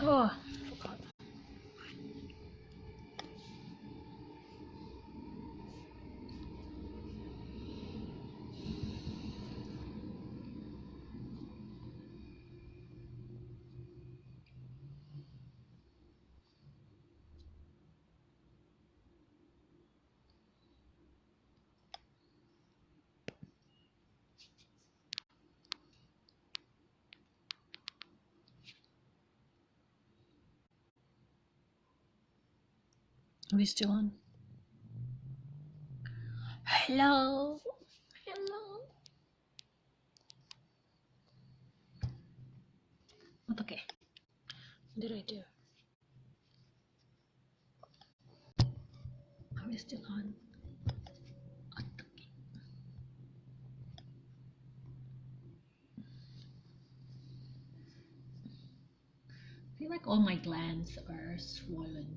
Oh, forgot. Are we still on? Hello. Hello. Okay. What did I do? Are we still on? I feel like all my glands are swollen.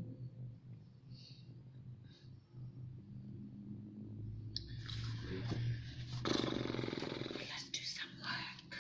Let's do some work.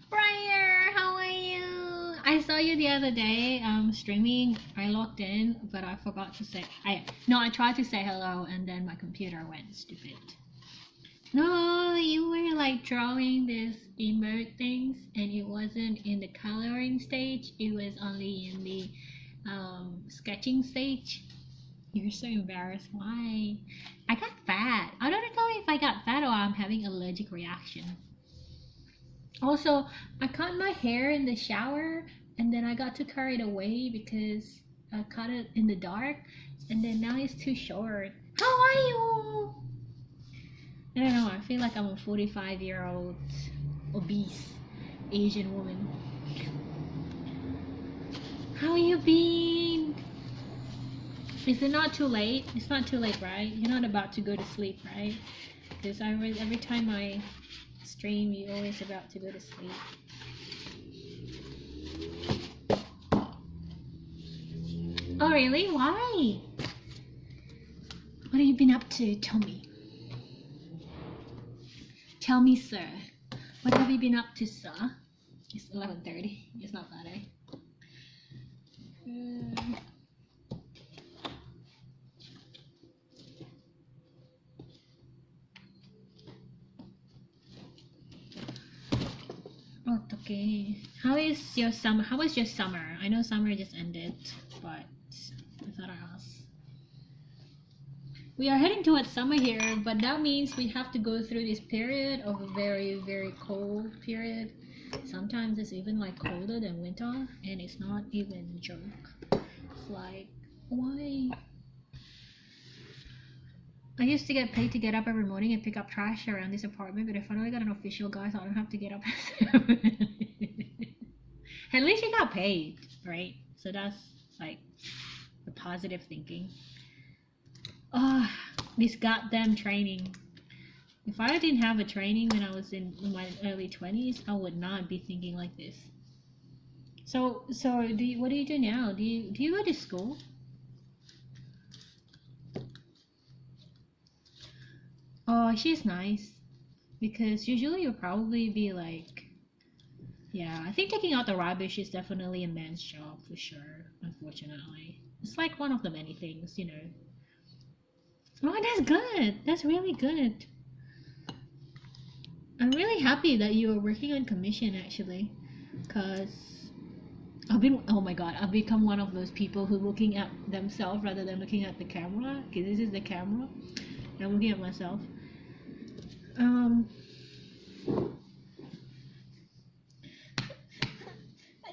Briar, how are you? I saw you the other day streaming. I logged in, but I forgot to say I tried to say hello and then my computer went stupid. No, you were like drawing these emote things and it wasn't in the coloring stage, it was only in the sketching stage. You're so embarrassed. Why? I got fat. I don't know if I got fat or I'm having allergic reaction. Also, I cut my hair in the shower and then I got too carried away because I cut it in the dark and then now it's too short. How are you? I don't know, I feel like I'm a 45-year-old obese Asian woman. How you been? Is it not too late? It's not too late, right? You're not about to go to sleep, right? Because every time I stream, you're always about to go to sleep. Oh really? Why? What have you been up to? Tell me. Tell me, sir. What have you been up to, sir? It's 11:30. It's not bad, eh? Oh, okay. How is your summer? How was your summer? I know summer just ended, but I thought I'd ask. We are heading towards summer here, but that means we have to go through this period of a very, very cold period. Sometimes it's even like colder than winter, and it's not even a joke. It's like, why? I used to get paid to get up every morning and pick up trash around this apartment, but I finally got an official guy, so I don't have to get up. At least you got paid, right? So that's like the positive thinking. Oh, this goddamn training. If I didn't have a training when I was in my early 20s, I would not be thinking like this. So what do you do now? Do you go to school? Oh, she's nice. Because usually you'll probably be like, yeah, I think taking out the rubbish is definitely a man's job for sure, unfortunately. It's like one of the many things, you know. Oh, that's good. That's really good. I'm really happy that you are working on commission actually, because oh my god, I've become one of those people who looking at themselves rather than looking at the camera, because this is the camera. And I'm looking at myself. I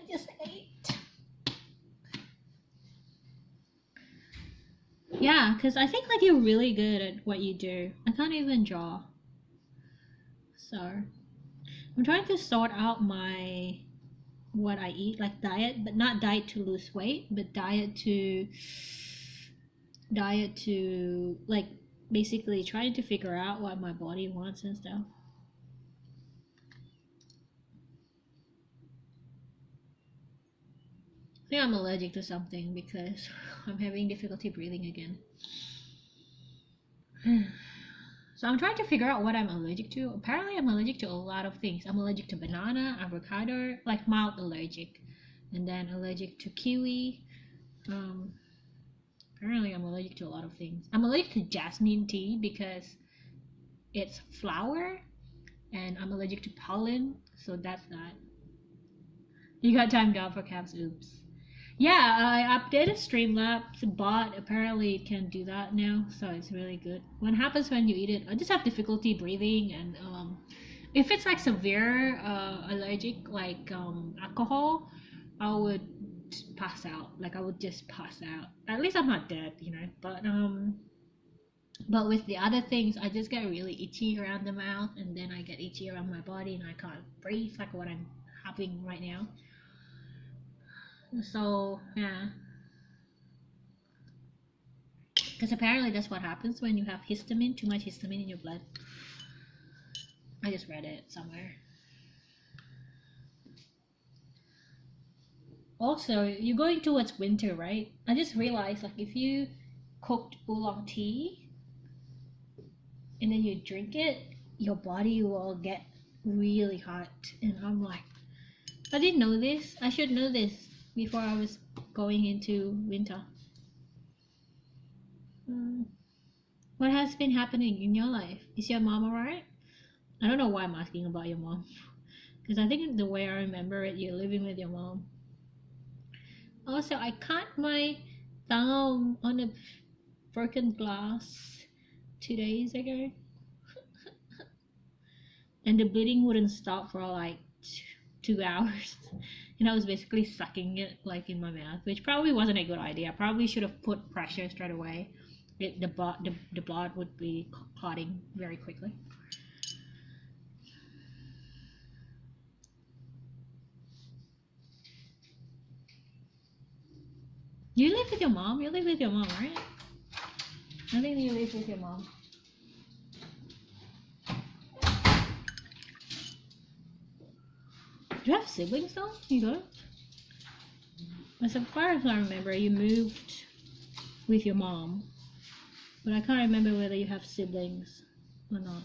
just ate. Yeah, because I think like you're really good at what you do. I can't even draw. So I'm trying to sort out my what I eat, like diet, but not diet to lose weight, but diet to like basically trying to figure out what my body wants and stuff. I think I'm allergic to something because I'm having difficulty breathing again. So I'm trying to figure out what I'm allergic to. Apparently I'm allergic to a lot of things. I'm allergic to banana, avocado, like mild allergic. And then allergic to kiwi. Um, Apparently I'm allergic to a lot of things. I'm allergic to jasmine tea because it's flower, and I'm allergic to pollen, so that's that. You got timed out for caps, oops. Yeah, I updated Streamlabs bot. Apparently it can do that now, so it's really good. What happens when you eat it? I just have difficulty breathing, and if it's like severe allergic, like alcohol, I would pass out. Like I would just pass out. At least I'm not dead, you know. But with the other things, I just get really itchy around the mouth, and then I get itchy around my body, and I can't breathe like what I'm having right now. So yeah, because apparently that's what happens when you have histamine, too much histamine in your blood. I just read it somewhere. Also, you're going towards winter, right? I just realized, like, if you cooked oolong tea and then you drink it, your body will get really hot. And I'm like, I didn't know this. I should know this before I was going into winter. What has been happening in your life? Is your mom alright? I don't know why I'm asking about your mom. Because I think the way I remember it, you're living with your mom. Also, I cut my thumb on a broken glass 2 days ago. And the bleeding wouldn't stop for like 2 hours. And I was basically sucking it like in my mouth, which probably wasn't a good idea. I probably should have put pressure straight away. The blood would be clotting very quickly. You live with your mom? You live with your mom, right? I think you live with your mom. Do you have siblings though? You don't? As far as I remember, you moved with your mom. But I can't remember whether you have siblings or not.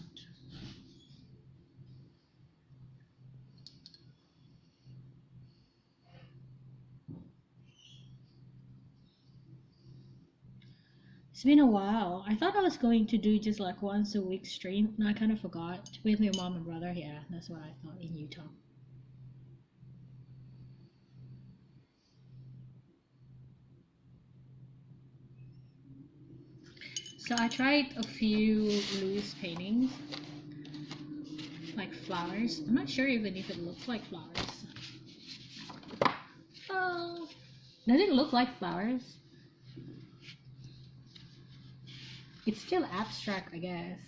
It's been a while. I thought I was going to do just like once a week stream, and I kind of forgot. With your mom and brother, yeah, that's what I thought in Utah. So I tried a few loose paintings, like flowers. I'm not sure even if it looks like flowers. Oh, does it look like flowers? It's still abstract, I guess.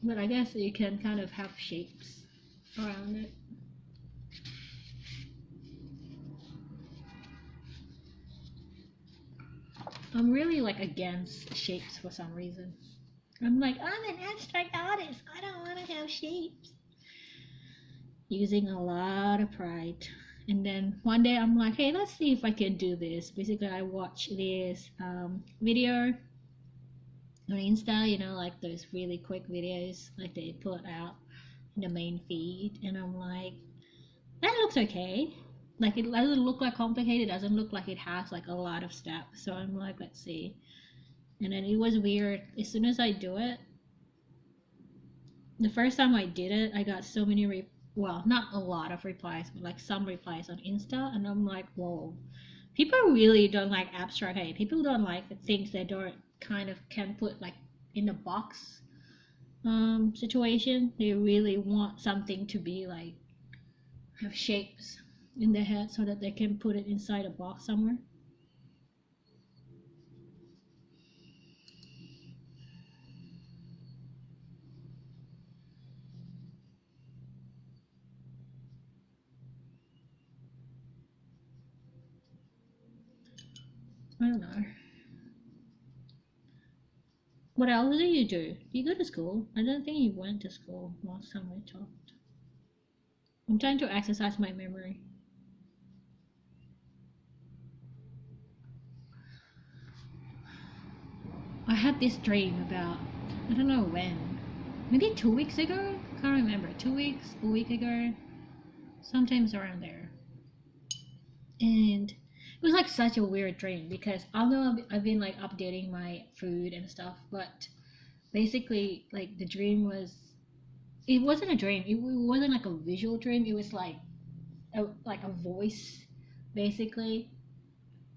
But I guess you can kind of have shapes around it. I'm really like against shapes for some reason. I'm like, I'm an abstract artist. I don't want to have shapes. Using a lot of pride. And then one day I'm like, hey, let's see if I can do this. Basically, I watched this video on Insta, you know, like those really quick videos like they put out in the main feed. And I'm like, that looks okay. Like it doesn't look like complicated. It doesn't look like it has like a lot of steps. So I'm like, let's see. And then it was weird. As soon as I do it, the first time I did it, I got so many well, not a lot of replies, but like some replies on Insta, and I'm like, whoa, people really don't like abstract hate. People don't like the things they don't kind of can put like in a box situation. They really want something to be like have shapes in their head so that they can put it inside a box somewhere. I don't know. What else do you do? Do you go to school? I don't think you went to school last time I talked. I'm trying to exercise my memory. I had this dream about, I don't know when, maybe 2 weeks ago? Can't remember. 2 weeks, a week ago, sometimes around there. And it was like such a weird dream because although I've been like updating my food and stuff, but basically, like the dream was, it wasn't a dream. It wasn't like a visual dream. It was like a voice, basically.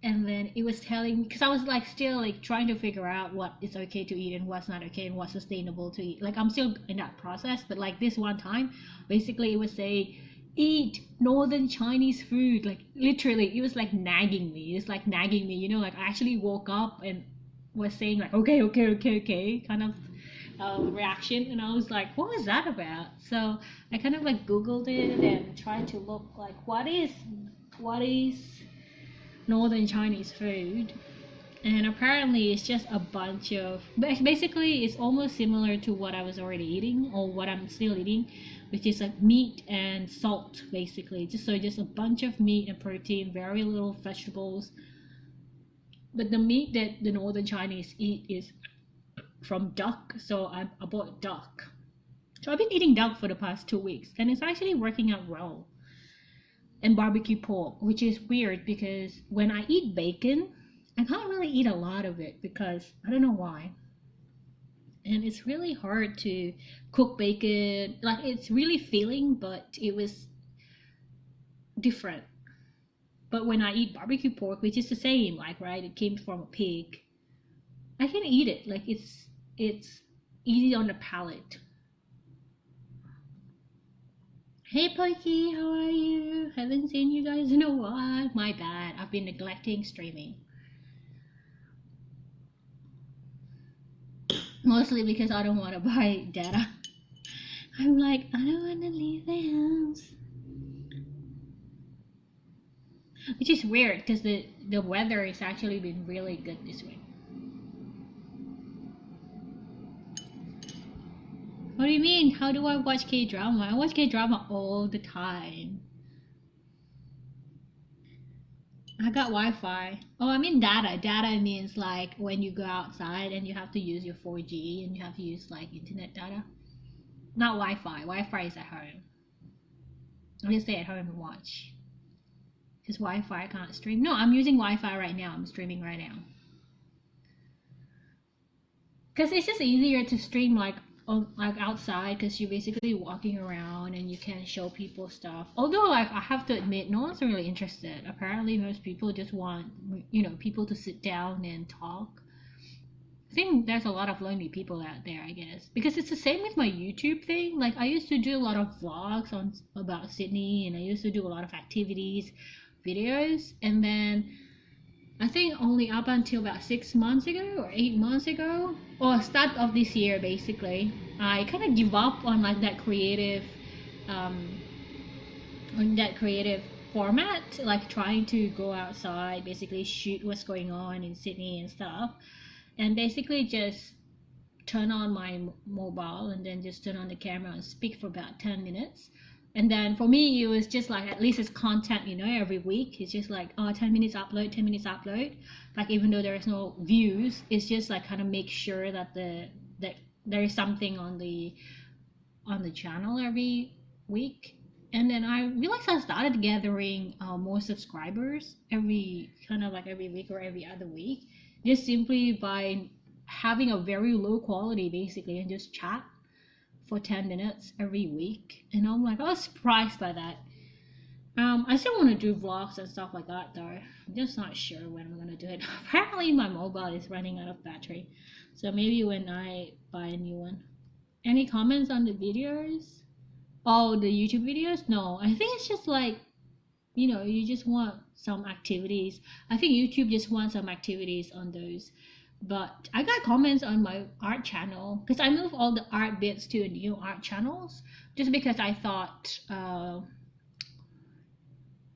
And then it was telling, because I was like still like trying to figure out what is okay to eat and what's not okay and what's sustainable to eat. Like I'm still in that process, but like this one time, basically it was saying eat northern Chinese food. Like literally, it was like nagging me. It's like nagging me, you know. Like I actually woke up and was saying like okay, kind of reaction, and I was like, what was that about? So I kind of like Googled it and tried to look like what is northern Chinese food, and apparently it's just a bunch of, basically it's almost similar to what I was already eating or what I'm still eating, which is like meat and salt, basically. Just a bunch of meat and protein, very little vegetables. But the meat that the northern Chinese eat is from duck, so I bought duck. So I've been eating duck for the past 2 weeks, and it's actually working out well. And barbecue pork, which is weird because when I eat bacon, I can't really eat a lot of it because I don't know why. And it's really hard to cook bacon. Like it's really filling, but it was different. But when I eat barbecue pork, which is the same, like right, it came from a pig, I can eat it. Like it's easy on the palate. Hey Pokey, how are you? Haven't seen you guys in a while. My bad, I've been neglecting streaming. Mostly because I don't want to buy data. I'm like, I don't want to leave the house. Which is weird because the weather has actually been really good this week. What do you mean? How do I watch K-drama? I watch K-drama all the time. I got Wi-Fi. Oh, I mean data. Data means like when you go outside and you have to use your 4G and you have to use like internet data. Not Wi-Fi. Wi-Fi is at home. I just stay at home and watch. Because Wi-Fi I can't stream. No, I'm using Wi-Fi right now. I'm streaming right now. Because it's just easier to stream like outside because you're basically walking around and you can show people stuff. Although like I have to admit, no one's really interested. Apparently, most people just want people to sit down and talk. I think there's a lot of lonely people out there, I guess, because it's the same with my YouTube thing. Like I used to do a lot of vlogs on about Sydney, and I used to do a lot of activities, videos, and then I think only up until about 6 months ago or 8 months ago, or start of this year, basically, I kind of give up on like um, that creative format, like trying to go outside, basically shoot what's going on in Sydney and stuff, and basically just turn on my mobile and then just turn on the camera and speak for about 10 minutes. And then for me, it was just like, at least it's content, every week. It's just like, oh, 10 minutes upload, 10 minutes upload. Like, even though there is no views, it's just like kind of make sure that that there is something on the channel every week. And then I realized I started gathering more subscribers every week or every other week, just simply by having a very low quality, basically, and just chat for 10 minutes every week. And I'm like, I was surprised by that. I still want to do vlogs and stuff like that, though. I'm just not sure when I'm going to do it. Apparently my mobile is running out of battery, so maybe when I buy a new one. Any comments on the videos? Oh, the YouTube videos? No, I think it's just like, you just want some activities. I think YouTube just wants some activities on those. But I got comments on my art channel because I moved all the art bits to a new art channels, just because I thought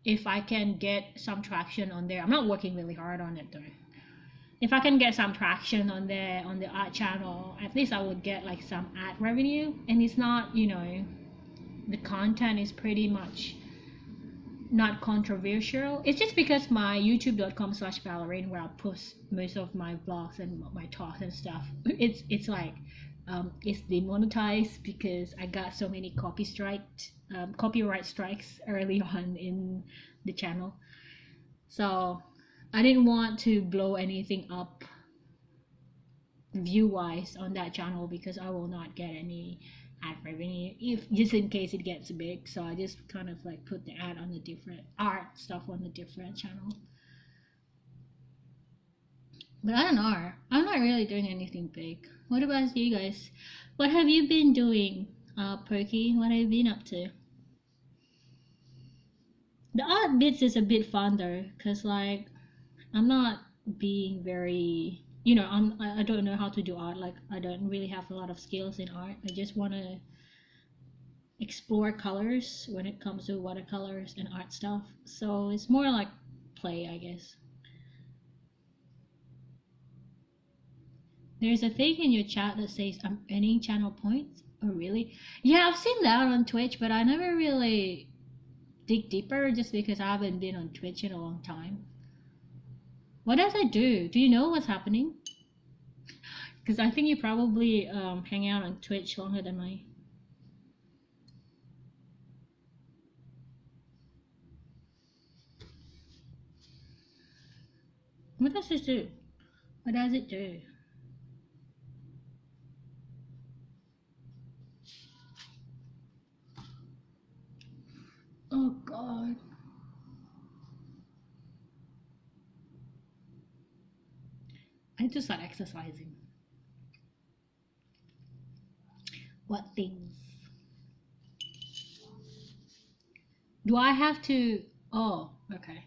if I can get some traction on there. I'm not working really hard on it though. if I can get some traction on the art channel, at least I would get like some ad revenue. And it's not, you know, the content is pretty much not controversial. It's just because my youtube.com/ballerine, where I post most of my vlogs and my talks and stuff, it's like it's demonetized because I got so many copyright strikes early on in the channel. So I didn't want to blow anything up view wise on that channel because I will not get any ad revenue if just in case it gets big. So I just kind of like put the ad on the different art stuff on the different channel. But I don't know, I'm not really doing anything big. What about you guys? What have you been doing, Perky? What have you been up to? The art bits is a bit fun though, because like I'm not being very, you know, I don't know how to do art. Like I don't really have a lot of skills in art. I just want to explore colors when it comes to watercolors and art stuff. So it's more like play, I guess. There's a thing in your chat that says I'm earning channel points. Oh really? Yeah, I've seen that on Twitch, but I never really dig deeper just because I haven't been on Twitch in a long time. What does it do? Do you know what's happening? Because I think you probably hang out on Twitch longer than me. What does this do? What does it do? Oh god. I need to start exercising. What things? Do I have to? Oh, okay.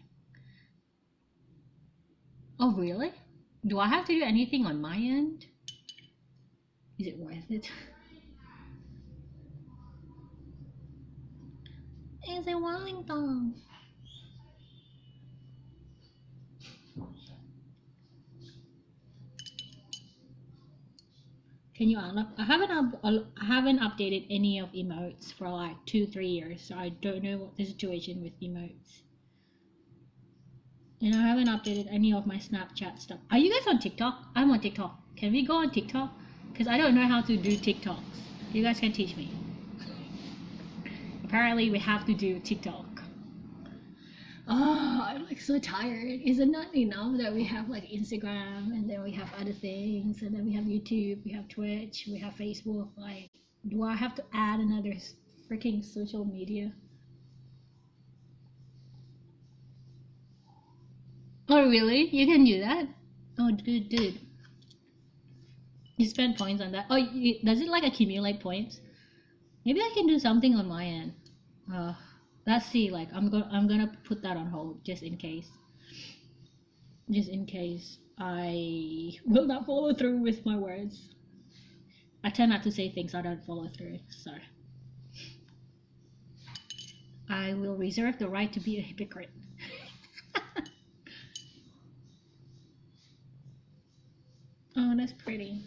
Oh, really? Do I have to do anything on my end? Is it worth it? Is it Wellington? Can you unlock? I haven't updated any of emotes for like 2-3 years, so I don't know what the situation with emotes. And I haven't updated any of my Snapchat stuff. Are you guys on TikTok? I'm on TikTok. Can we go on TikTok? Because I don't know how to do TikToks. You guys can teach me. Apparently we have to do TikTok. Oh, I'm like so tired. Is it not enough that we have like Instagram and then we have other things and then we have YouTube, we have Twitch, we have Facebook? Like, do I have to add another freaking social media? Oh, really? You can do that? Oh, dude. You spend points on that. Oh, does it like accumulate points? Maybe I can do something on my end. Let's see. Like I'm gonna put that on hold just in case. Just in case I will not follow through with my words. I tend not to say things I don't follow through. So I will reserve the right to be a hypocrite. Oh, that's pretty.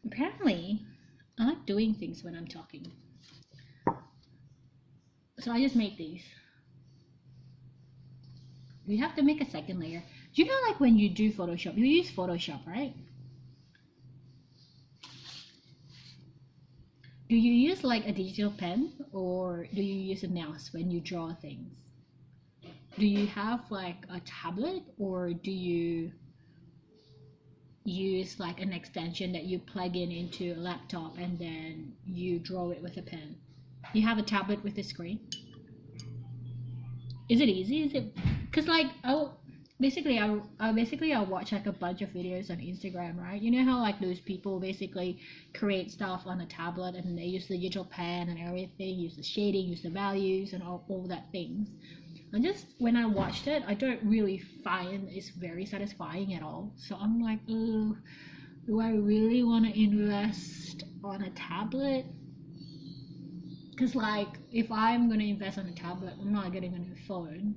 Apparently, I like doing things when I'm talking. So I just made these. We have to make a second layer. Do you know like when you do Photoshop, you use Photoshop, right? Do you use like a digital pen or do you use a mouse when you draw things? Do you have like a tablet or do you use like an extension that you plug in into a laptop and then you draw it with a pen? You have a tablet with a screen? Is it easy? Is it because like I watch like a bunch of videos on Instagram, right? You know how like those people basically create stuff on a tablet and they use the digital pen and everything, use the shading, use the values and all that things. And just when I watched it, I don't really find it's very satisfying at all. So I'm like, oh, do I really want to invest on a tablet? Because like if I'm gonna invest on a tablet, I'm not getting a new phone.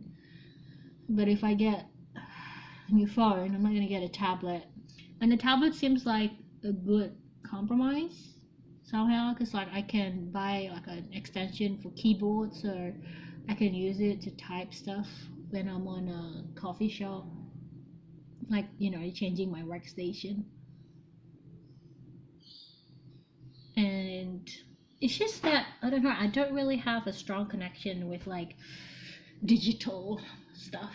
But if I get a new phone. I'm not gonna get a tablet, and the tablet seems like a good compromise somehow, because like I can buy like an extension for keyboard, so I can use it to type stuff when I'm on a coffee shop, like changing my workstation. And it's just that I don't know, I don't really have a strong connection with like digital stuff.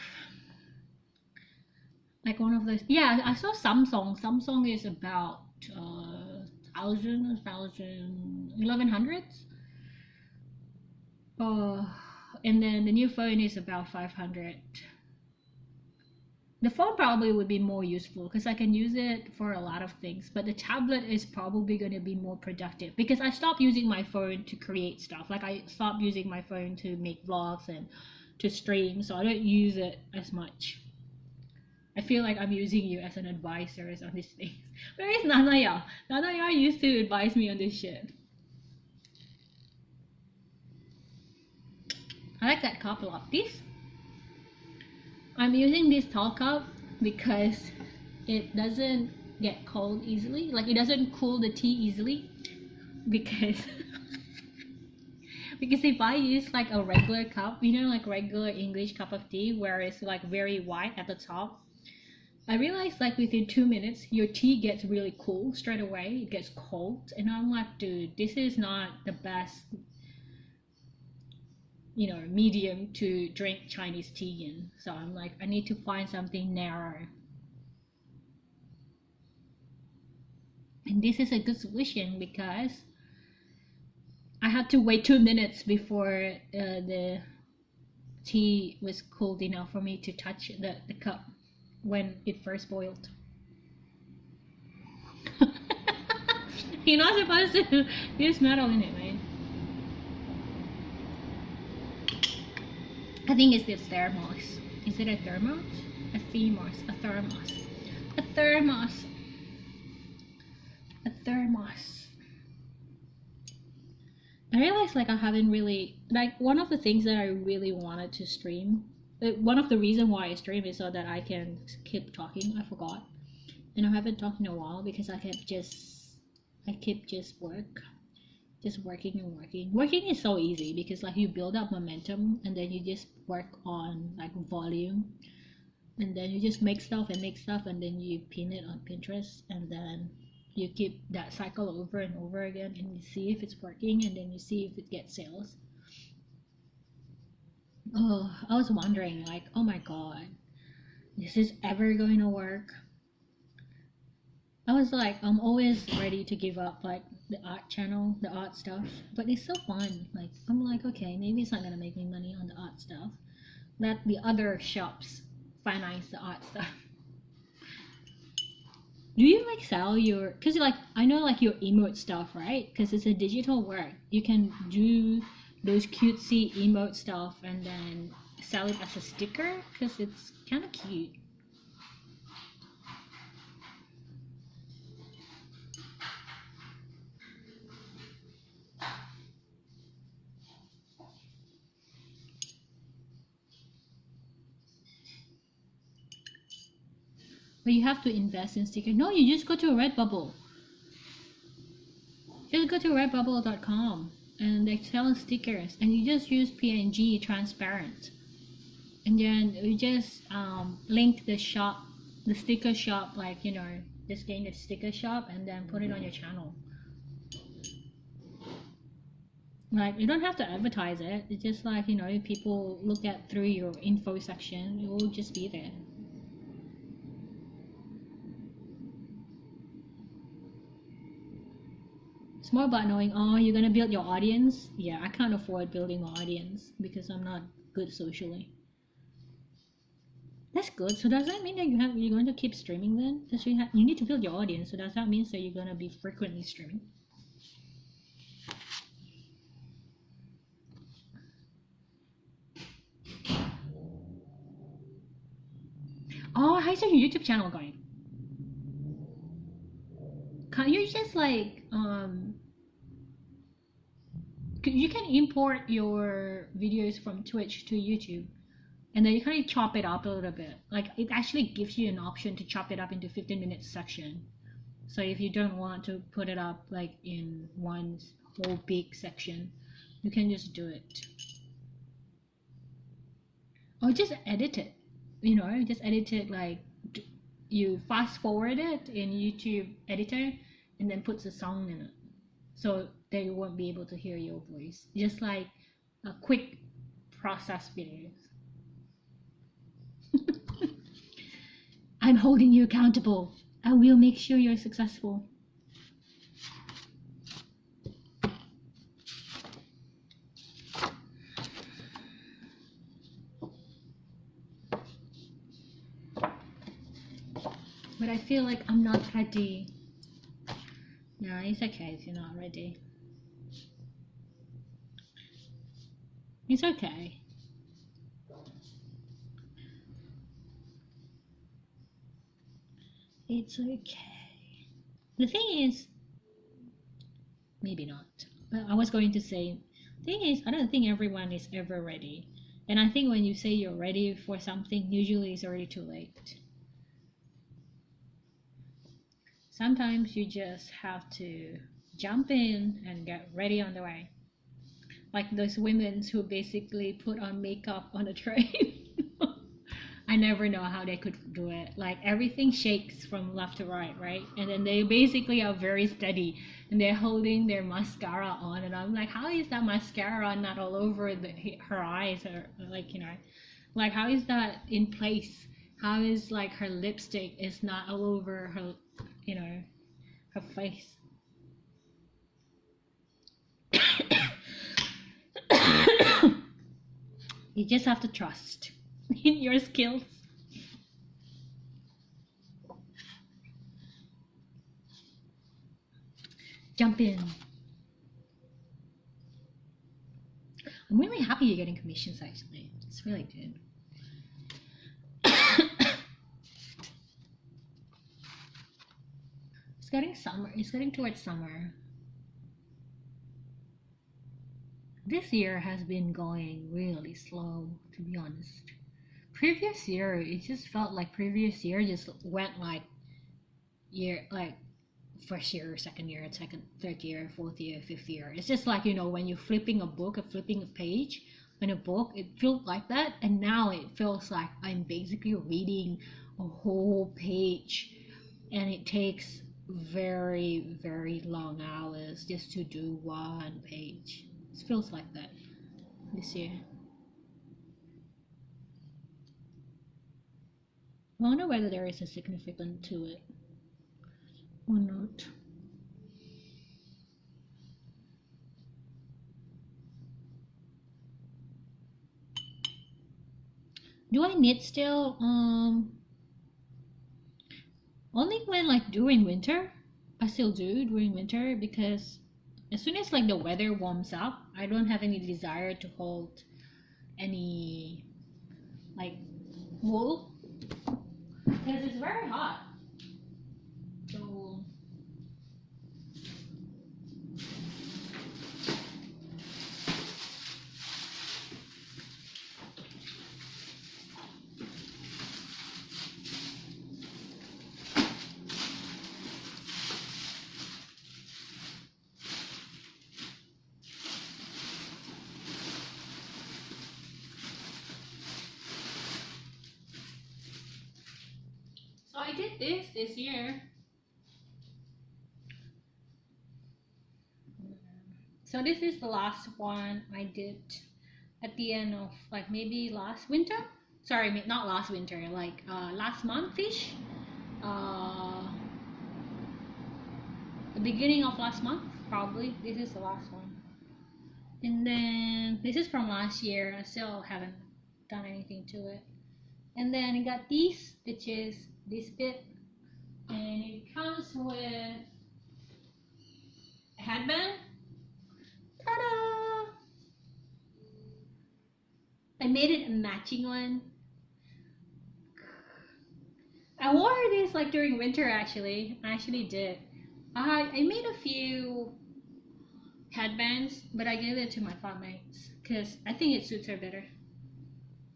Like one of those, yeah, I saw Samsung is about thousand 1100s, and then the new phone is about 500. The phone probably would be more useful because I can use it for a lot of things, but the tablet is probably going to be more productive because I stopped using my phone to create stuff. Like I stopped using my phone to make vlogs and to stream, so I don't use it as much. I feel like I'm using you as an advisor on these things. Where is Nanaya? Nanaya used to advise me on this shit. I like that cup a lot. I'm using this tall cup because it doesn't get cold easily. Like it doesn't cool the tea easily because because if I use like a regular cup, like regular English cup of tea where it's like very white at the top, I realized like within 2 minutes your tea gets really cool straight away. It gets cold, and I'm like, dude, this is not the best medium to drink Chinese tea in. So I'm like, I need to find something narrow, and this is a good solution because I had to wait 2 minutes before the tea was cold enough for me to touch the cup when it first boiled. You're not supposed to use metal in it, man. I think it's the thermos. Is it a thermos? A thermos. A thermos. A thermos. A thermos. I realized like I haven't really, like, one of the things that I really wanted to stream, one of the reasons why I stream is so that I can keep talking. I forgot, and I haven't talked in a while because I kept just working and working. Working is so easy because like you build up momentum and then you just work on like volume, and then you just make stuff and then you pin it on Pinterest, and then you keep that cycle over and over again, and you see if it's working, and then you see if it gets sales. Oh, I was wondering like, oh my god, this is ever going to work? I was like, I'm always ready to give up like the art channel, the art stuff, but it's so fun. Like I'm like, okay, maybe it's not gonna make me money on the art stuff. Let the other shops finance the art stuff. Do you like sell your, because like I know like your emote stuff, right? Because it's a digital work. You can do those cutesy emote stuff and then sell it as a sticker because it's kind of cute. But you have to invest in stickers. No, you just go to Redbubble. Just go to redbubble.com and they sell stickers, and you just use PNG transparent, and then you just link the shop, the sticker shop, like just gain the sticker shop and then put it on your channel. Like you don't have to advertise it. It's just like if people look at through your info section, it will just be there. It's more about knowing, oh, you're gonna build your audience. Yeah, I can't afford building my audience because I'm not good socially. That's good. So does that mean that you're going to keep streaming then? Because you need to build your audience. So does that mean that you're gonna be frequently streaming? Oh, how's your YouTube channel going? Can you just like you can import your videos from Twitch to YouTube, and then you kind of chop it up a little bit. Like it actually gives you an option to chop it up into 15-minute section. So if you don't want to put it up like in one whole big section, you can just do it. Or just edit it, you know, just edit it like you fast forward it in YouTube editor and then puts a song in it. So they won't be able to hear your voice. Just like a quick process videos. I'm holding you accountable. I will make sure you're successful. But I feel like I'm not ready. No, it's okay if you're not ready. It's okay. It's okay. The thing is, maybe not. But I was going to say, thing is, I don't think everyone is ever ready. And I think when you say you're ready for something, usually it's already too late. Sometimes you just have to jump in and get ready on the way. Like those women who basically put on makeup on a train. I never know how they could do it. Like everything shakes from left to right, right? And then they basically are very steady and they're holding their mascara on. And I'm like, how is that mascara not all over her eyes, or like, you know, like how is that in place? How is like her lipstick is not all over her, you know, her face? You just have to trust in your skills. Jump in. I'm really happy you're getting commissions actually. It's really good. It's getting summer. It's getting towards summer. This year has been going really slow, to be honest. Previous year, it just felt like previous year just went like year, like first year, second year, second, third year, fourth year, fifth year. It's just like, you know, when you're flipping a book or flipping a page in a book, it felt like that. And now it feels like I'm basically reading a whole page, and it takes very, very long hours just to do one page. It feels like that this year. I wonder whether there is a significance to it or not. Do I knit still? Only when like during winter. I still do during winter, because as soon as like the weather warms up, I don't have any desire to hold any like wool because it's very hot. So I did this year. So this is the last one I did at the end of like maybe last winter. Sorry, not last winter, like last month-ish. The beginning of last month, probably. This is the last one. And then this is from last year. I still haven't done anything to it. And then I got these, which is this bit, and it comes with a headband. Ta-da! I made it a matching one. I wore this like during winter actually. I actually did. I made a few headbands, but I gave it to my flatmates because I think it suits her better.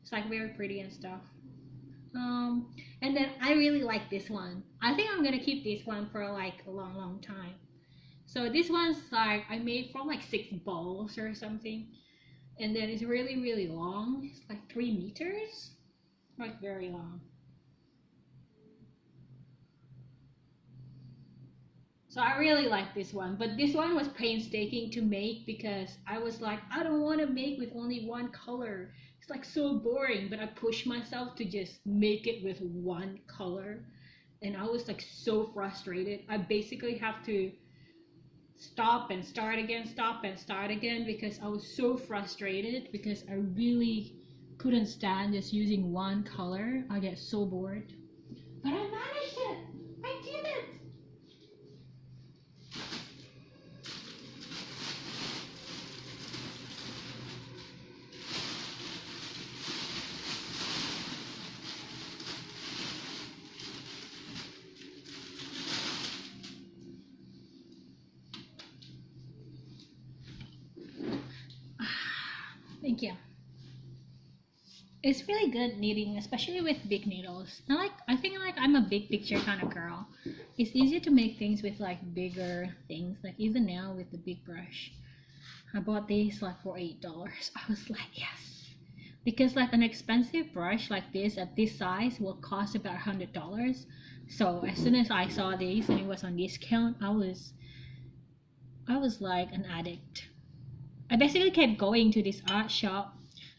It's like very pretty and stuff. And then I really like this one. I think I'm gonna keep this one for like a long time. So this one's like I made from like 6 balls or something, and then it's really long. It's like 3 meters, like very long. So I really like this one, but this one was painstaking to make because I was like, I don't want to make with only one color. It's like so boring, but I pushed myself to just make it with one color. And I was like so frustrated. I basically have to stop and start again because I was so frustrated because I really couldn't stand just using one color. I get so bored. But I managed it! I did it! Thank you. It's really good knitting, especially with big needles. I think like I'm a big picture kind of girl. It's easier to make things with like bigger things. Like even now with the big brush, I bought these like for $8. I was like, yes, because like an expensive brush like this at this size will cost about $100. So as soon as I saw these and it was on discount, I was like an addict. I basically kept going to this art shop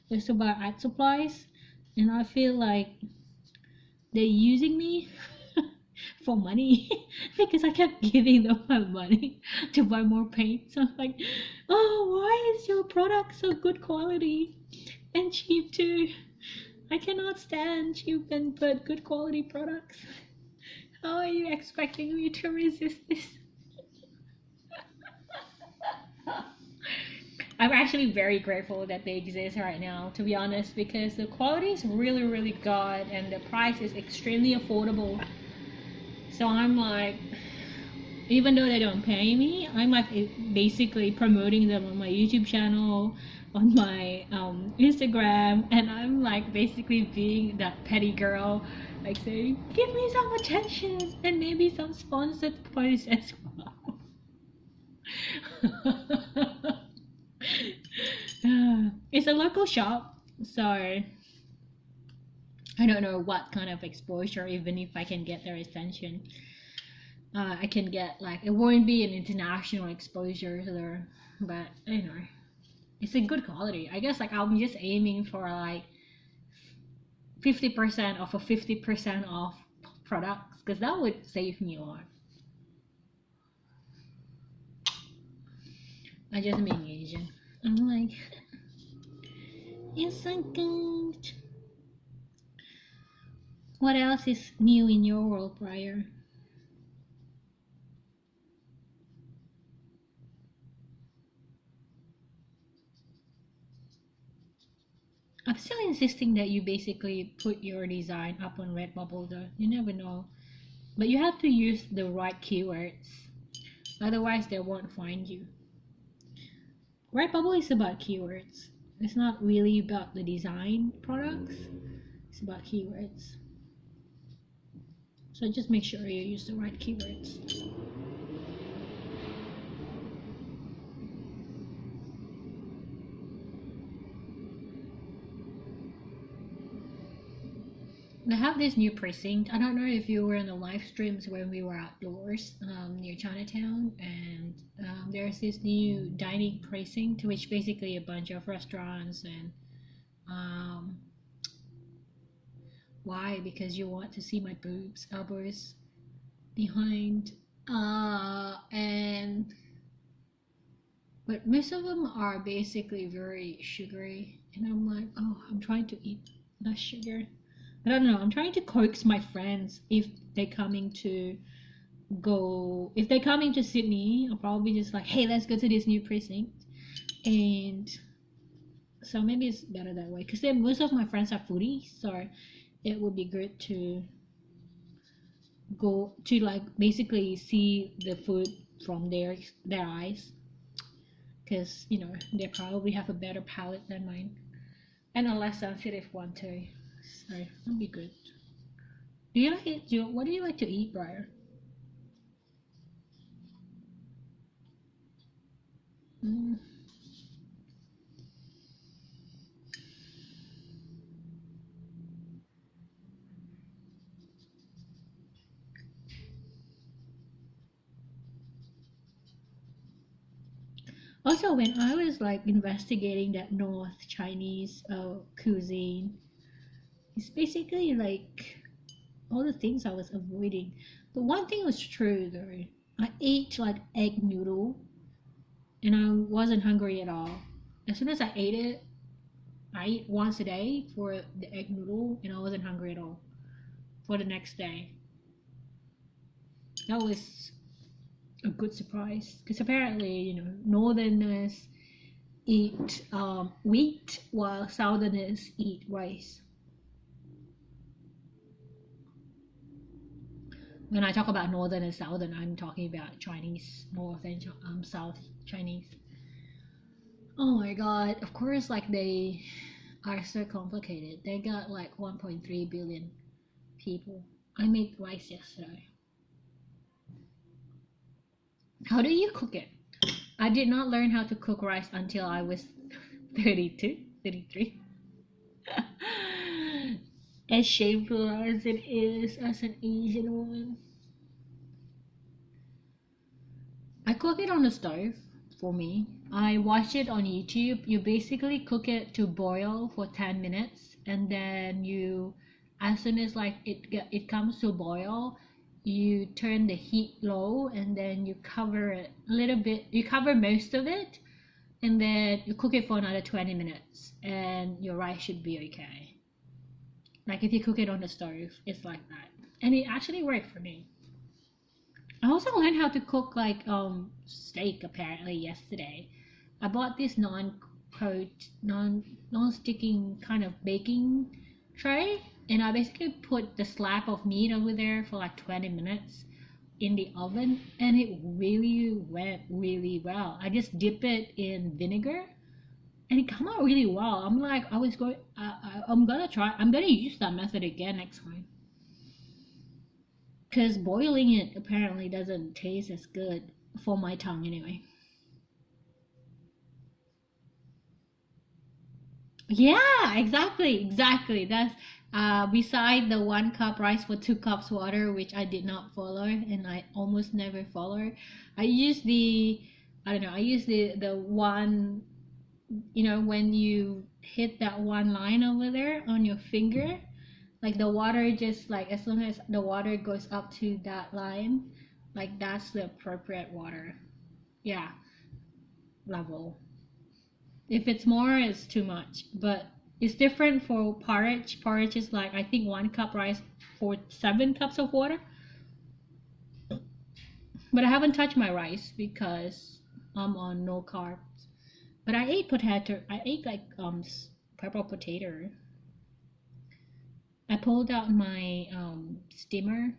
just to buy art supplies, and I feel like they're using me for money because I kept giving them my money to buy more paint. So I'm like, oh, why is your product so good quality and cheap too? I cannot stand cheap and but good quality products. How are you expecting me to resist this? I'm actually very grateful that they exist right now, to be honest, because the quality is really good and the price is extremely affordable. So I'm like, even though they don't pay me, I'm like basically promoting them on my YouTube channel, on my Instagram, and I'm like basically being that petty girl, like saying, give me some attention and maybe some sponsored posts as well. It's a local shop, so I don't know what kind of exposure, even if I can get their attention. I can get like, it won't be an international exposure there, but you know, it's a good quality. I guess like I'm just aiming for like 50% off of 50% off products, because that would save me a lot. I just being Asian. I'm like, it's so good. What else is new in your world, Prior? I'm still insisting that you basically put your design up on Redbubble though. You never know. But you have to use the right keywords. Otherwise they won't find you. Redbubble is about keywords. It's not really about the design products. It's about keywords. So just make sure you use the right keywords. They have this new precinct. I don't know if you were in the live streams when we were outdoors near Chinatown, and there's this new dining precinct, which basically a bunch of restaurants and why? Because you want to see my boobs, elbows behind, and but most of them are basically very sugary, and I'm like, oh, I'm trying to eat less sugar. I don't know. I'm trying to coax my friends if they're coming to if they're coming to Sydney. I'll probably just like, hey, let's go to this new precinct, and so maybe it's better that way because then most of my friends are foodies, so it would be good to go to like basically see the food from their eyes, because you know they probably have a better palate than mine. and a less sensitive one too. So that'll be good. Do you like it? What do you like to eat, Briar? Mm. Also, when I was like investigating that North Chinese cuisine, it's basically like all the things I was avoiding. But one thing was true though. I ate like egg noodle and I wasn't hungry at all. As soon as I ate it, I eat once a day for the egg noodle and I wasn't hungry at all for the next day. That was a good surprise because apparently, northerners eat wheat while southerners eat rice. When I talk about northern and southern, I'm talking about Chinese, north and south Chinese. Oh my god, of course, like they are so complicated. They got like 1.3 billion people. I made rice yesterday. How do you cook it? I did not learn how to cook rice until I was 32, 33. As shameful as it is as an Asian woman. I cook it on the stove for me. I watch it on YouTube. You basically cook it to boil for 10 minutes and then as soon as like it comes to boil, you turn the heat low and then you cover it a little bit. You cover most of it and then you cook it for another 20 minutes and your rice should be okay. Like if you cook it on the stove, it's like that. And it actually worked for me. I also learned how to cook like steak apparently yesterday. I bought this non-sticking kind of baking tray and I basically put the slab of meat over there for like 20 minutes in the oven and it really went really well. I just dip it in vinegar and it came out really well. I'm like I'm gonna use that method again next time. Because boiling it apparently doesn't taste as good for my tongue anyway. Yeah, exactly. That's beside the 1 cup rice for 2 cups water, which I did not follow, and I almost never follow. I use I don't know. I use the one, when you hit that one line over there on your finger, like the water just like as soon as the water goes up to that line, like that's the appropriate water. Yeah, level. If it's more, it's too much. But it's different for porridge. Porridge is like I think 1 cup rice for 7 cups of water. But I haven't touched my rice because I'm on no carbs. But I ate potato. I ate like purple potato. I pulled out my steamer.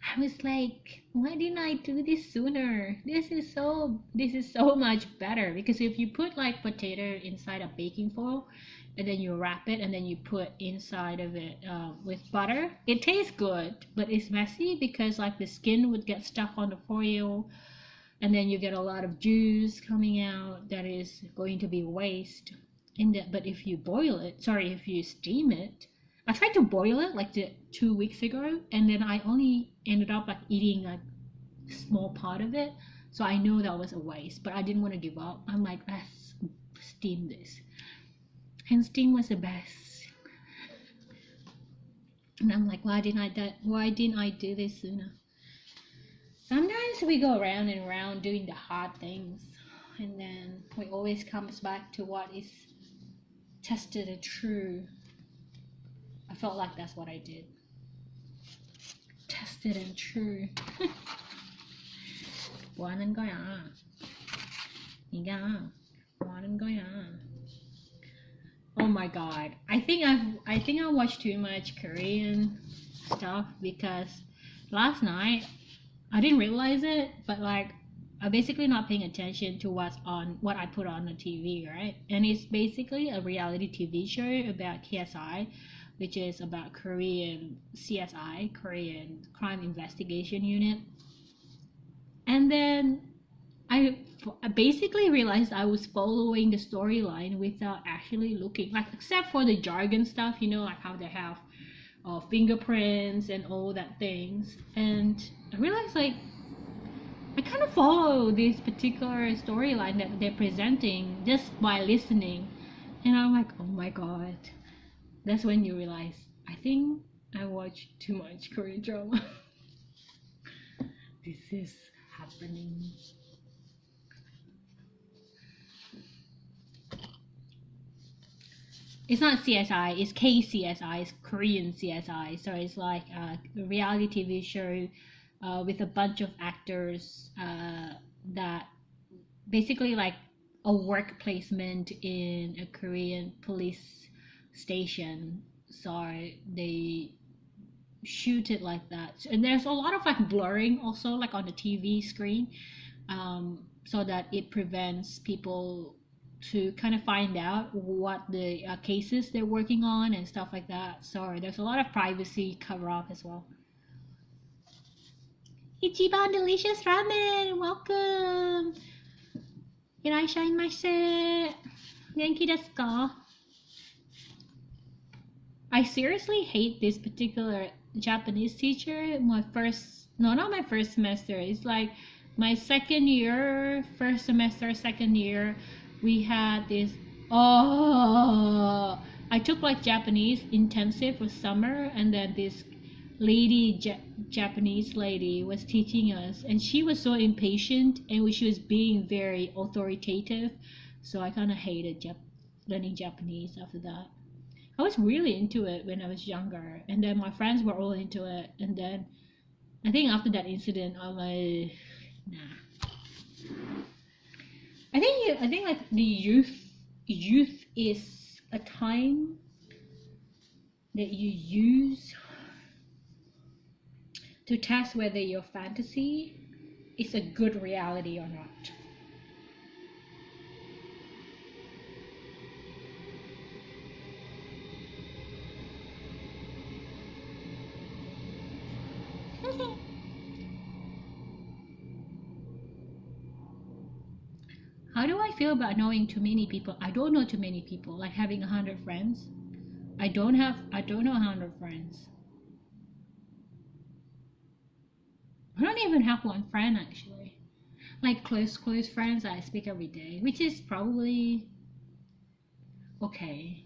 I was like, why didn't I do this sooner? This is so much better because if you put like potato inside a baking foil and then you wrap it and then you put inside of it with butter, it tastes good, but it's messy because like the skin would get stuck on the foil and then you get a lot of juice coming out that is going to be waste. But if you if you steam it, I tried to boil it like 2 weeks ago, and then I only ended up like eating a small part of it. So I know that was a waste, but I didn't want to give up. I'm like, let's steam this, and steam was the best. And I'm like, why didn't I do this sooner? Sometimes we go around and around doing the hard things, and then we always comes back to what is tested and true. I felt like that's what I did. Tested and true. Quán coi à. Quán coi à. Oh my god. I think I watched too much Korean stuff because last night I didn't realize it, but like are basically not paying attention to what I put on the TV, right? And it's basically a reality TV show about KSI, which is about Korean CSI, Korean Crime Investigation Unit. And then I basically realized I was following the storyline without actually looking, like except for the jargon stuff, like how they have fingerprints and all that things. And I realized like I kind of follow this particular storyline that they're presenting just by listening, and I'm like, oh my god. That's when you realize I think I watch too much Korean drama. This is happening. It's not CSI, it's KCSI, it's Korean CSI. So it's like a reality TV show with a bunch of actors that basically like a work placement in a Korean police station. So they shoot it like that. And there's a lot of like blurring also like on the TV screen, so that it prevents people to kind of find out what the cases they're working on and stuff like that. So there's a lot of privacy cover up as well. Ichiban Delicious Ramen, welcome. Iraishaimasu. Genki desu ka? I seriously hate this particular Japanese teacher. Not my first semester. It's like my second year, first semester, second year. We had this. Oh, I took like Japanese intensive for summer, and then this Japanese lady was teaching us, and she was so impatient, and she was being very authoritative. So I kind of hated learning Japanese after that. I was really into it when I was younger, and then my friends were all into it, and then I think after that incident, I'm like, nah. I think like the youth is a time that you use to test whether your fantasy is a good reality or not. How do I feel about knowing too many people? I don't know too many people. Like having 100 friends. I don't know 100 friends. I don't even have one friend actually. Like close friends I speak every day, which is probably okay.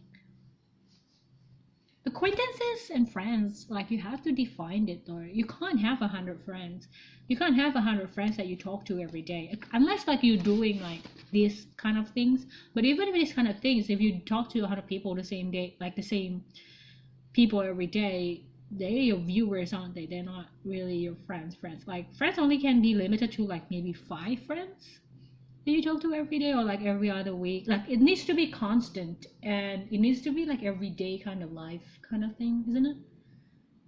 Acquaintances and friends, like you have to define it though. You can't have 100 friends. You can't have 100 friends that you talk to every day, unless like you're doing like these kind of things. But even with these kind of things, if you talk to 100 people the same day, like the same people every day, they're your viewers, aren't they? They're not really your friends. Like friends only can be limited to like maybe 5 friends that you talk to every day, or like every other week. Like it needs to be constant, and it needs to be like everyday kind of life kind of thing, isn't it?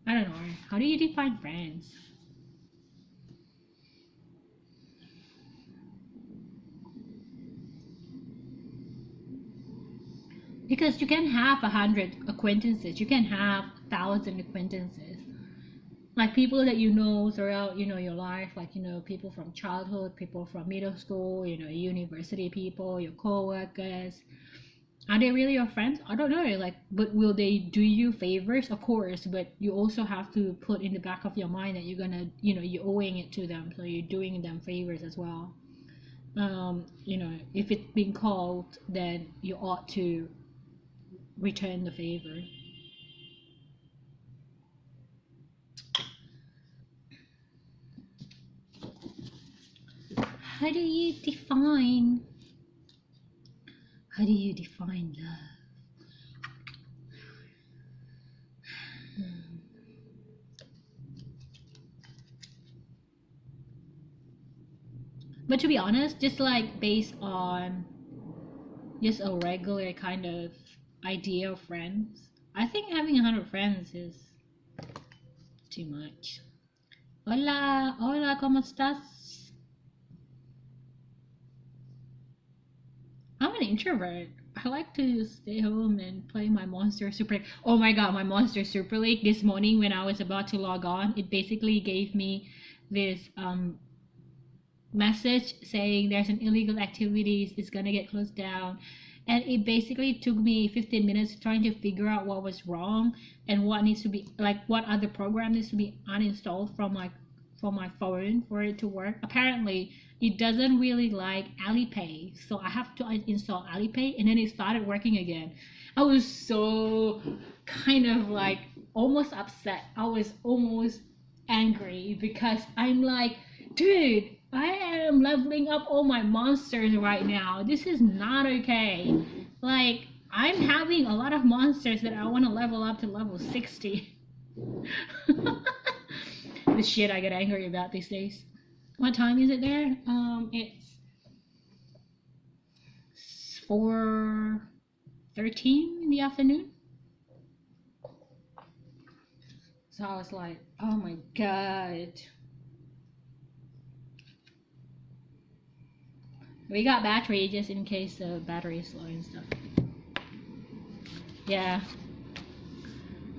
I don't know. How do you define friends? Because you can have 100 acquaintances, you can have 1,000 acquaintances, like people that you know throughout your life, like people from childhood, people from middle school, university people, your co-workers. Are they really your friends? I don't know. Like, but will they do you favors? Of course, but you also have to put in the back of your mind that you're gonna, you're owing it to them, so you're doing them favors as well. If it's being called, then you ought to return the favor. How do you define? How do you define love? But to be honest, just like based on just a regular kind of idea of friends, I think having 100 friends is too much. Hola, hola, ¿cómo estás? I'm an introvert. I like to stay home and play my Monster Super League. Oh my god, my Monster Super League this morning when I was about to log on, it basically gave me this message saying there's an illegal activities, it's gonna get closed down. And it basically took me 15 minutes trying to figure out what was wrong and what needs to be like what other program needs to be uninstalled from my phone for it to work. Apparently it doesn't really like Alipay, so I have to install Alipay, and then it started working again. I was so kind of like almost upset. I was almost angry because I'm like, dude, I am leveling up all my monsters right now. This is not okay. Like, I'm having a lot of monsters that I want to level up to level 60. The shit I get angry about these days. What time is it there? It's 4:13 in the afternoon. So I was like, oh my god. We got battery just in case the battery is low and stuff. Yeah.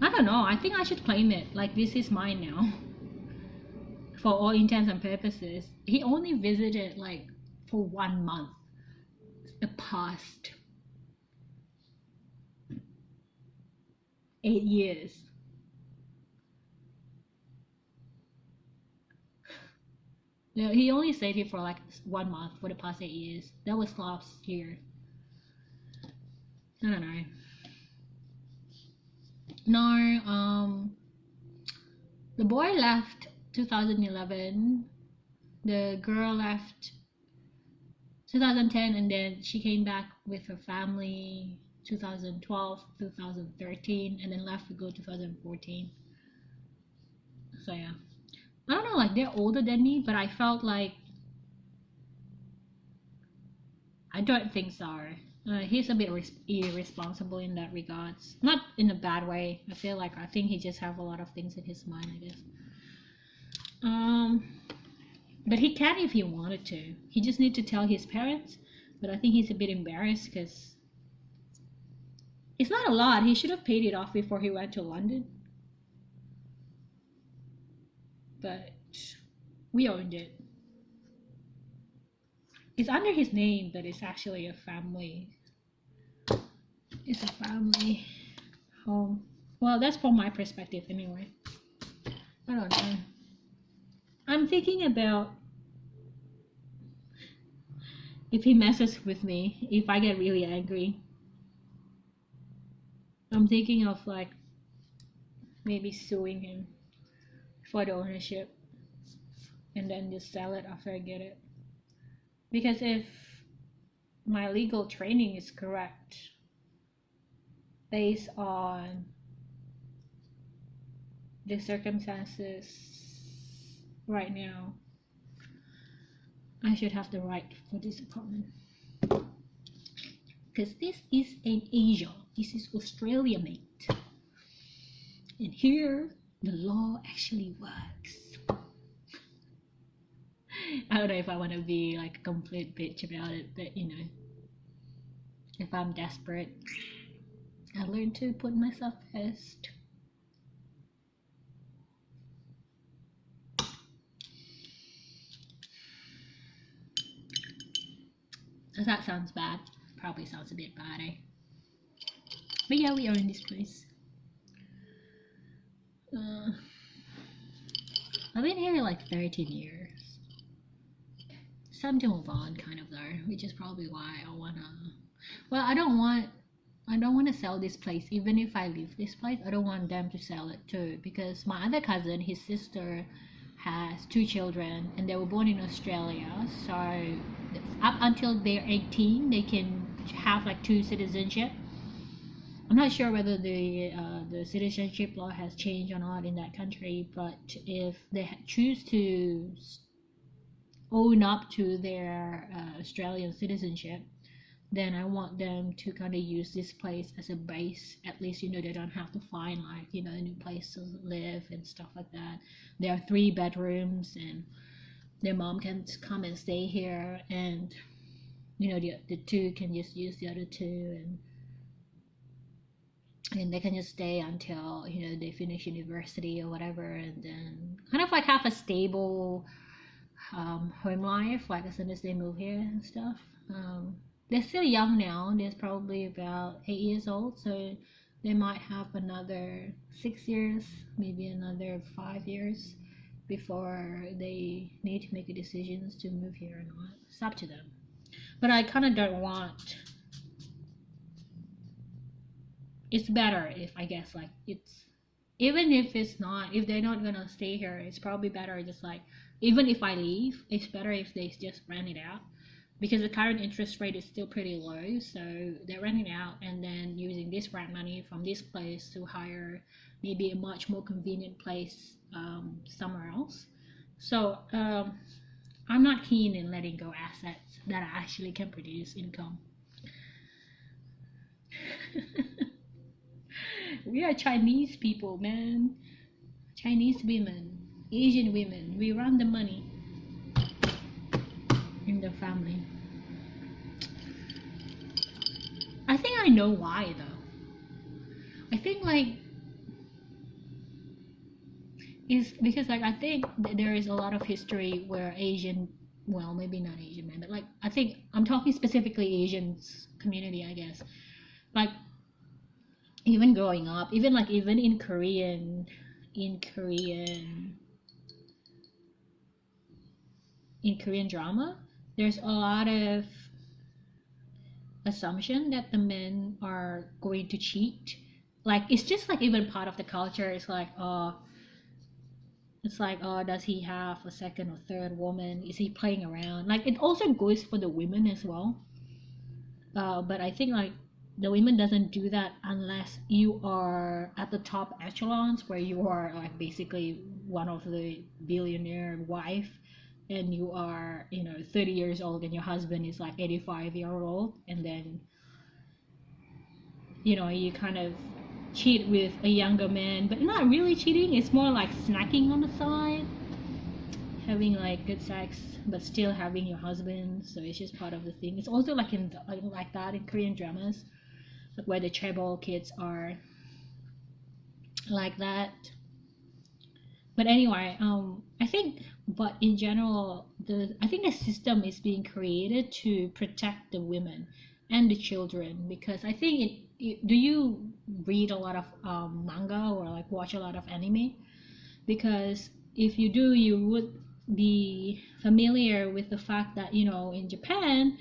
I don't know. I think I should claim it. Like, this is mine now. For all intents and purposes. He only visited like for 1 month. The past 8 years. Yeah, he only stayed here for like 1 month for the past 8 years. That was last year. I don't know. No, the boy left 2011. The girl left 2010, and then she came back with her family 2012, 2013, and then left to go 2014. So yeah. I don't know, like they're older than me, but I felt like I don't think so. He's a bit irresponsible in that regards. Not in a bad way. I think he just have a lot of things in his mind, I guess. But he can if he wanted to. He just need to tell his parents. But I think he's a bit embarrassed because it's not a lot. He should have paid it off before he went to London. But we owned it. It's under his name, but it's actually a family. It's a family home. Well, that's from my perspective anyway. I don't know. I'm thinking about if he messes with me, if I get really angry. I'm thinking of like maybe suing him for the ownership and then just sell it after I get it. Because if my legal training is correct, based on the circumstances right now, I should have the right for this apartment. Because this is in Asia. This is Australia, mate. And here, the law actually works. I don't know if I want to be like a complete bitch about it, but you know, if I'm desperate, I learn to put myself first. That sounds bad. Probably sounds a bit bad, eh? But yeah, we own this place. I've been here like 13 years. It's time to move on, kind of though, which is probably why I wanna. Well, I don't want to sell this place. Even if I leave this place, I don't want them to sell it too, because my other cousin, his sister, has 2 children, and they were born in Australia. So up until they're 18, they can have like 2 citizenship. I'm not sure whether the citizenship law has changed or not in that country, but if they choose to own up to their Australian citizenship, then I want them to kind of use this place as a base. At least, you know, they don't have to find like, you know, a new place to live and stuff like that. There are 3 bedrooms, and their mom can come and stay here, and you know, the two can just use the other two, and they can just stay until, you know, they finish university or whatever, and then kind of like have a stable home life, like as soon as they move here and stuff. They're still young now. They're probably about 8 years old, so they might have another 6 years, maybe another 5 years before they need to make a decision to move here or not. It's up to them. But I kind of don't want. It's better if, I guess, like, it's, even if it's not, if they're not gonna stay here, it's probably better just like, even if I leave, it's better if they just rent it out, because the current interest rate is still pretty low, so they're renting out and then using this rent money from this place to hire maybe a much more convenient place somewhere else. So I'm not keen in letting go assets that actually can produce income. We are Chinese people, man. Chinese women, Asian women, we run the money in the family. I think I know why though. I think like is because like I think there is a lot of history where Asian, well, maybe not Asian men, but like I think I'm talking specifically Asians community, I guess. Like even growing up, even like even in Korean drama, there's a lot of assumption that the men are going to cheat. Like it's just like even part of the culture. It's like, oh, does he have a second or third woman? Is he playing around? Like it also goes for the women as well. But I think like the women doesn't do that unless you are at the top echelons where you are like basically one of the billionaire wife, and you are, you know, 30 years old and your husband is like 85-year old, and then, you know, you kind of cheat with a younger man, but not really cheating. It's more like snacking on the side, having like good sex but still having your husband. So it's just part of the thing. It's also like in like that in Korean dramas, like where the tribal kids are like that. But anyway, I think, but in general, I think the system is being created to protect the women and the children, because I think do you read a lot of manga or like watch a lot of anime? Because if you do, you would be familiar with the fact that, you know, in Japan,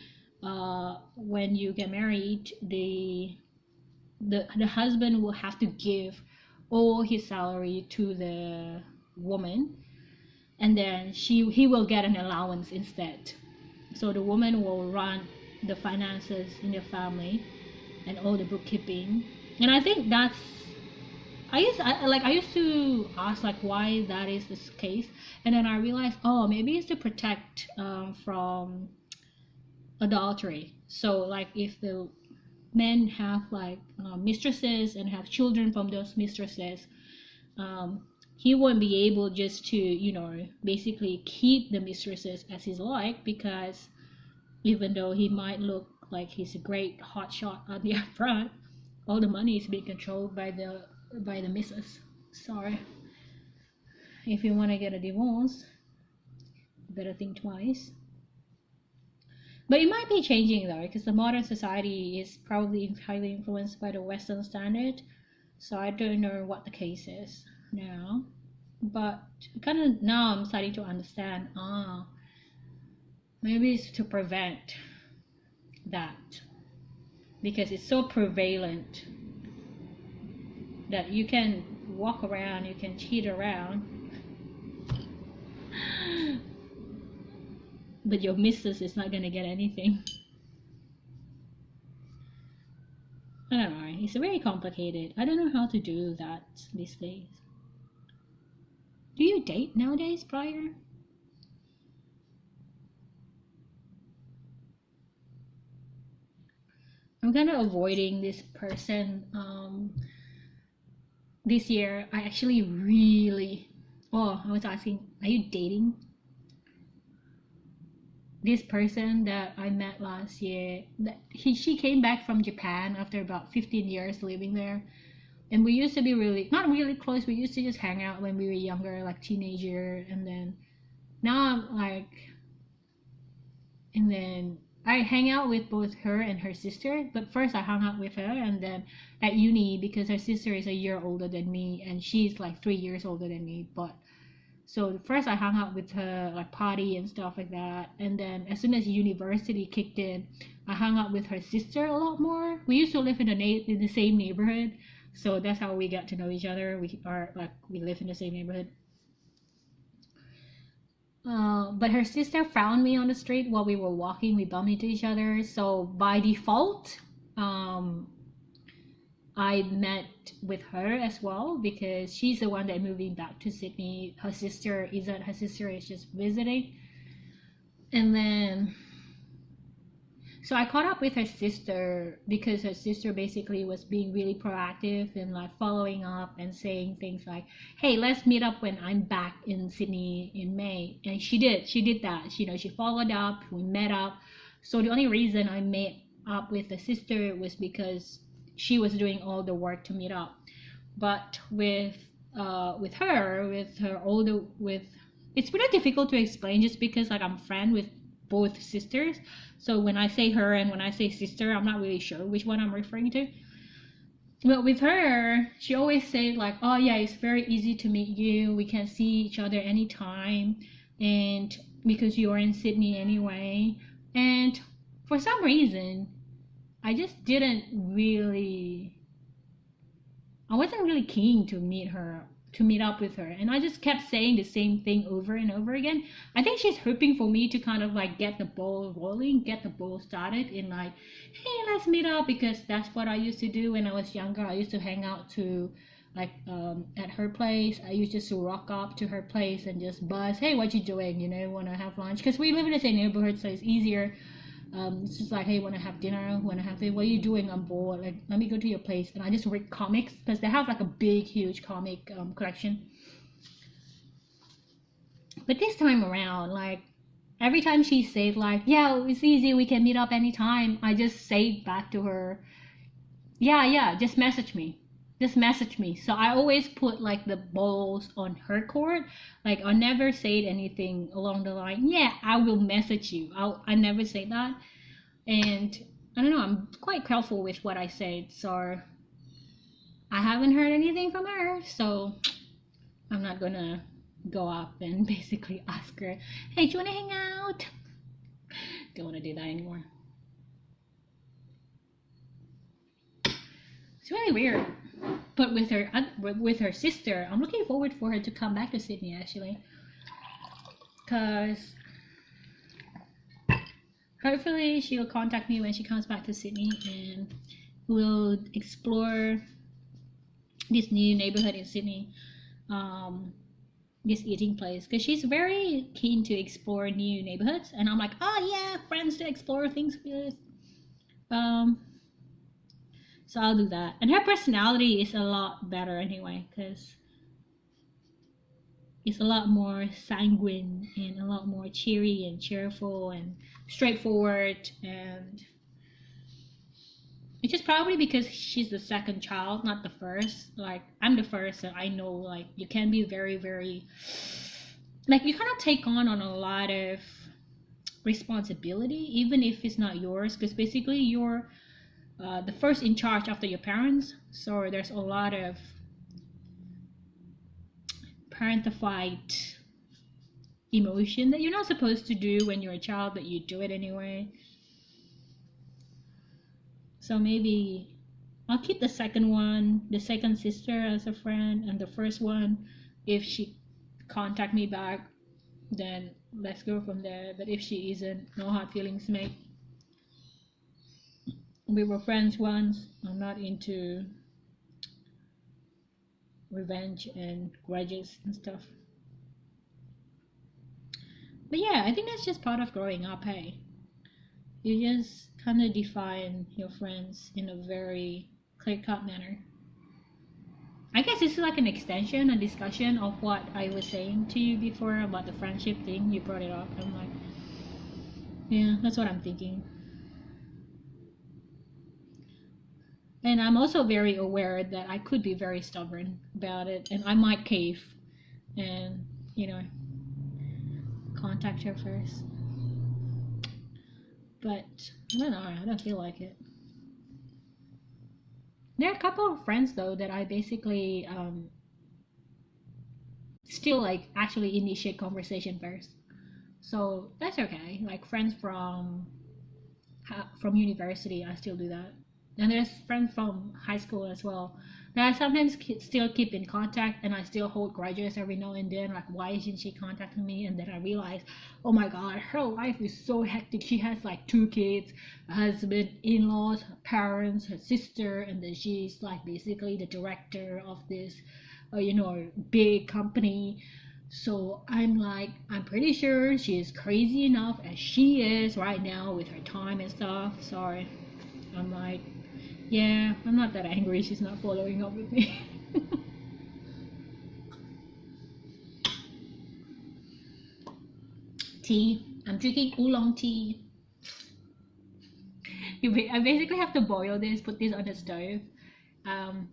when you get married, the husband will have to give all his salary to the woman, and then he will get an allowance instead. So the woman will run the finances in the family and all the bookkeeping. And I think that's, I used to ask like why that is this case, and then I realized, oh, maybe it's to protect from adultery. So like if the men have like mistresses and have children from those mistresses, he won't be able just to, you know, basically keep the mistresses as his like, because even though he might look like he's a great hotshot on the upfront, all the money is being controlled by the missus. Sorry. If you want to get a divorce, you better think twice. But it might be changing though, because the modern society is probably highly influenced by the Western standard. So I don't know what the case is now. But kind of now I'm starting to understand, maybe it's to prevent that, because it's so prevalent that you can walk around, you can cheat around, but your missus is not going to get anything. I don't know, it's very complicated. I don't know how to do that these days. Do you date nowadays, Prior? I'm kind of avoiding this person. This year, I actually really. Oh, I was asking, are you dating? this person that I met last year, she came back from Japan after about 15 years living there. And we used to be really, not really close. We used to just hang out when we were younger, like teenager. And then now I'm like, and then I hang out with both her and her sister. But first I hung out with her, and then at uni, because her sister is a year older than me and she's like 3 years older than me. But so first I hung out with her, like party and stuff like that. And then as soon as university kicked in, I hung out with her sister a lot more. We used to live in the same neighborhood, so that's how we got to know each other. We live in the same neighborhood. But her sister found me on the street while we were walking. We bumped into each other. So by default, I met with her as well because she's the one that moving back to Sydney. Her sister isn't. Her sister is just visiting. And then so I caught up with her sister because her sister basically was being really proactive and like following up and saying things like, hey, let's meet up when I'm back in Sydney in May. And she did that. She followed up, we met up. So the only reason I met up with the sister was because she was doing all the work to meet up. But with it's really difficult to explain just because like I'm friend with both sisters. So when I say her and when I say sister, I'm not really sure which one I'm referring to. But with her, she always said like, oh yeah, it's very easy to meet you. We can see each other anytime. And because you're in Sydney anyway. And for some reason, I wasn't really keen to meet up with her, and I just kept saying the same thing over and over again. I think she's hoping for me to kind of like get the ball rolling, get the ball started in like, hey, let's meet up, because that's what I used to do when I was younger. I used to hang out to like at her place. I used just to rock up to her place and just buzz, hey, what you doing, want to have lunch, because we live in the same neighborhood, so it's easier. It's just like, hey, want to have dinner, what are you doing, I'm bored, like let me go to your place. And I just read comics because they have like a big huge comic collection. But this time around, like every time she said like, yeah, it's easy, we can meet up anytime, I just say back to her, yeah, just message me. So I always put like the balls on her court. Like I never said anything along the line, yeah, I will message you. I never say that. And I don't know, I'm quite careful with what I said. So I haven't heard anything from her, so I'm not gonna go up and basically ask her, hey, do you want to hang out? Don't want to do that anymore. It's really weird. But with her sister, I'm looking forward for her to come back to Sydney actually, because hopefully she'll contact me when she comes back to Sydney, and we'll explore this new neighborhood in Sydney, this eating place, because she's very keen to explore new neighborhoods, and I'm like, oh yeah, friends to explore things with. So I'll do that. And her personality is a lot better anyway, because it's a lot more sanguine and a lot more cheery and cheerful and straightforward. And it's just probably because she's the second child, not the first. Like I'm the first, so I know like you can be very, very, like you kind of take on a lot of responsibility, even if it's not yours, because basically you're the first in charge after your parents. So there's a lot of parentified emotion that you're not supposed to do when you're a child, but you do it anyway. So maybe I'll keep the second sister as a friend, and the first one, if she contact me back, then let's go from there. But if she isn't, no hard feelings, mate. We were friends once. I'm not into revenge and grudges and stuff. But yeah, I think that's just part of growing up, hey. You just kind of define your friends in a very clear-cut manner. I guess this is like an extension, a discussion of what I was saying to you before about the friendship thing. You brought it up. I'm like, Yeah, that's what I'm thinking. And I'm also very aware that I could be very stubborn about it and I might cave and, you know, contact her first. But I don't know, I don't feel like it. There are a couple of friends though that I basically still like actually initiate conversation first. So that's okay. Like friends from university, I still do that. And there's friends from high school as well that I sometimes still keep in contact, and I still hold grudges every now and then. Like, why isn't she contacting me? And then I realize, oh my god, her life is so hectic. She has like 2 kids, a husband, in-laws, her parents, her sister, and then she's like basically the director of this, big company. So I'm like, I'm pretty sure she is crazy enough as she is right now with her time and stuff. Sorry. I'm like, yeah, I'm not that angry she's not following up with me. Tea. I'm drinking oolong tea. I basically have to boil this, put this on the stove. Um,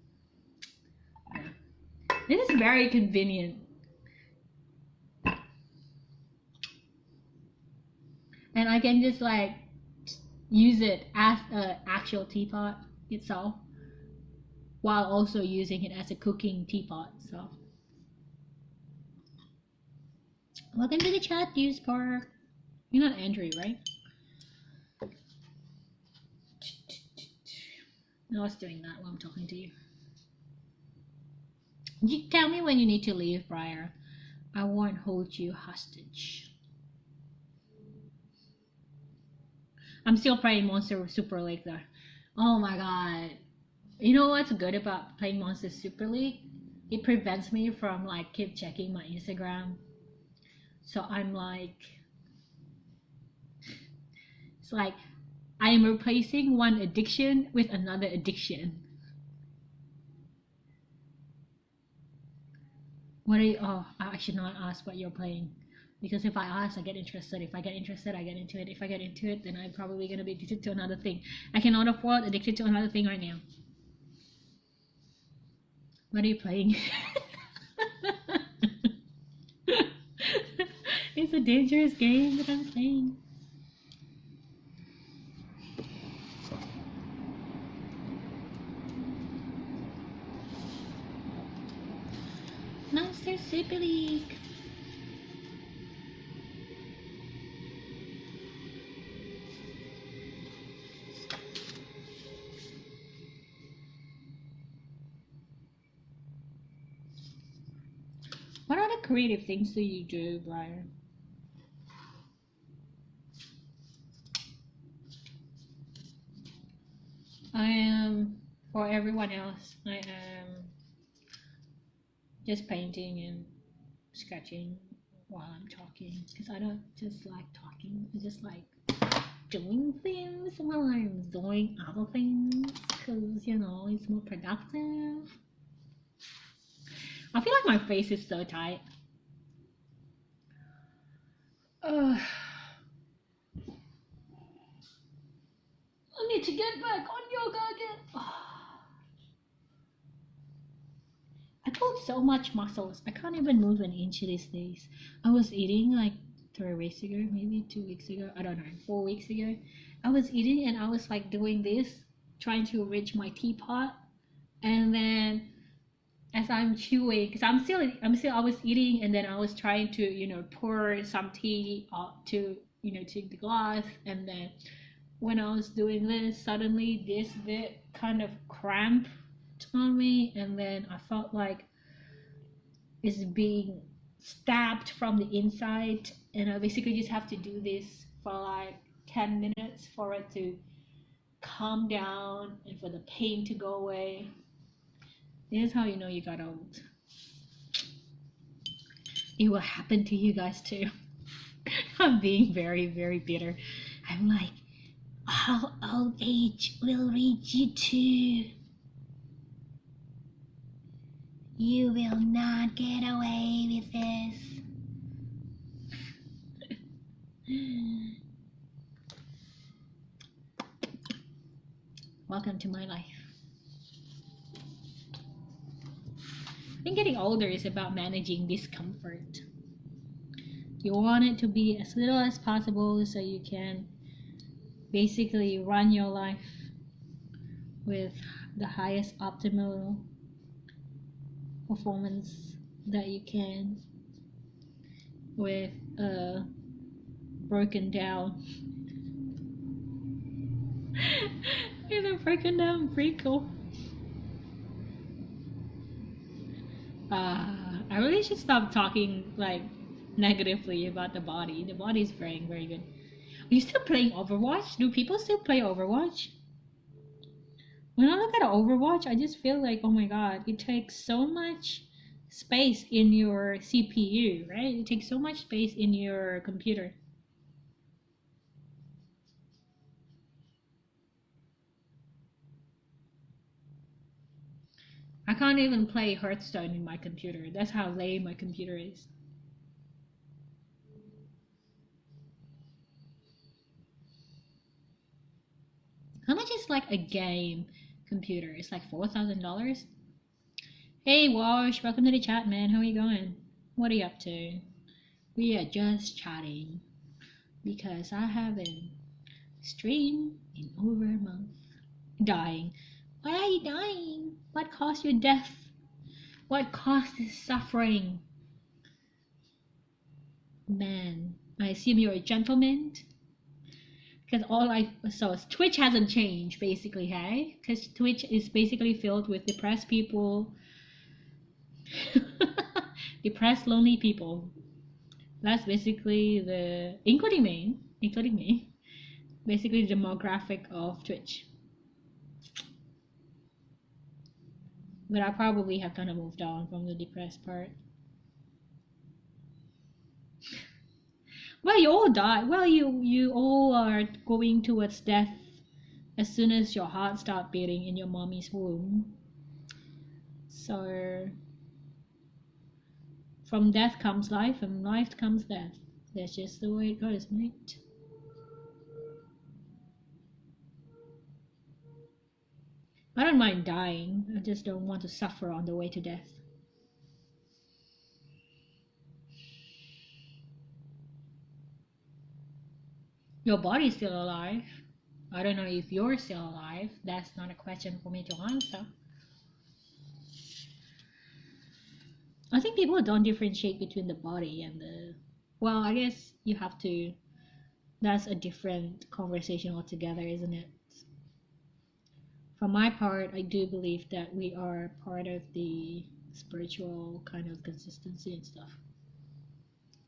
this is very convenient. And I can just like use it as an actual teapot itself while also using it as a cooking teapot. So welcome to the chat, News Park. You're not Andrew, right? No, I was doing that while I'm talking to you. You tell me when you need to leave, Briar. I won't hold you hostage. I'm still playing Monster Super League though. Oh my god. You know what's good about playing Monster Super League? It prevents me from like keep checking my Instagram. So I'm like, it's like I am replacing one addiction with another addiction. What are you? Oh, I should not ask what you're playing. Because if I ask, I get interested. If I get interested, I get into it. If I get into it, then I'm probably going to be addicted to another thing. I cannot afford addicted to another thing right now. What are you playing? It's a dangerous game that I'm playing. Monster Super League. What other creative things do you do, Brian? I am, for everyone else, I am just painting and sketching while I'm talking. Because I don't just like talking, I just like doing things while I'm doing other things. Because, it's more productive. I feel like my face is so tight. I need to get back on yoga again. I pulled so much muscles. I can't even move an inch these days. I was eating like 3 weeks ago, maybe 2 weeks ago. I don't know, 4 weeks ago. I was eating and I was like doing this, trying to reach my teapot, and then as I'm chewing, because I was eating, and then I was trying to, pour some tea to the glass, and then when I was doing this, suddenly this bit kind of cramped on me, and then I felt like it's being stabbed from the inside, and I basically just have to do this for like 10 minutes for it to calm down and for the pain to go away. This is how you know you got old. It will happen to you guys too. I'm being very, very bitter. I'm like, how old age will reach you too. You will not get away with this. Welcome to my life. I think getting older is about managing discomfort. You want it to be as little as possible so you can basically run your life with the highest optimal performance that you can, with a broken down with a broken down prequel. I really should stop talking like negatively about the body. The body is very, very good. Are you still playing Overwatch? Do people still play Overwatch? When I look at Overwatch, I just feel like, oh my god, it takes so much space in your CPU, right? It takes so much space in your computer. I can't even play Hearthstone in my computer. That's how lame my computer is. How much is like a game computer? It's like $4,000. Hey Wash, welcome to the chat, man. How are you going? What are you up to? We are just chatting because I haven't streamed in over a month. Dying. Why are you dying? What caused your death? What caused this suffering? Man, I assume you're a gentleman. Because Twitch hasn't changed basically, hey? Because Twitch is basically filled with depressed people. Depressed, lonely people. That's basically including me, basically the demographic of Twitch. But I probably have kind of moved on from the depressed part. Well, you all die. Well, you all are going towards death as soon as your heart starts beating in your mommy's womb. So from death comes life, and life comes death. That's just the way it goes, mate. I don't mind dying. I just don't want to suffer on the way to death. Your body's still alive. I don't know if you're still alive. That's not a question for me to answer. I think people don't differentiate between the body and the... Well, I guess you have to... That's a different conversation altogether, isn't it? For my part, I do believe that we are part of the spiritual kind of consistency and stuff.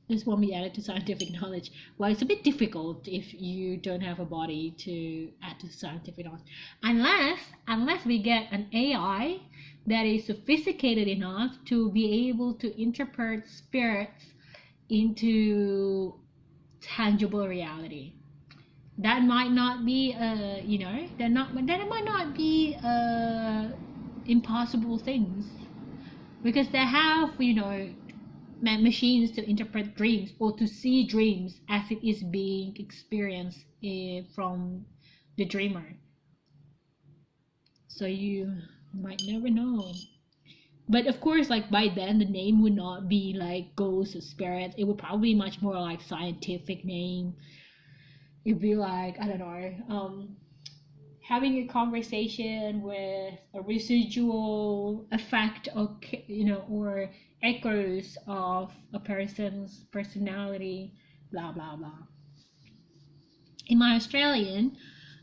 This won't be added to scientific knowledge. Well, it's a bit difficult if you don't have a body to add to scientific knowledge. Unless we get an AI that is sophisticated enough to be able to interpret spirits into tangible reality. That might not be that might not be impossible things, because they have machines to interpret dreams or to see dreams as it is being experienced from the dreamer. So you might never know. But of course, like by then the name would not be like ghosts or spirits. It would probably be much more like scientific name. It'd be like, I don't know, having a conversation with a residual effect of, or echoes of a person's personality, blah blah blah. In my Australian,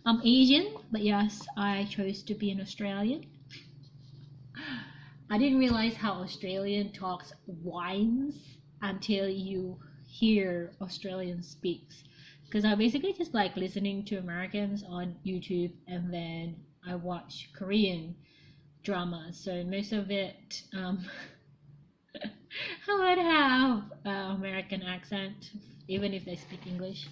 I'm Asian, but yes, I chose to be an Australian. I didn't realize how Australian talks whines until you hear Australian speaks. Because I basically just like listening to Americans on YouTube, and then I watch Korean drama. So most of it, I would have American accent, even if they speak English.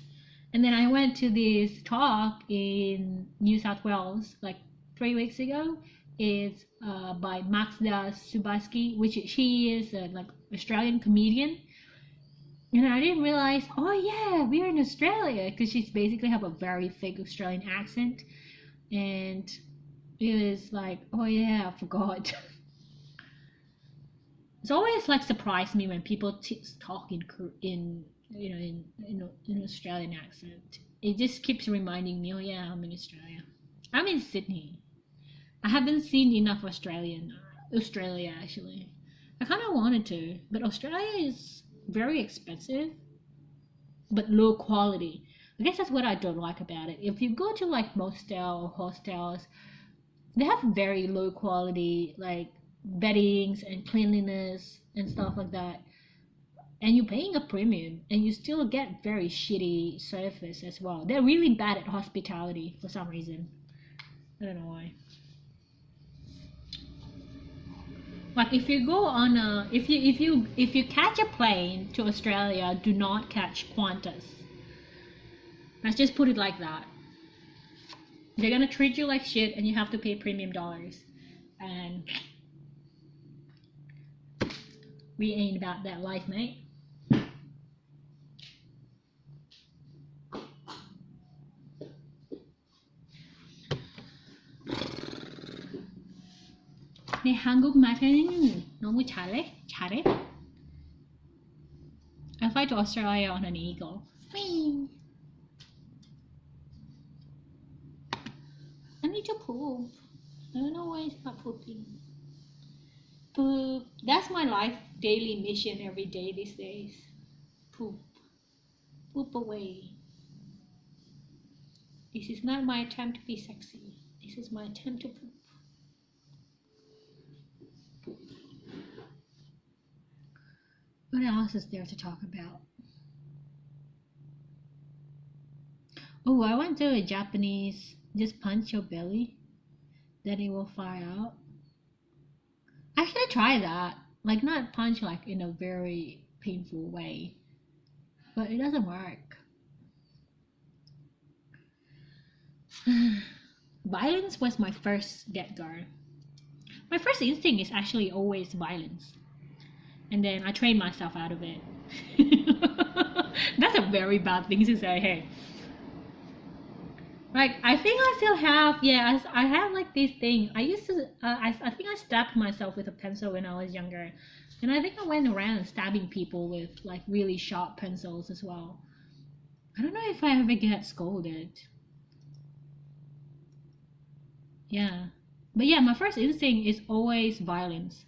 And then I went to this talk in New South Wales like 3 weeks ago. It's by Maxda Subaski, which she is a like Australian comedian. And I didn't realize, oh yeah, we're in Australia, because she's basically have a very fake Australian accent. And it was like, oh yeah, I forgot. It's always like surprised me when people talk in in Australian accent. It just keeps reminding me, oh yeah, I'm in Australia. I'm in Sydney. I haven't seen enough Australia actually. I kind of wanted to, but Australia is very expensive, but low quality. I guess that's what I don't like about it. If you go to like mostel or hostels, they have very low quality like beddings and cleanliness and stuff like that. And you're paying a premium and you still get very shitty service as well. They're really bad at hospitality for some reason. I don't know why. Like if you go on a if you catch a plane to Australia, do not catch Qantas. Let's just put it like that. They're gonna treat you like shit and you have to pay premium dollars. And we ain't about that life, mate. 네 한국 말은 너무 잘해. I fly to Australia on an eagle. Whee! I need to poop. I don't know why it's not pooping. Poop. That's my life daily mission every day these days. Poop. Poop away. This is not my attempt to be sexy. This is my attempt to poop. What else is there to talk about? Oh, I went to a Japanese, just punch your belly, then it will fly out. I should try that. Like not punch like in a very painful way, but it doesn't work. Violence was my first get go. My first instinct is actually always violence. And then I train myself out of it. That's a very bad thing to say, hey. Like, I think I still have, yeah, I have like this thing. I used to, I think I stabbed myself with a pencil when I was younger. And I think I went around stabbing people with like really sharp pencils as well. I don't know if I ever get scolded. Yeah. But yeah, my first instinct is always violence.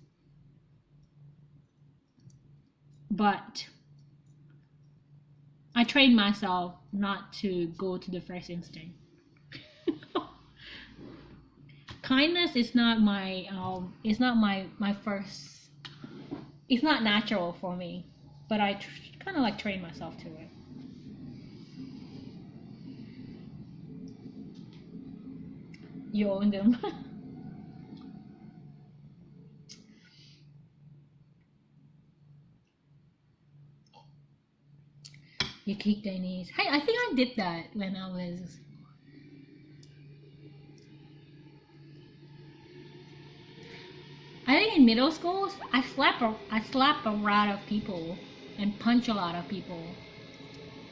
But I train myself not to go to the first instinct. Kindness is not my it's not my first, it's not natural for me, but I kind of like train myself to it. You own them. You kick their knees. Hey, I think I did that when I was I think in middle school, I slap a lot of people and punch a lot of people.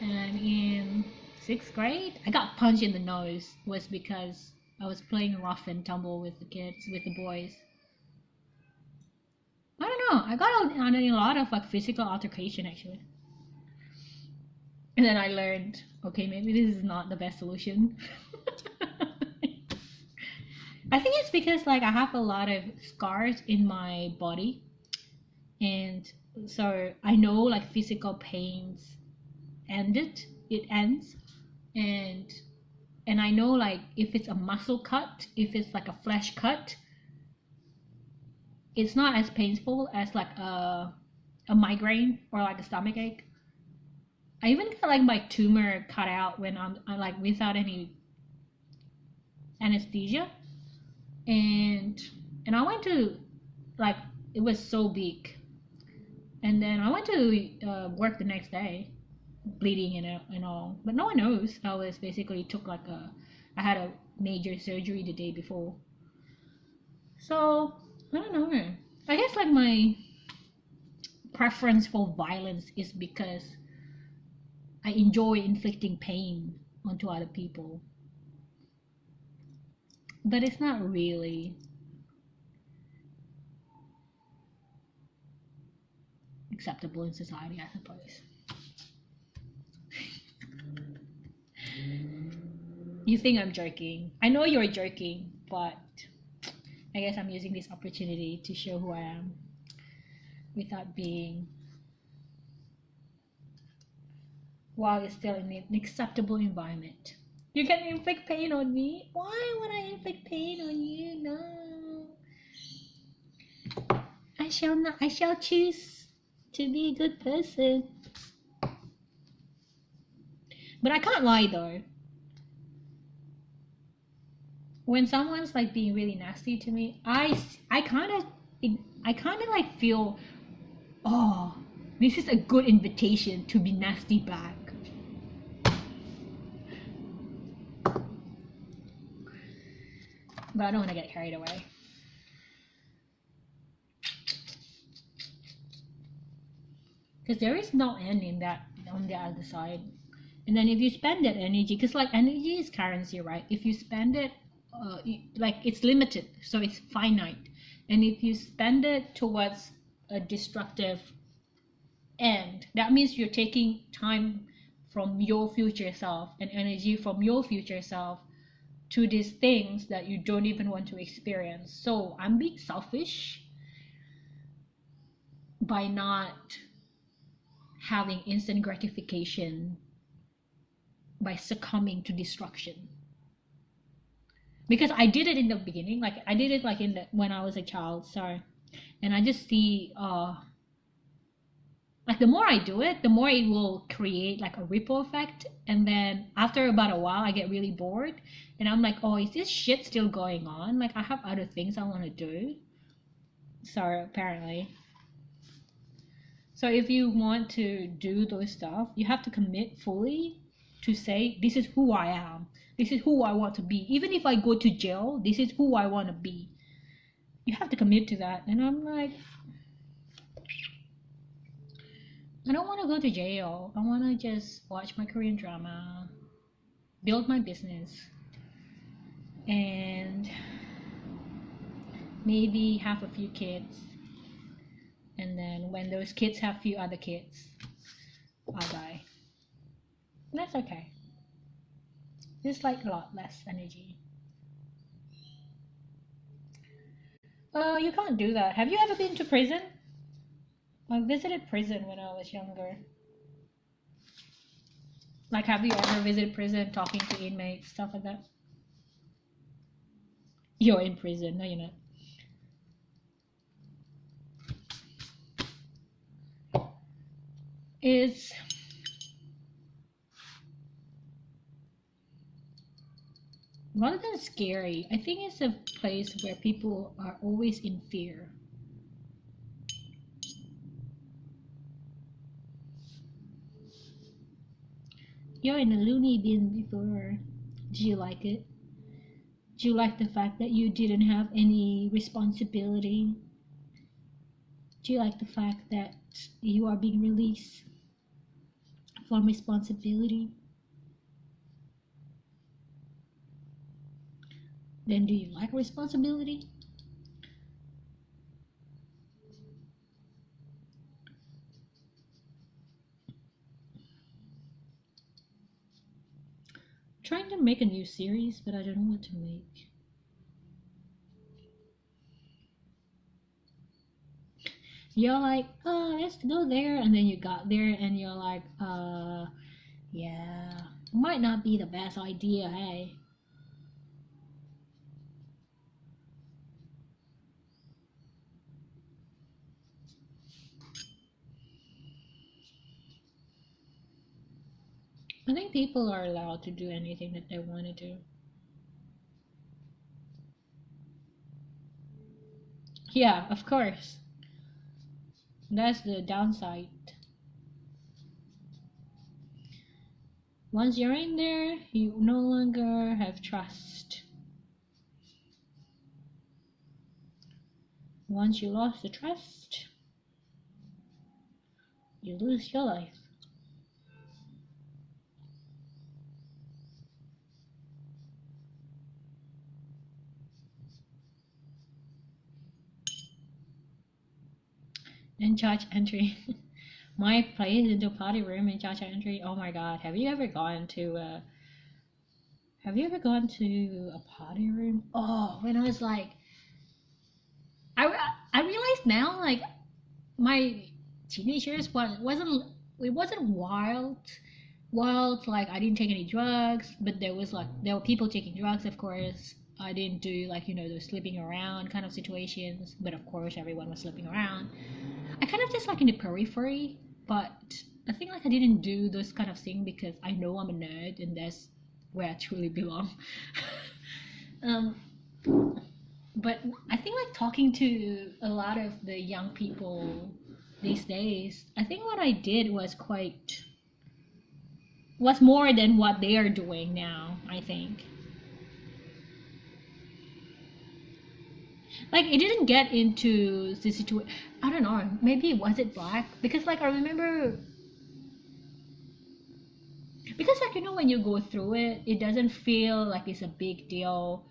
And in 6th grade, I got punched in the nose was because I was playing rough and tumble with the kids, with the boys. I don't know. I got on a lot of like physical altercation actually. And then I learned, okay, maybe this is not the best solution. I think it's because like I have a lot of scars in my body, and so I know like physical pains it ends, and I know like if it's a muscle cut, if it's like a flesh cut, it's not as painful as like a migraine or like a stomach ache. I even got like my tumor cut out when I'm like without any anesthesia. And I went to like it was so big, and then I went to work the next day, bleeding and all, but no one knows. I was basically took like I had a major surgery the day before, so I don't know. I guess like my preference for violence is because I enjoy inflicting pain onto other people. but it's not really acceptable in society, I suppose. You think I'm joking. I know you're joking, but I guess I'm using this opportunity to show who I am without being, while it's still in an acceptable environment. You can inflict pain on me? Why would I inflict pain on you? No. I shall not. I shall choose to be a good person. But I can't lie though. When someone's like being really nasty to me, I kind of like feel, oh, this is a good invitation to be nasty back. But I don't want to get carried away. Because there is no end in that on the other side. And then if you spend that energy, because like energy is currency, right? If you spend it, like it's limited, so it's finite. And if you spend it towards a destructive end, that means you're taking time from your future self and energy from your future self to these things that you don't even want to experience. So I'm being selfish by not having instant gratification, by succumbing to destruction. Because I did it in the beginning, like I did it like when I was a child, so, and I just see like the more I do it, the more it will create like a ripple effect, and then after about a while I get really bored and I'm like, oh, is this shit still going on? Like I have other things I want to do. So apparently, so if you want to do those stuff, you have to commit fully to say, this is who I am, this is who I want to be. Even if I go to jail, this is who I want to be. You have to commit to that. And I'm like, I don't want to go to jail. I want to just watch my Korean drama, build my business, and maybe have a few kids. And then when those kids have few other kids, I'll die. And that's okay. It's like a lot less energy. You can't do that. Have you ever been to prison? I visited prison when I was younger. Like, have you ever visited prison, talking to inmates, stuff like that? You're in prison. No, you're not. It's rather than scary, I think it's a place where people are always in fear. You're in a loony bin before. Did you like it? Do you like the fact that you didn't have any responsibility? Do you like the fact that you are being released from responsibility? Then do you like responsibility? I'm trying to make a new series, but I don't know what to make. You're like, oh, let's go there, and then you got there and you're like, yeah, might not be the best idea, hey. I think people are allowed to do anything that they want to do. Yeah, of course. That's the downside. Once you're in there, you no longer have trust. Once you lost the trust, you lose your life. in church entry. My place into party room in church entry. Oh my god, have you ever gone to a party room? Oh, when I was like, I realized now, like, my teenage years wasn't wild, like I didn't take any drugs, but there were people taking drugs, of course. I didn't do, like, those sleeping around kind of situations, but of course everyone was sleeping around. I kind of just like in the periphery, but I think like I didn't do those kind of things because I know I'm a nerd and that's where I truly belong. um, but I think like talking to a lot of the young people these days, I think what I did was more than what they are doing now, I think. Like it didn't get into the situation. I don't know, maybe was it black? Because like I remember, because like when you go through it, it doesn't feel like it's a big deal,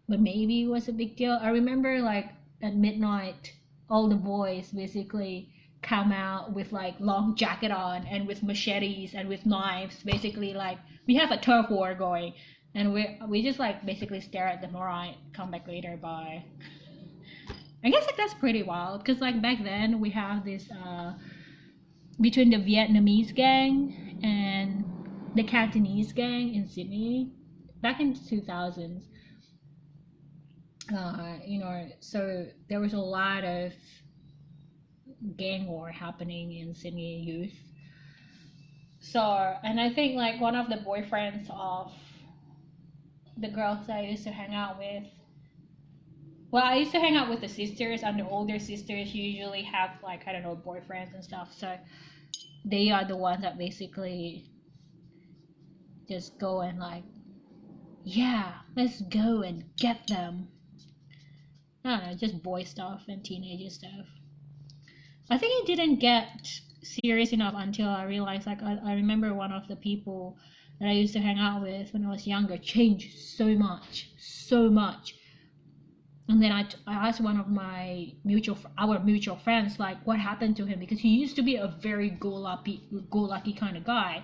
but maybe it was a big deal. I remember like at midnight, all the boys basically come out with like long jacket on and with machetes and with knives. Basically, like we have a turf war going, and we just like basically stare at them. All right, come back later. Bye. I guess like that's pretty wild because like back then we have this between the Vietnamese gang and the Cantonese gang in Sydney back in the 2000s. So there was a lot of gang war happening in Sydney youth. So, and I think like one of the boyfriends of the girls that I used to hang out with, well, I used to hang out with the sisters, and the older sisters usually have like, I don't know, boyfriends and stuff. So they are the ones that basically just go and like, yeah, let's go and get them. I don't know, just boy stuff and teenager stuff. I think it didn't get serious enough until I realized, like, I remember one of the people that I used to hang out with when I was younger changed so much. And then I asked one of our mutual friends, like, what happened to him, because he used to be a very go-lucky kind of guy,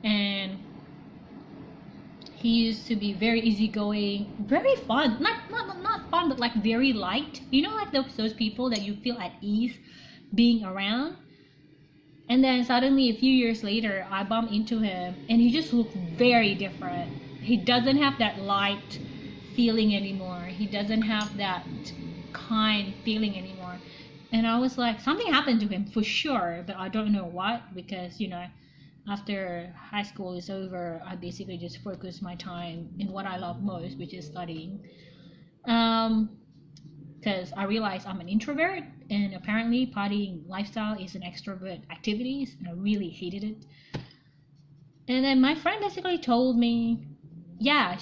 and he used to be very easygoing, very fun, not fun, but like very light. Like those people that you feel at ease being around. And then suddenly a few years later, I bumped into him, and he just looked very different. He doesn't have that light feeling anymore. He doesn't have that kind feeling anymore. And I was like, something happened to him for sure, but I don't know what, because after high school is over, I basically just focus my time in what I love most, which is studying. Because I realized I'm an introvert, and apparently partying lifestyle is an extrovert activity, and I really hated it. And then my friend basically told me, yeah,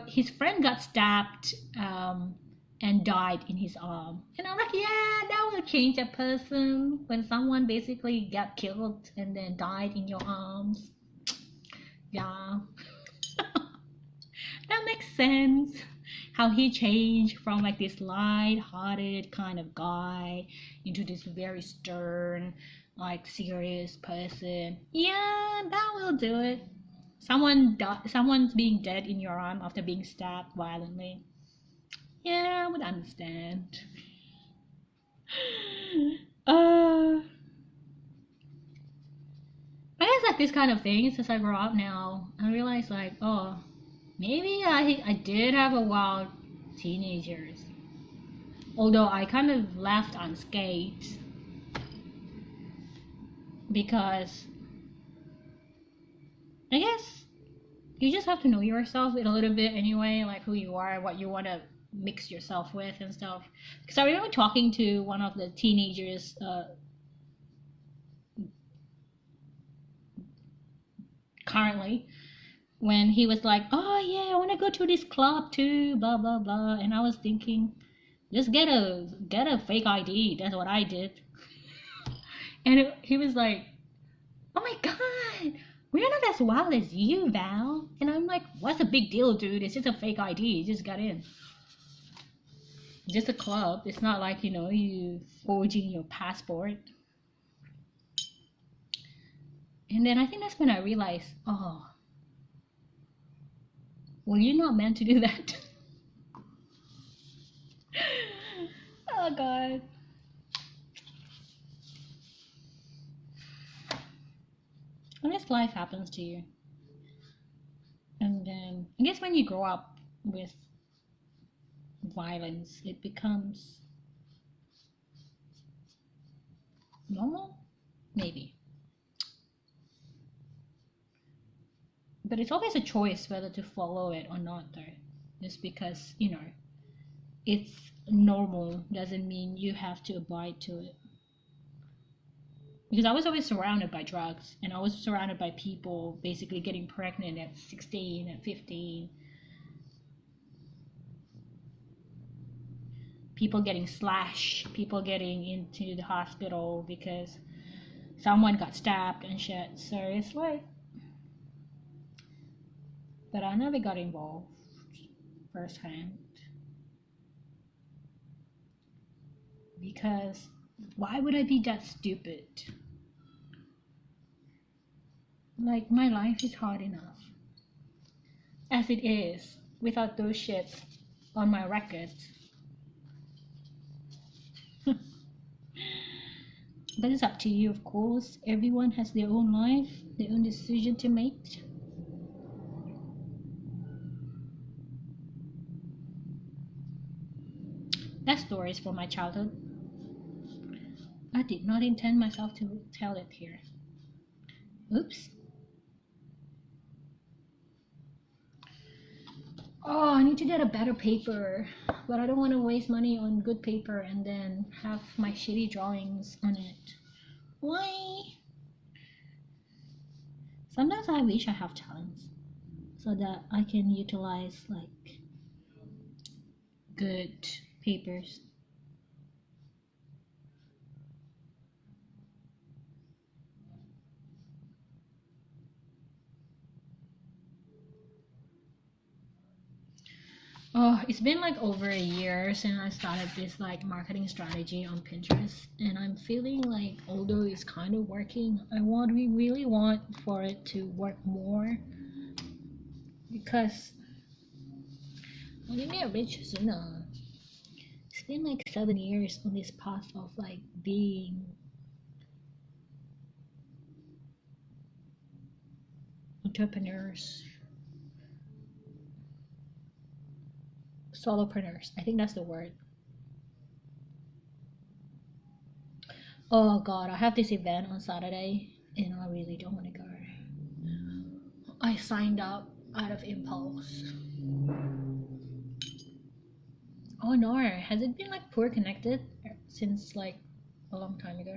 his friend got stabbed and died in his arm. And I'm like, yeah, that will change a person when someone basically got killed and then died in your arms. Yeah. That makes sense. How he changed from like this light-hearted kind of guy into this very stern, like serious person. Yeah, that will do it. Someone's being dead in your arm after being stabbed violently. Yeah, I would understand. I guess like this kind of things, as I grow up now, I realize like, oh, maybe I did have a wild teenagers. Although I kind of left unscathed, because I guess you just have to know yourself a little bit anyway, like who you are, what you want to mix yourself with and stuff. Because I remember talking to one of the teenagers currently, when he was like, oh yeah, I want to go to this club too, blah blah blah. And I was thinking, just get a fake ID. That's what I did. And he was like, oh my god, we're not as wild as you, Val. And I'm like, what's the big deal, dude? It's just a fake ID. You just got in. just a club. It's not like, you forging your passport. And then I think that's when I realized, oh, well, you're not meant to do that. Oh, God. Unless life happens to you. And then, I guess when you grow up with violence, it becomes normal? Maybe. But it's always a choice whether to follow it or not, though. Just because, it's normal doesn't mean you have to abide to it. Because I was always surrounded by drugs, and I was surrounded by people basically getting pregnant at 16, at 15. People getting slashed, people getting into the hospital because someone got stabbed and shit. So it's like, but I never got involved firsthand. Because why would I be that stupid? Like, my life is hard enough as it is without those shits on my records. But it's up to you, of course. Everyone has their own life, their own decision to make. That story is from my childhood. I did not intend myself to tell it here. Oops. Oh, I need to get a better paper, but I don't want to waste money on good paper and then have my shitty drawings on it. Why? Sometimes I wish I have talents so that I can utilize like good papers. Oh, it's been like over a year since I started this like marketing strategy on Pinterest, and I'm feeling like although it's kind of working, we really want for it to work more because it's been like 7 years on this path of like being entrepreneurs, solopreneurs. I think that's the word. Oh God, I have this event on Saturday and I really don't want to go. I signed up out of impulse. Oh no, has it been like poor connected since like a long time ago?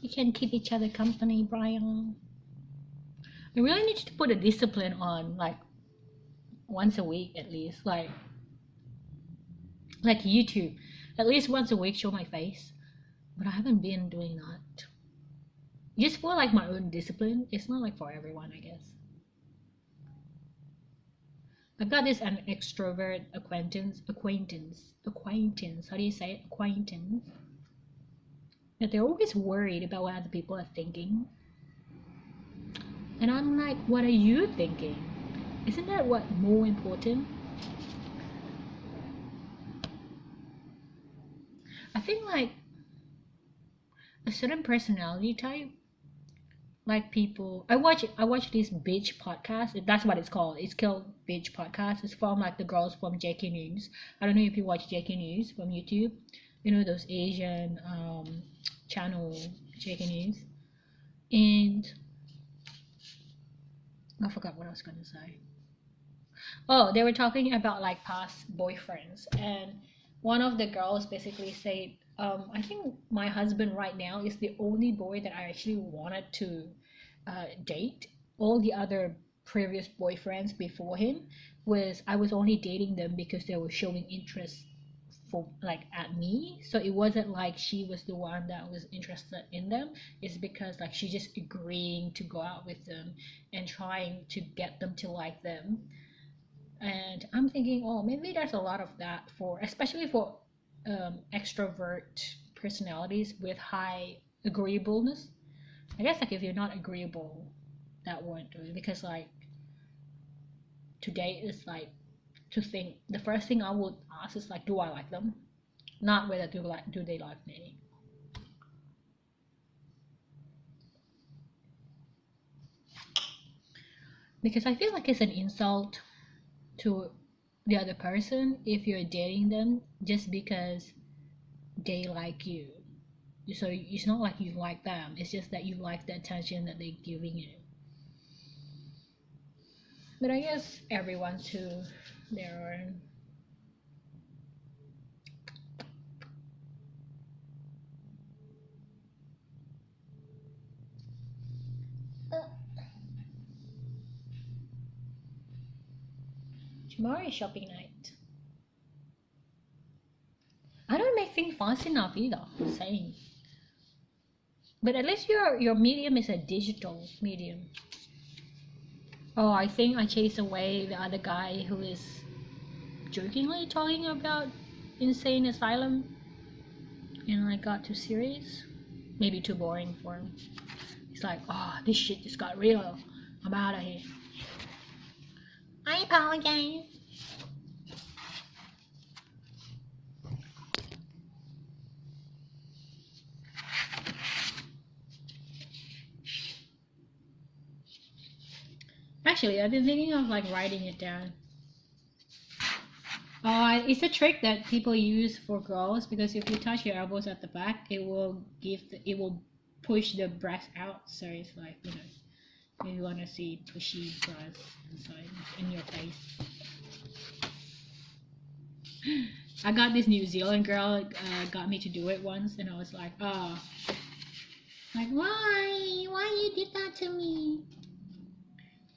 We can keep each other company, Brian. I really need to put a discipline on like once a week at least, like YouTube. At least once a week show my face. But I haven't been doing that. Just for like my own discipline. It's not like for everyone, I guess. I've got this an extrovert acquaintance. How do you say it? Acquaintance. That they're always worried about what other people are thinking. And I'm like, what are you thinking? Isn't that what more important? I think like a certain personality type, like people I watch this beach podcast. That's what it's called. It's called beach podcast. It's from like the girls from JK News. I don't know if you watch JK News from YouTube. Those Asian channel JK News. And I forgot what I was gonna say. Oh, they were talking about like past boyfriends, and one of the girls basically said, I think my husband right now is the only boy that I actually wanted to date. All the other previous boyfriends before him I was only dating them because they were showing interest for like at me. So it wasn't like she was the one that was interested in them. It's because like she just agreeing to go out with them and trying to get them to like them. And I'm thinking, oh, maybe there's a lot of that for, especially for extrovert personalities with high agreeableness. I guess like if you're not agreeable, that won't do it, because like today is like to think the first thing I would ask is like, do I like them? Not whether do they like me. Because I feel like it's an insult to the other person if you're dating them just because they like you. So it's not like you like them, it's just that you like the attention that they're giving you. But I guess everyone to their own. Tomorrow is shopping night. I don't make things fast enough either. Same. But at least your medium is a digital medium. Oh, I think I chased away the other guy who is jokingly talking about insane asylum, and I got too serious. Maybe too boring for him. He's like, oh, this shit just got real. I'm out of here. I apologize. Actually, I've been thinking of like writing it down. It's a trick that people use for girls, because if you touch your elbows at the back, it will push the breast out. So it's like, you know, if you want to see pushy breasts inside in your face. I got this New Zealand girl got me to do it once, and I was like, oh, like why you did that to me?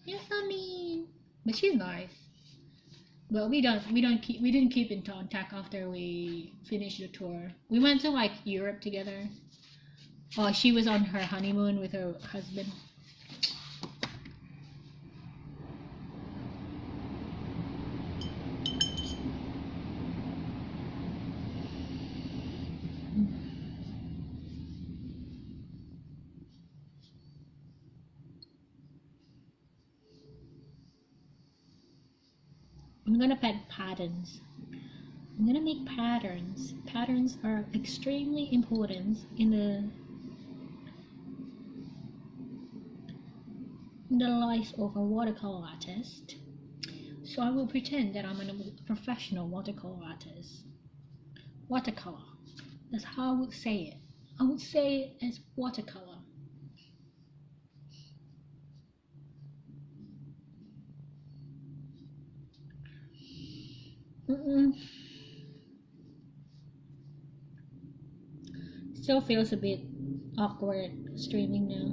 You're so mean. But she's nice. But we didn't keep in contact after we finished the tour. We went to like Europe together. Oh, she was on her honeymoon with her husband. I'm gonna pack patterns. I'm gonna make patterns. Patterns are extremely important in the life of a watercolor artist. So I will pretend that I'm a professional watercolor artist. Watercolor. That's how I would say it. I would say it as watercolor. Still feels a bit awkward streaming now.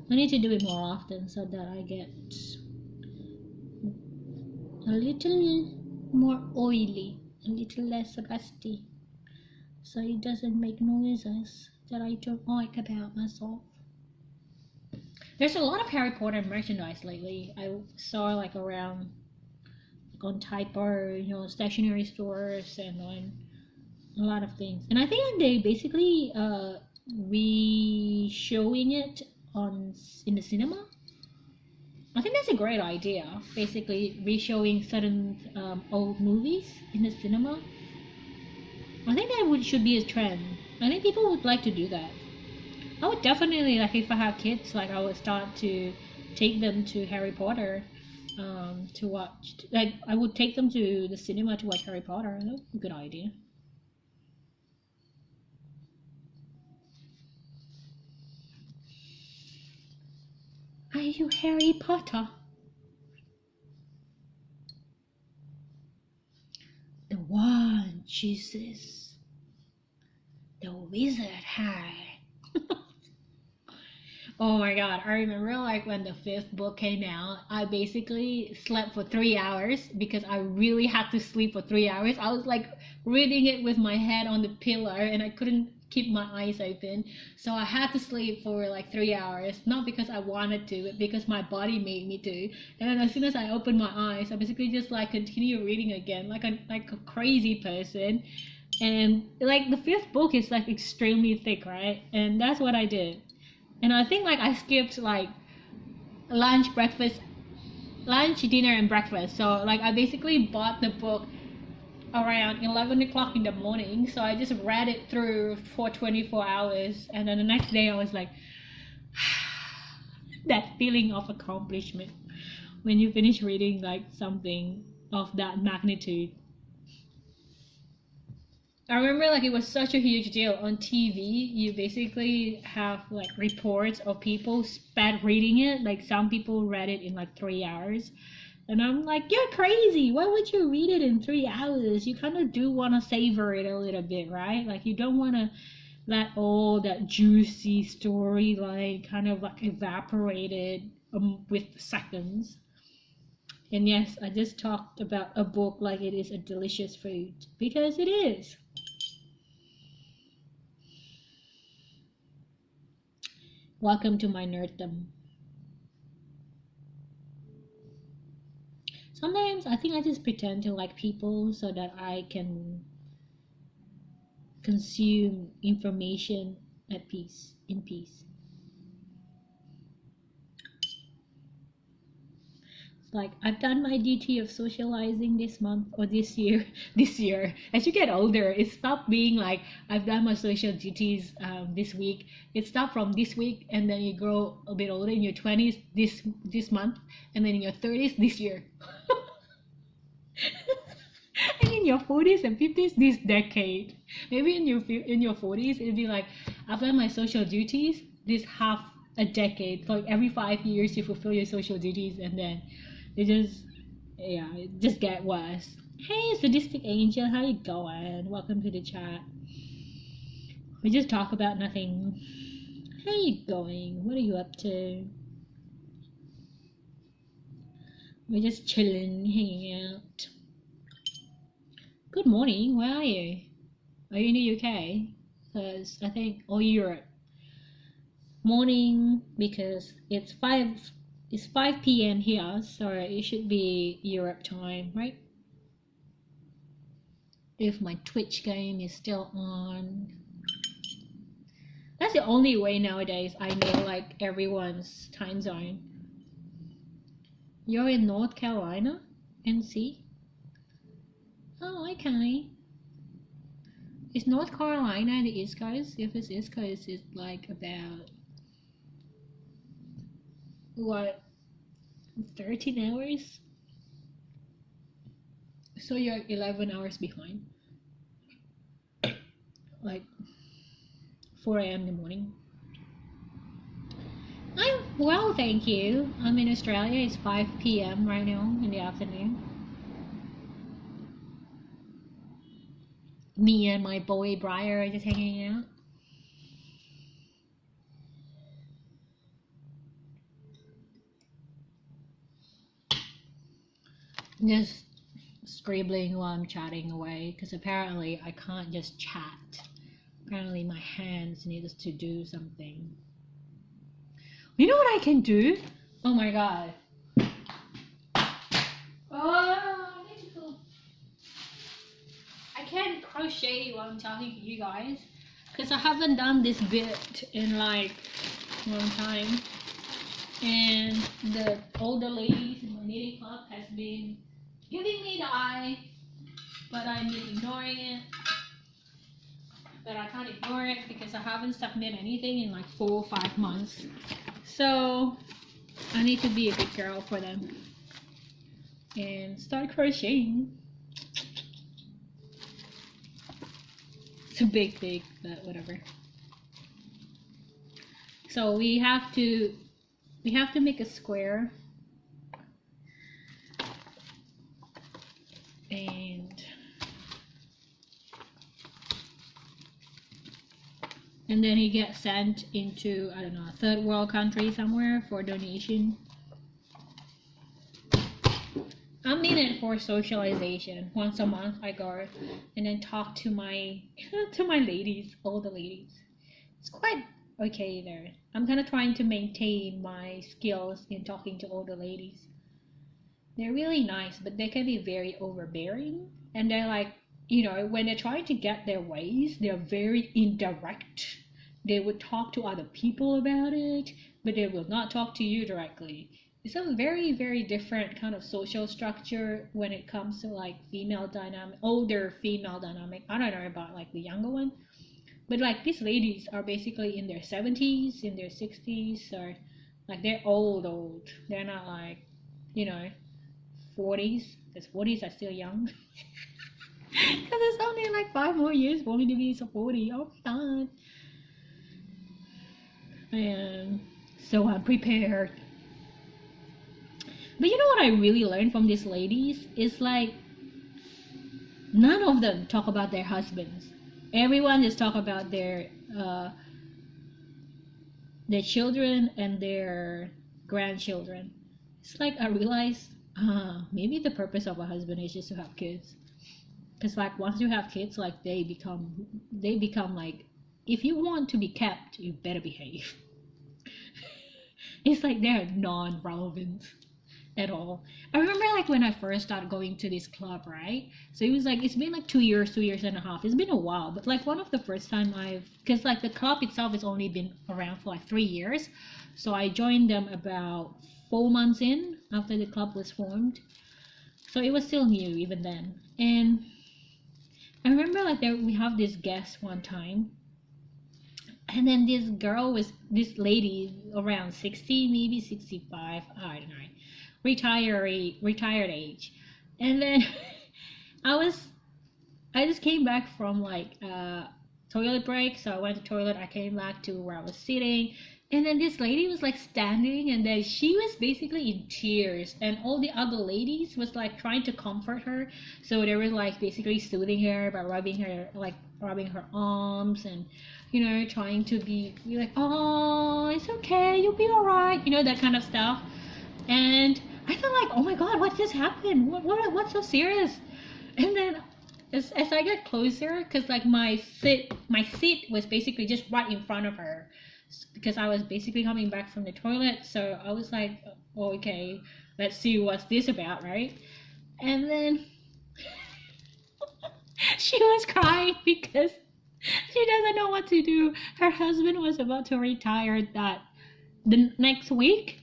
I need to do it more often so that I get a little more oily, a little less rusty, so it doesn't make noises that I don't like about myself. There's a lot of Harry Potter merchandise lately. I saw like around like on Typo, you know, stationery stores and on a lot of things. And I think they basically re-showing it in the cinema. I think that's a great idea. Basically, re-showing certain old movies in the cinema. I think that should be a trend. I think people would like to do that. I would definitely, like, if I have kids, like, I would start to take them to Harry Potter to watch. Like, I would take them to the cinema to watch Harry Potter. That's a good idea. Are you Harry Potter? The one chooses the wizard Harry. Oh my god, I remember like when the fifth book came out, I basically slept for 3 hours because I really had to sleep for 3 hours. I was like reading it with my head on the pillow and I couldn't keep my eyes open. So I had to sleep for like 3 hours, not because I wanted to, but because my body made me to. And then as soon as I opened my eyes, I basically just like continue reading again, like a crazy person. And like the fifth book is like extremely thick, right? And that's what I did. And I think like I skipped like lunch, breakfast, lunch, dinner, and breakfast. So like I basically bought the book around 11 o'clock in the morning. So I just read it through for 24 hours. And then the next day I was like, that feeling of accomplishment when you finish reading like something of that magnitude. I remember like it was such a huge deal on TV. You basically have like reports of people sped reading it. Like some people read it in like 3 hours. And I'm like, you're crazy. Why would you read it in 3 hours? You kind of do want to savor it a little bit, right? Like you don't want to let all that juicy storyline kind of like evaporated with seconds. And yes, I just talked about a book like it is a delicious food because it is. Welcome to my nerddom. Sometimes I think I just pretend to like people so that I can consume information at peace, in peace. Like I've done my duty of socializing this month or this year. This year, as you get older, it stopped being like I've done my social duties this week. It stopped from this week, and then you grow a bit older in your 20s this month, and then in your 30s this year. And in your 40s and 50s this decade. Maybe in your 40s it'd be like I've done my social duties this half a decade. Like every 5 years you fulfill your social duties, and then it just get worse. Hey, sadistic angel, how you going? Welcome to the chat. We just talk about nothing. How you going? What are you up to? We're just chilling, hanging out. Good morning. Where are you? Are you in the UK? Because I think, or Europe. Morning, because it's 5 p.m. here, so it should be Europe time, right? If my Twitch game is still on. That's the only way nowadays I know like everyone's time zone. You're in North Carolina? NC? Oh, okay. Is North Carolina the East Coast? If it's East Coast, it's like about what, 13 hours? So you're 11 hours behind. Like 4 a.m. in the morning. I'm well, thank you. I'm in Australia. It's 5 p.m. right now in the afternoon. Me and my boy Briar are just hanging out. Just scribbling while I'm chatting away, because apparently I can't just chat. Apparently my hands needs to do something. You know what I can do? Oh my god. Oh, I can't crochet while I'm talking to you guys, because I haven't done this bit in like a long time. And the older ladies in my knitting club has been giving me the eye, but I'm ignoring it. But I can't ignore it because I haven't submitted anything in like 4 or 5 months. So I need to be a good girl for them and start crocheting. It's a big thing, but whatever. So we have to make a square, and then he gets sent into, I don't know, a third world country somewhere for donation. I'm in it for socialization. Once a month I go and then talk to my to my ladies, all the ladies. It's quite okay there. I'm kind of trying to maintain my skills in talking to all the ladies. They're really nice, but they can be very overbearing, and they're like, you know, when they're trying to get their ways, they're very indirect. They would talk to other people about it, but they will not talk to you directly. It's a very, very different kind of social structure when it comes to like female dynamic, older female dynamic. I don't know about like the younger one, but like these ladies are basically in their 70s, in their 60s, or like they're old. They're not like, you know, 40s, because 40s are still young. Because it's only like 5 more years for me to be so 40. Oh my god. And so I'm prepared. But you know what I really learned from these ladies is like none of them talk about their husbands. Everyone just talk about their children and their grandchildren. It's like I realized maybe the purpose of a husband is just to have kids. Because like once you have kids, like they become like, if you want to be kept, you better behave. It's like they're non-relevant at all. I remember like when I first started going to this club, right? So it was like, it's been like 2 years and a half. It's been a while, but like one of the first time because like the club itself has only been around for like 3 years. So I joined them about 4 months in after the club was formed. So it was still new even then. And I remember like we have this guest one time. And then this lady around 60, maybe 65, I don't know, retired age. And then I just came back from like toilet break, so I went to toilet, I came back to where I was sitting, and then this lady was like standing, and then she was basically in tears, and all the other ladies was like trying to comfort her, so they were like basically soothing her by rubbing her arms, and you know, trying to be like, oh, it's okay, you'll be all right, you know, that kind of stuff. And I felt like, oh my god, what just happened? What's so serious? And then as I got closer, because like my seat was basically just right in front of her, because I was basically coming back from the toilet, so I was like, oh, okay, let's see what's this about, right? And then she was crying because she doesn't know what to do. Her husband was about to retire the next week,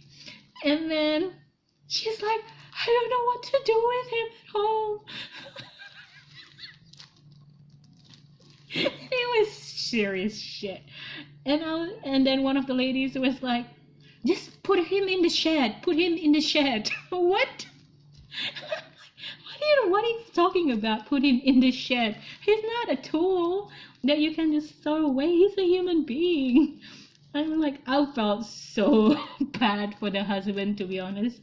and then she's like, I don't know what to do with him at home. It was serious shit. And then one of the ladies was like, just put him in the shed. Put him in the shed. What? What are you talking about? Put him in the shed. He's not a tool that you can just throw away. He's a human being. I'm like, I felt so bad for the husband, to be honest.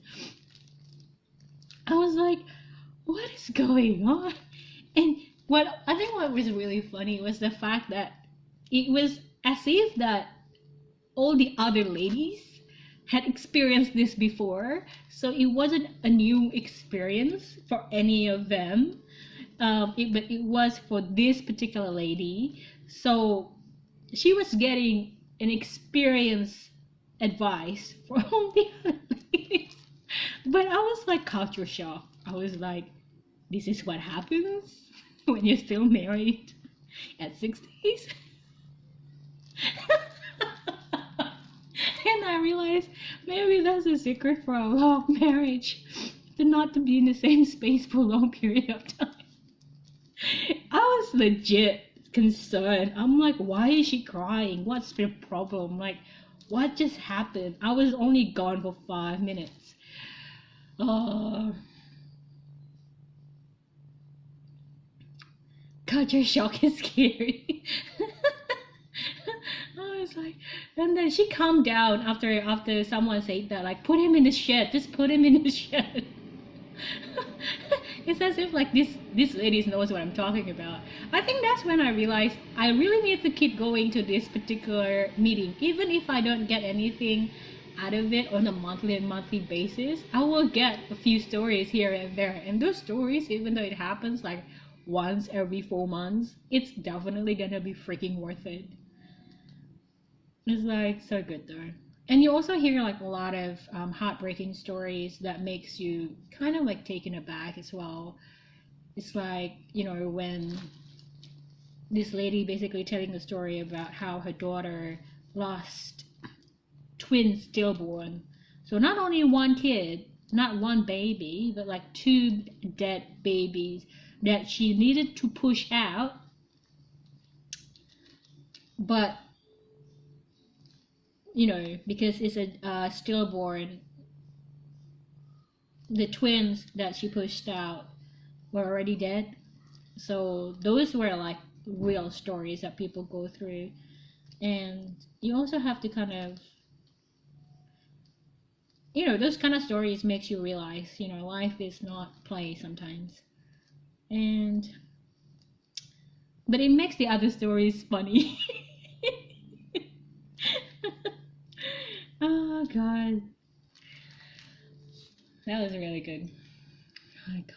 I was like, what is going on? And what was really funny was the fact that it was as if that all the other ladies had experienced this before, so it wasn't a new experience for any of them, but it was for this particular lady. So she was getting an experience advice from all the other ladies. But I was like culture shock. I was like, this is what happens when you're still married at 60s. And I realized maybe that's a secret for a long marriage, not to be in the same space for a long period of time. I was legit concerned. I'm like, why is she crying? What's the problem? Like, what just happened? I was only gone for 5 minutes. Culture shock is scary. I was like, and then she calmed down after someone said that, like, put him in the shed, just put him in the shed. It's as if like this lady knows what I'm talking about. I think that's when I realized I really need to keep going to this particular meeting, even if I don't get anything out of it on a monthly basis. I will get a few stories here and there, and those stories, even though it happens like once every 4 months, it's definitely gonna be freaking worth it. It's like so good though. And you also hear like a lot of heartbreaking stories that makes you kind of like taken aback as well. It's like, you know, when this lady basically telling a story about how her daughter lost twins stillborn. So not only one kid, not one baby, but like two dead babies that she needed to push out, but you know, because it's a stillborn, the twins that she pushed out were already dead. So those were like real stories that people go through. And you also have to kind of, you know, those kind of stories makes you realize, you know, life is not play sometimes. And but it makes the other stories funny. Oh god, that was really good. Oh my god.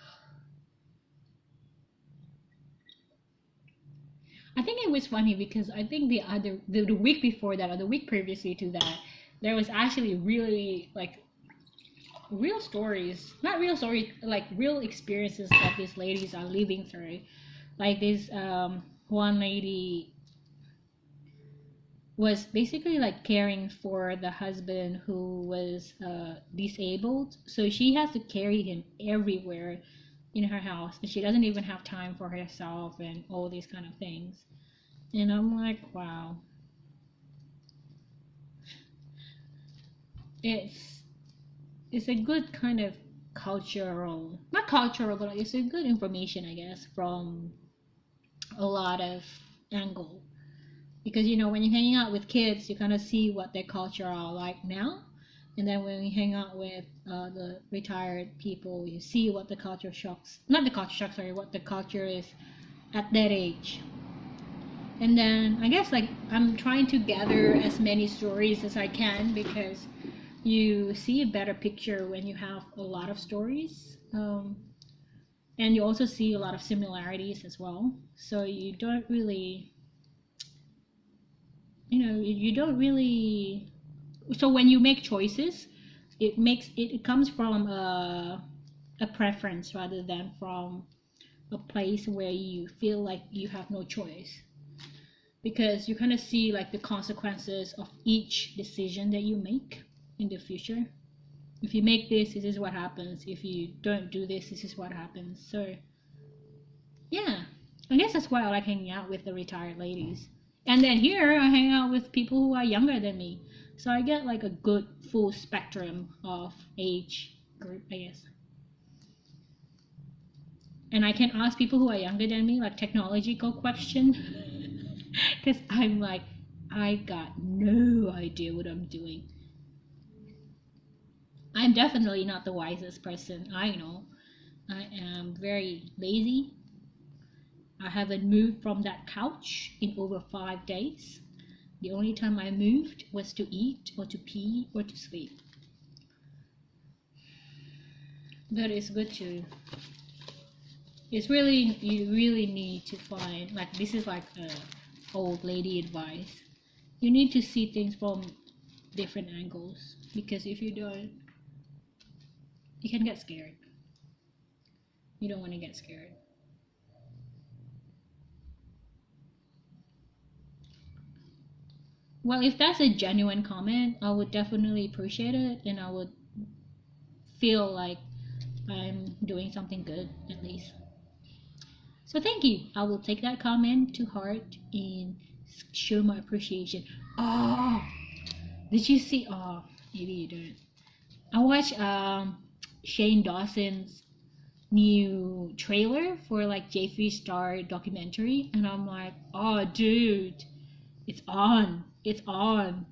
I think it was funny because I think the week before that, or the week previously to that, there was actually really like real stories, not real stories, like real experiences that these ladies are living through. Like this one lady was basically like caring for the husband who was disabled, so she has to carry him everywhere in her house, and she doesn't even have time for herself and all these kind of things. And I'm like, wow, it's it's a good kind of cultural, not cultural, but it's a good information, I guess, from a lot of angle. Because you know, when you're hanging out with kids, you kind of see what their culture are like now, and then when you hang out with the retired people, you see what the culture shocks, not the culture shocks, sorry, what the culture is at that age. And then I guess like I'm trying to gather as many stories as I can, because you see a better picture when you have a lot of stories, and you also see a lot of similarities as well, so you don't really, you know, you don't really, so when you make choices, it comes from a preference rather than from a place where you feel like you have no choice, because you kind of see like the consequences of each decision that you make in the future. If you make this is what happens. If you don't do this is what happens. So yeah, I guess that's why I like hanging out with the retired ladies. And then here I hang out with people who are younger than me, so I get like a good full spectrum of age group, I guess. And I can ask people who are younger than me like technological question, because I'm like, I got no idea what I'm doing. I'm definitely not the wisest person, I know. I am very lazy. I haven't moved from that couch in over 5 days. The only time I moved was to eat or to pee or to sleep. But it's good to, it's really, you really need to find, like, this is like old lady advice. You need to see things from different angles, because if you don't, you can get scared. You don't want to get scared. Well, if that's a genuine comment, I would definitely appreciate it, and I would feel like I'm doing something good at least. So thank you. I will take that comment to heart and show my appreciation. Oh, did you see? Oh, maybe you don't. I watched Shane Dawson's new trailer for like Jeffree Star documentary, and I'm like, oh, dude, it's on. It's on.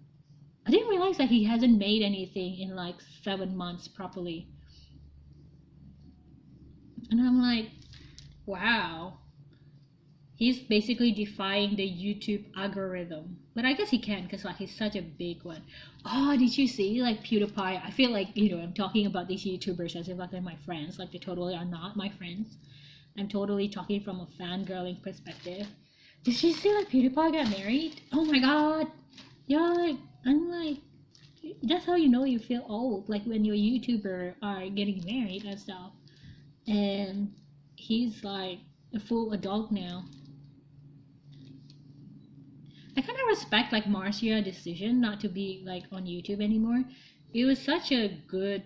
I didn't realize that he hasn't made anything in like 7 months properly. And I'm like, wow. He's basically defying the YouTube algorithm. But I guess he can because like he's such a big one. Oh, did you see like PewDiePie? I feel like, I'm talking about these YouTubers as if like they're my friends. Like they totally are not my friends. I'm totally talking from a fangirling perspective. Did you see like PewDiePie got married? Oh my god. Yeah, like I'm like that's how you know you feel old. Like when your YouTuber are getting married and stuff. And he's like a full adult now. I kind of respect like Marcia's decision not to be like on YouTube anymore. It was such a good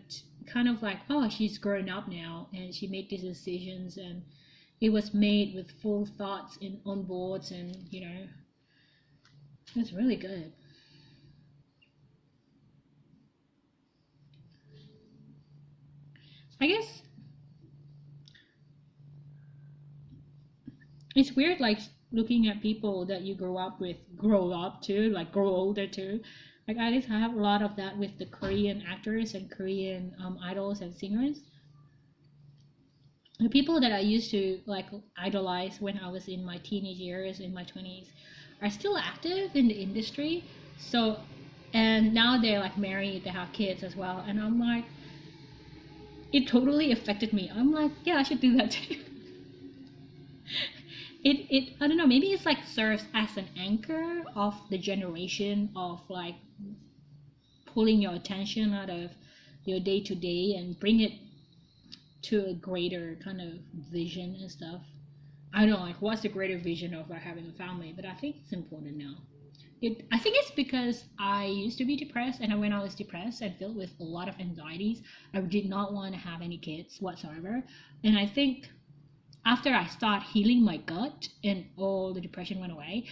kind of like, oh, she's grown up now and she made these decisions, and it was made with full thoughts in on boards, and it was really good. I guess it's weird like looking at people that you grow up with grow up to, like grow older too. Like I just have a lot of that with the Korean actors and Korean idols and singers. The people that I used to like idolize when I was in my teenage years, in my 20s, are still active in the industry. So, and now they're like married, they have kids as well. And I'm like, it totally affected me. I'm like, yeah, I should do that too. It I don't know, maybe it's like serves as an anchor of the generation of like pulling your attention out of your day to day and bring it to a greater kind of vision and stuff. I don't know, like what's the greater vision of like having a family, but I think it's important now. I think it's because I used to be depressed, and when I was depressed and filled with a lot of anxieties, I did not want to have any kids whatsoever. And I think after I start healing my gut and all the depression went away,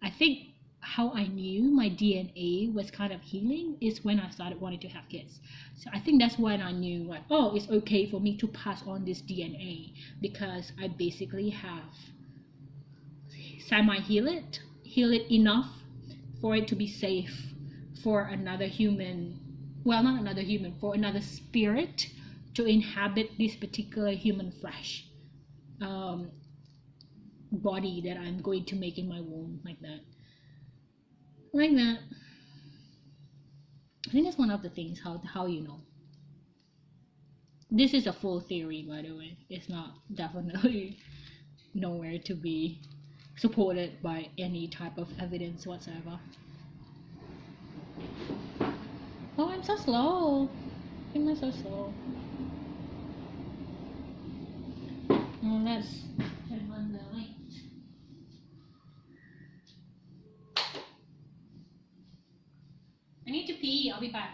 I think how I knew my DNA was kind of healing is when I started wanting to have kids. So I think that's when I knew like, oh, it's okay for me to pass on this DNA because I basically have semi heal it enough for it to be safe for another human, well, not another human, for another spirit to inhabit this particular human flesh um, body that I'm going to make in my womb, like that. Like that. I think that's one of the things how you know. This is a full theory, by the way. It's not definitely nowhere to be supported by any type of evidence whatsoever. Oh, I'm so slow. Why am I so slow? Oh, let's turn on the light. I need to pee. I'll be back.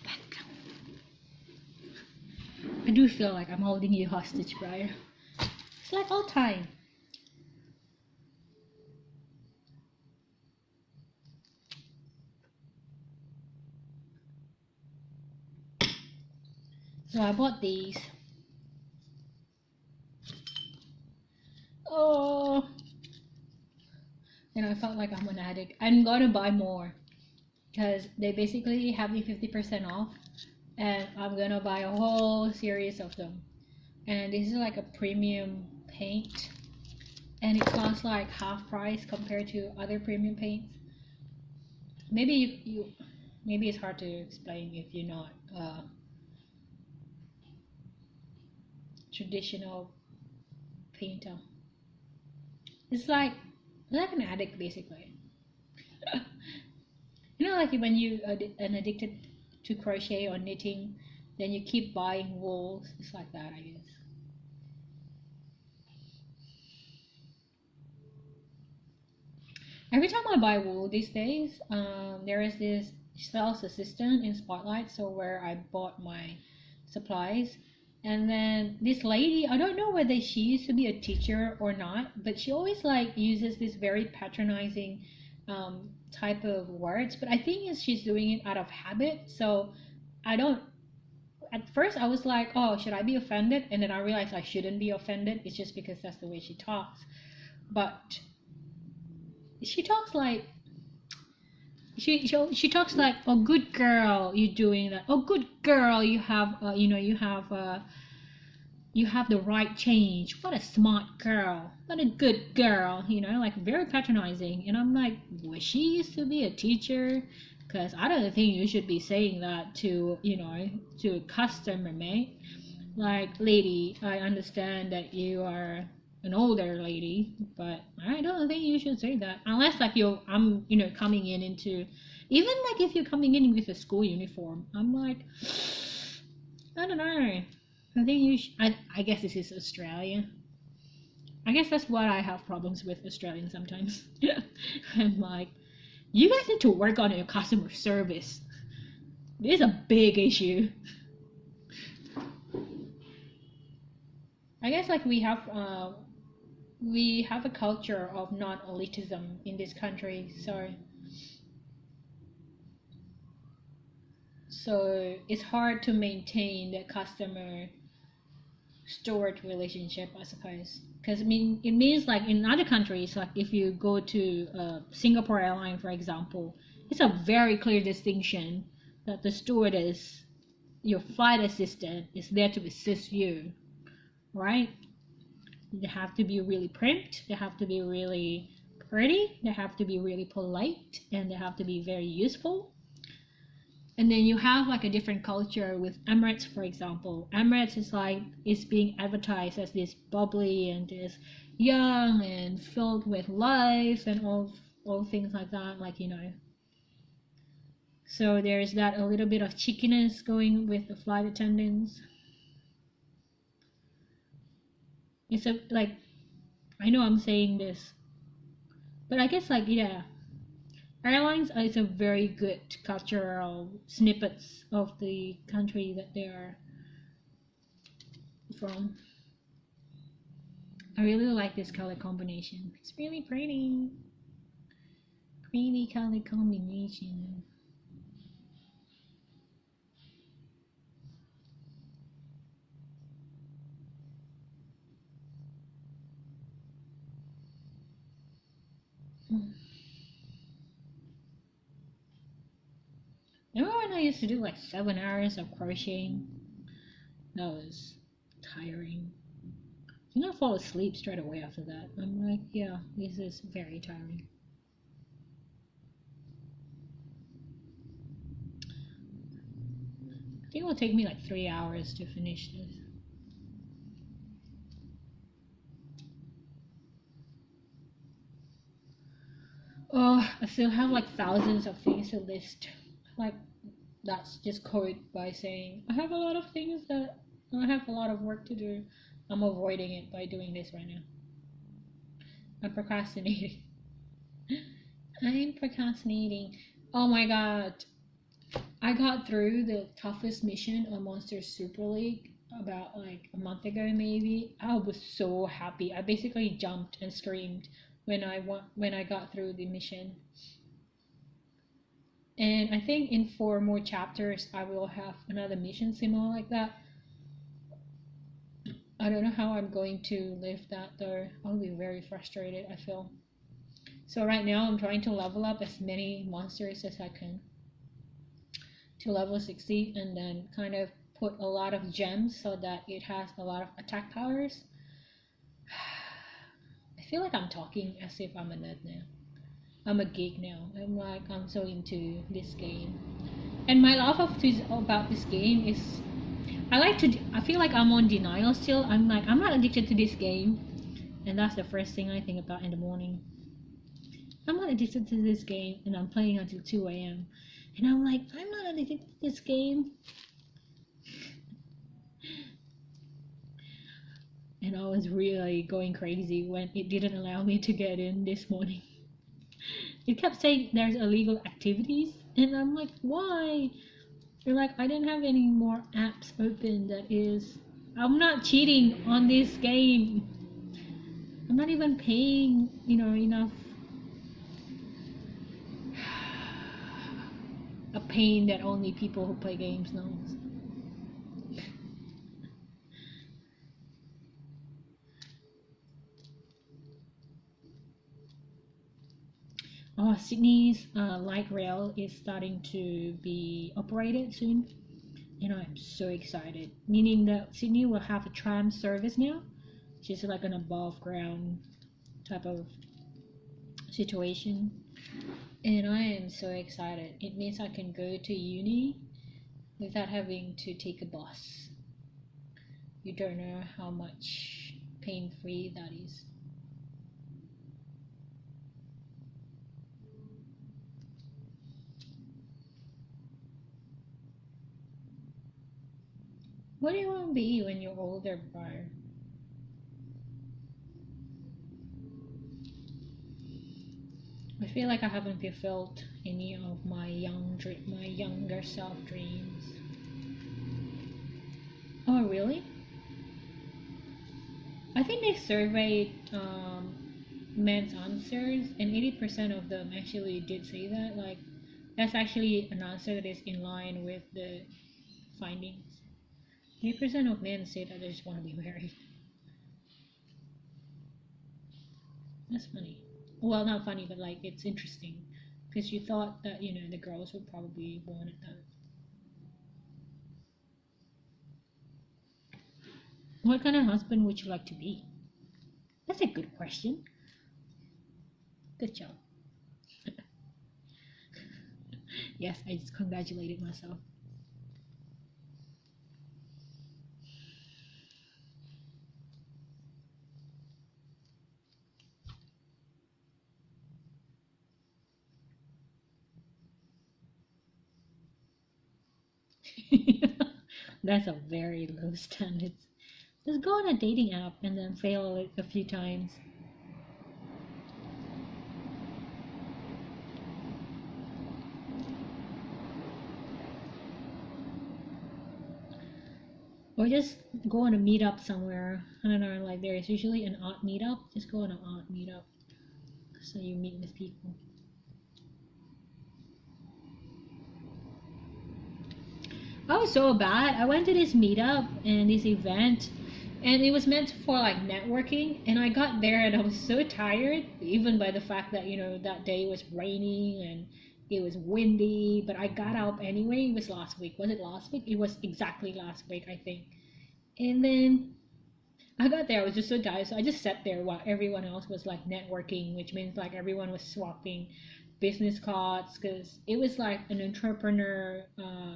Back. I do feel like I'm holding you hostage, Brian. It's like all time. So I bought these. Oh, and I felt like I'm an addict. I'm gonna buy more because they basically have me 50% off, and I'm gonna buy a whole series of them. And this is like a premium paint, and it costs like half price compared to other premium paints. Maybe maybe it's hard to explain if you're not traditional painter. It's like an addict basically. You know, like when you are addicted to crochet or knitting, then you keep buying wool. It's like that, I guess. Every time I buy wool these days, there is this sales assistant in Spotlight, so where I bought my supplies. And then this lady, I don't know whether she used to be a teacher or not, but she always like uses this very patronizing type of words. But I think she's doing it out of habit. So I don't. At first, I was like, oh, should I be offended? And then I realized I shouldn't be offended. It's just because that's the way she talks. But she talks like she talks like, oh, good girl, you're doing that. Oh, good girl, you have you have the right change. What a smart girl. What a good girl. Like very patronizing. And I'm like, was she used to be a teacher? Because I don't think you should be saying that to to a customer, mate. Like, lady, I understand that you are an older lady, but I don't think you should say that unless like I'm coming in into, even like if you're coming in with a school uniform, I'm like, I don't know. I think I guess this is Australia. I guess that's why I have problems with Australians sometimes. I'm like, you guys need to work on your customer service. This is a big issue. I guess like we have a culture of non-elitism in this country, so it's hard to maintain the customer steward relationship, I suppose. Because it means like in other countries, like if you go to Singapore Airline, for example, it's a very clear distinction that the stewardess, your flight assistant, is there to assist you, right? They have to be really prompt, they have to be really pretty, they have to be really polite, and they have to be very useful. And then you have like a different culture with Emirates, for example. Emirates is like, it's being advertised as this bubbly and this young and filled with life and all things like that, like so there's that a little bit of cheekiness going with the flight attendants. It's like, I know I'm saying this, but I guess like, yeah, airlines is a very good cultural snippets of the country that they are from. I really like this color combination. It's really pretty. Pretty color combination. Remember when I used to do like 7 hours of crocheting? That was tiring. I think I fall asleep straight away after that. I'm like, yeah, this is very tiring. I think it will take me like 3 hours to finish this. Oh, I still have like thousands of things to list. Like, that's just code by saying I have a lot of things that I have a lot of work to do. I'm avoiding it by doing this right now. I'm procrastinating. I'm procrastinating. Oh my god. I got through the toughest mission on Monster Super League about like a month ago maybe. I was so happy. I basically jumped and screamed when I got through the mission. And I think in 4 more chapters I will have another mission similar like that. I don't know how I'm going to live that though. I'll be very frustrated, I feel. So right now I'm trying to level up as many monsters as I can to level 60 and then kind of put a lot of gems so that it has a lot of attack powers. I feel like I'm talking as if I'm a nerd now. I'm a geek now. I'm so into this game. And my love about this game is I feel like I'm on denial still. I'm like, I'm not addicted to this game. And that's the first thing I think about in the morning. I'm not addicted to this game, and I'm playing until 2 a.m. And I'm like, I'm not addicted to this game. And I was really going crazy when it didn't allow me to get in this morning. It kept saying there's illegal activities, and I'm like, why? They're like, I didn't have any more apps open. I'm not cheating on this game. I'm not even paying, enough. A pain that only people who play games knows. Oh, Sydney's light rail is starting to be operated soon, and I'm so excited. Meaning that Sydney will have a tram service now, just like an above ground type of situation, and I am so excited. It means I can go to uni without having to take a bus. You don't know how much pain-free that is. What do you want to be when you're older, bro? I feel like I haven't fulfilled any of my younger self dreams. Oh, really? I think they surveyed men's answers, and 80% of them actually did say that. Like, that's actually an answer that is in line with the findings. 80% of men say that they just want to be married. That's funny. Well, not funny, but like it's interesting because you thought that the girls would probably want that. What kind of husband would you like to be? That's a good question. Good job. Yes, I just congratulated myself. That's a very low standard. Just go on a dating app and then fail it a few times. Or just go on a meetup somewhere. I don't know, like there is usually an art meetup. Just go on an art meetup so you meet with people. I was so bad. I went to this meetup and this event, and it was meant for like networking. And I got there and I was so tired, even by the fact that that day was raining and it was windy. But I got up anyway. It was last week. Was it last week? It was exactly last week, I think. And then I got there. I was just so tired, so I just sat there while everyone else was like networking, which means like everyone was swapping business cards because it was like an entrepreneur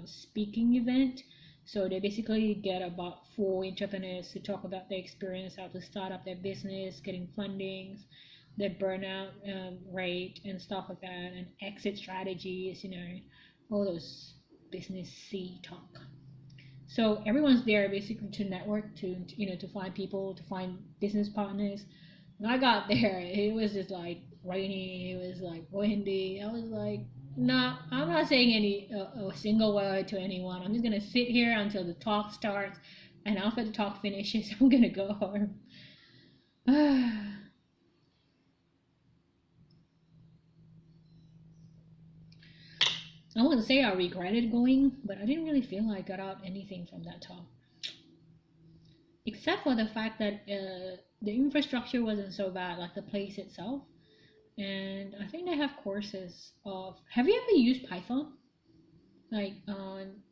speaking event. So they basically get about 4 entrepreneurs to talk about their experience, how to start up their business, getting fundings, their burnout rate, and stuff like that, and exit strategies. All those business C talk. So everyone's there basically to network, to find people, to find business partners. When I got there, it was just like rainy. It was like windy. I was like, nah, I'm not saying a single word to anyone. I'm just gonna sit here until the talk starts, and after the talk finishes, I'm gonna go home. I wouldn't say I regretted going, but I didn't really feel I got out anything from that talk. Except for the fact that the infrastructure wasn't so bad, like the place itself. And I think they have courses of. Have you ever used Python? Like,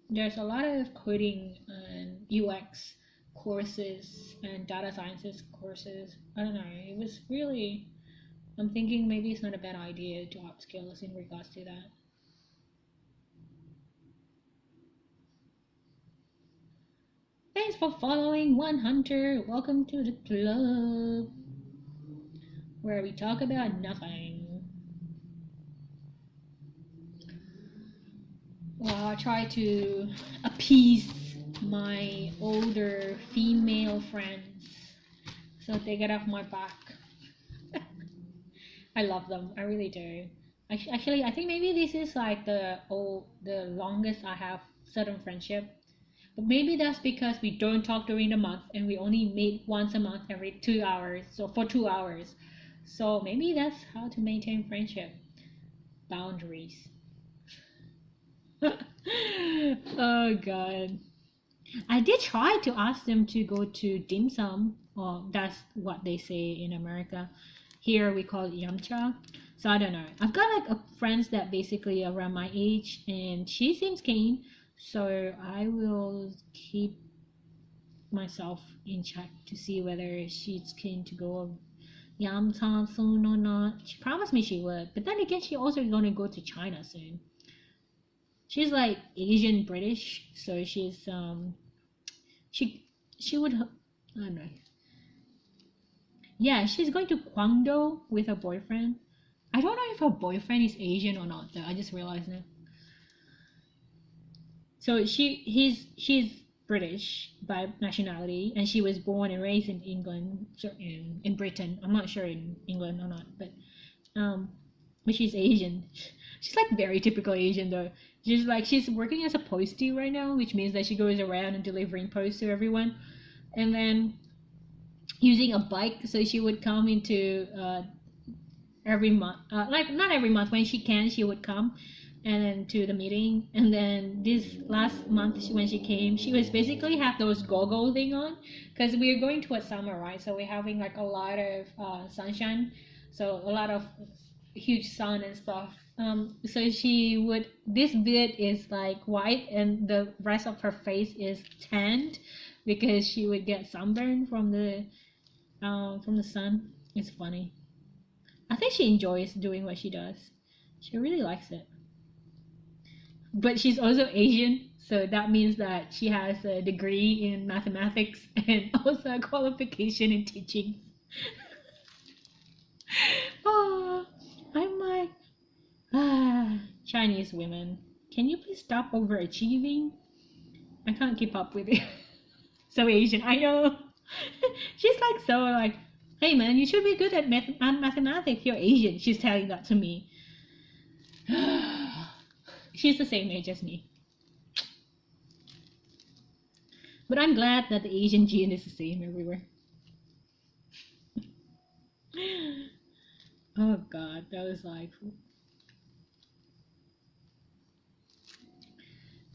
there's a lot of coding and UX courses and data sciences courses. I don't know. It was really. I'm thinking maybe it's not a bad idea to upskill us in regards to that. Thanks for following One Hunter. Welcome to the club. where we talk about nothing. Well, I try to appease my older female friends so they get off my back. I love them. I really do. Actually, I think maybe this is like the longest I have certain friendship. But maybe that's because we don't talk during the month and we only meet once a month every 2 hours. So for 2 hours. So maybe that's how to maintain friendship. Boundaries. Oh god. I did try to ask them to go to dim sum. Well, that's what they say in America. Here we call it yamcha. So I don't know. I've got like a friends that basically around my age, and she seems keen. So I will keep myself in check to see whether she's keen to go yamcha soon or not. She promised me she would, but then again, she also gonna go to China soon. She's like Asian British, so she would I don't know. Yeah, she's going to Guangdong with her boyfriend. I don't know if her boyfriend is Asian or not though. I just realized now. So she's British by nationality, and she was born and raised in England, so in Britain. I'm not sure in England or not, um, but she's Asian. She's like very typical Asian though. She's working as a postie right now, which means that she goes around and delivering posts to everyone, and then using a bike. So she would come into every month, like not every month, when she can, she would come and then to the meeting. And then this last month when she came, she was basically have those goggle thing on, because we're going to a summer, right? So we're having like a lot of sunshine, so a lot of huge sun and stuff. So she would, this bit is like white and the rest of her face is tanned because she would get sunburn from the sun. It's funny. I think she enjoys doing what she does. She really likes it. But she's also Asian, so that means that she has a degree in mathematics and also a qualification in teaching. Oh, I'm like, Chinese women, can you please stop overachieving? I can't keep up with it. So Asian, I know. She's like so like, hey man, you should be good at mathematics. You're Asian. She's telling that to me. She's the same age as me. But I'm glad that the Asian gene is the same everywhere. Oh god, that was like,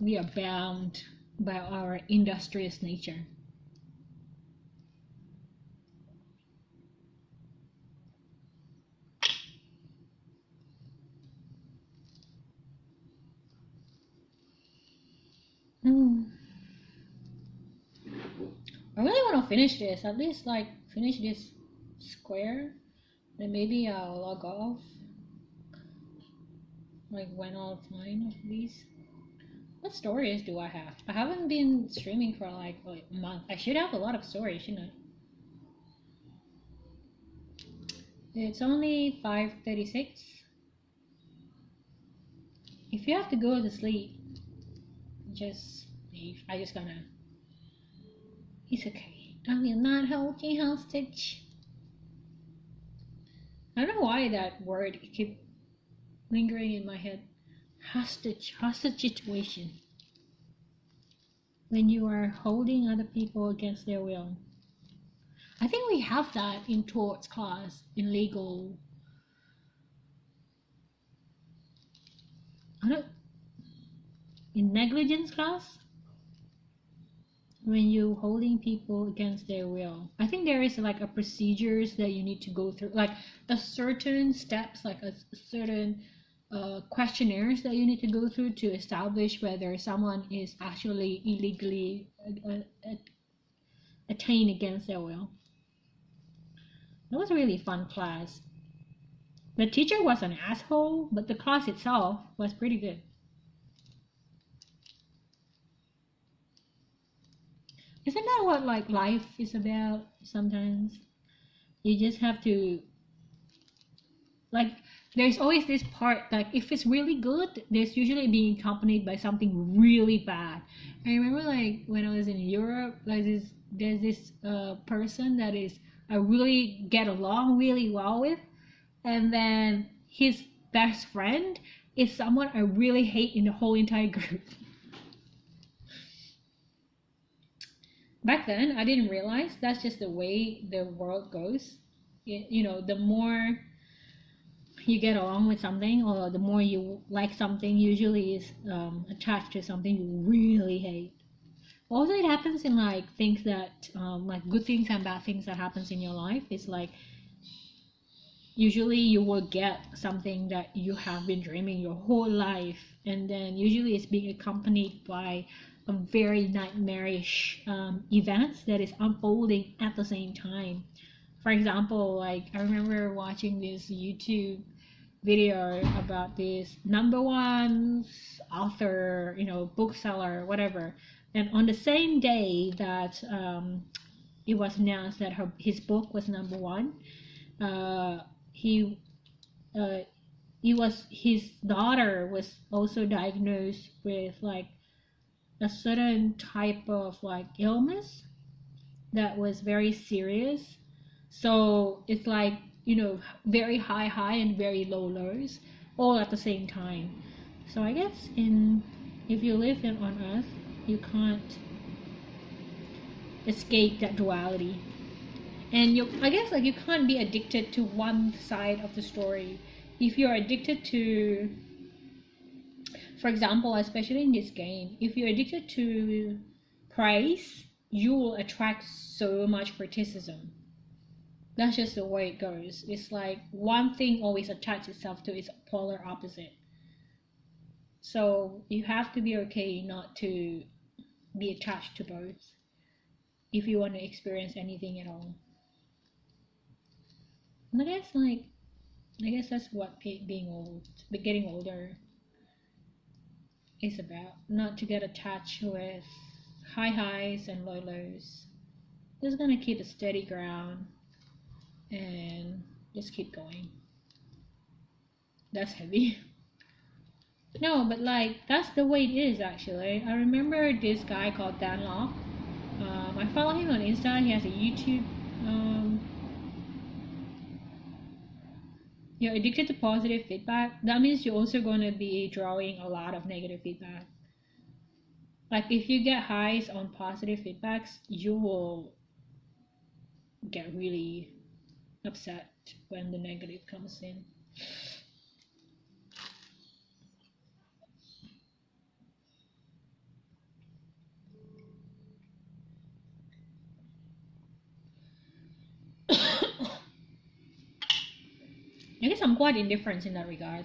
we are bound by our industrious nature. I really want to finish this, at least like finish this square, then maybe I'll log off like when I'll find these. What stories do I have? I haven't been streaming for like a month. I should have a lot of stories, shouldn't I? It's only 5:36. If you have to go to sleep, just leave. I just gonna. It's okay. I will not hold you hostage. I don't know why that word keep lingering in my head. Hostage situation. When you are holding other people against their will. I think we have that in torts class, in legal. In negligence class, when you holding people against their will. I think there is like a procedures that you need to go through, like a certain steps, like a certain questionnaires that you need to go through to establish whether someone is actually illegally attained against their will. It was a really fun class. The teacher was an asshole, but the class itself was pretty good. Isn't that what like life is about sometimes? You just have to like there's always this part, like if it's really good, there's usually being accompanied by something really bad. I remember like when I was in Europe, like there's this person that is I really get along really well with, and then his best friend is someone I really hate in the whole entire group. Back then I didn't realize that's just the way the world goes. You know, the more you get along with something, or the more you like something, usually is attached to something you really hate. Also, it happens in like things that like good things and bad things that happens in your life. It's like usually you will get something that you have been dreaming your whole life, and then usually it's being accompanied by a very nightmarish events that is unfolding at the same time. For example, like I remember watching this YouTube video about this number one author, you know, bookseller, whatever, and on the same day that it was announced that his book was number one, uh, he his daughter was also diagnosed with like a certain type of like illness that was very serious. So it's like, you know, very high and very lows all at the same time. So I guess if you live on earth, you can't escape that duality. And I guess like you can't be addicted to one side of the story. If you're addicted to, for example, especially in this game, if you're addicted to praise, you will attract so much criticism. That's just the way it goes. It's like one thing always attaches itself to its polar opposite. So you have to be okay not to be attached to both if you want to experience anything at all. And I guess that's what being old, getting older is about. Not to get attached with high highs and low lows. Just gonna keep a steady ground and just keep going. That's heavy. No, but like that's the way it is actually. I remember this guy called Dan Locke. I follow him on Insta. He has a YouTube. You're addicted to positive feedback. That means you're also going to be drawing a lot of negative feedback. Like if you get highs on positive feedbacks, you will get really upset when the negative comes in. I guess I'm quite indifferent in that regard.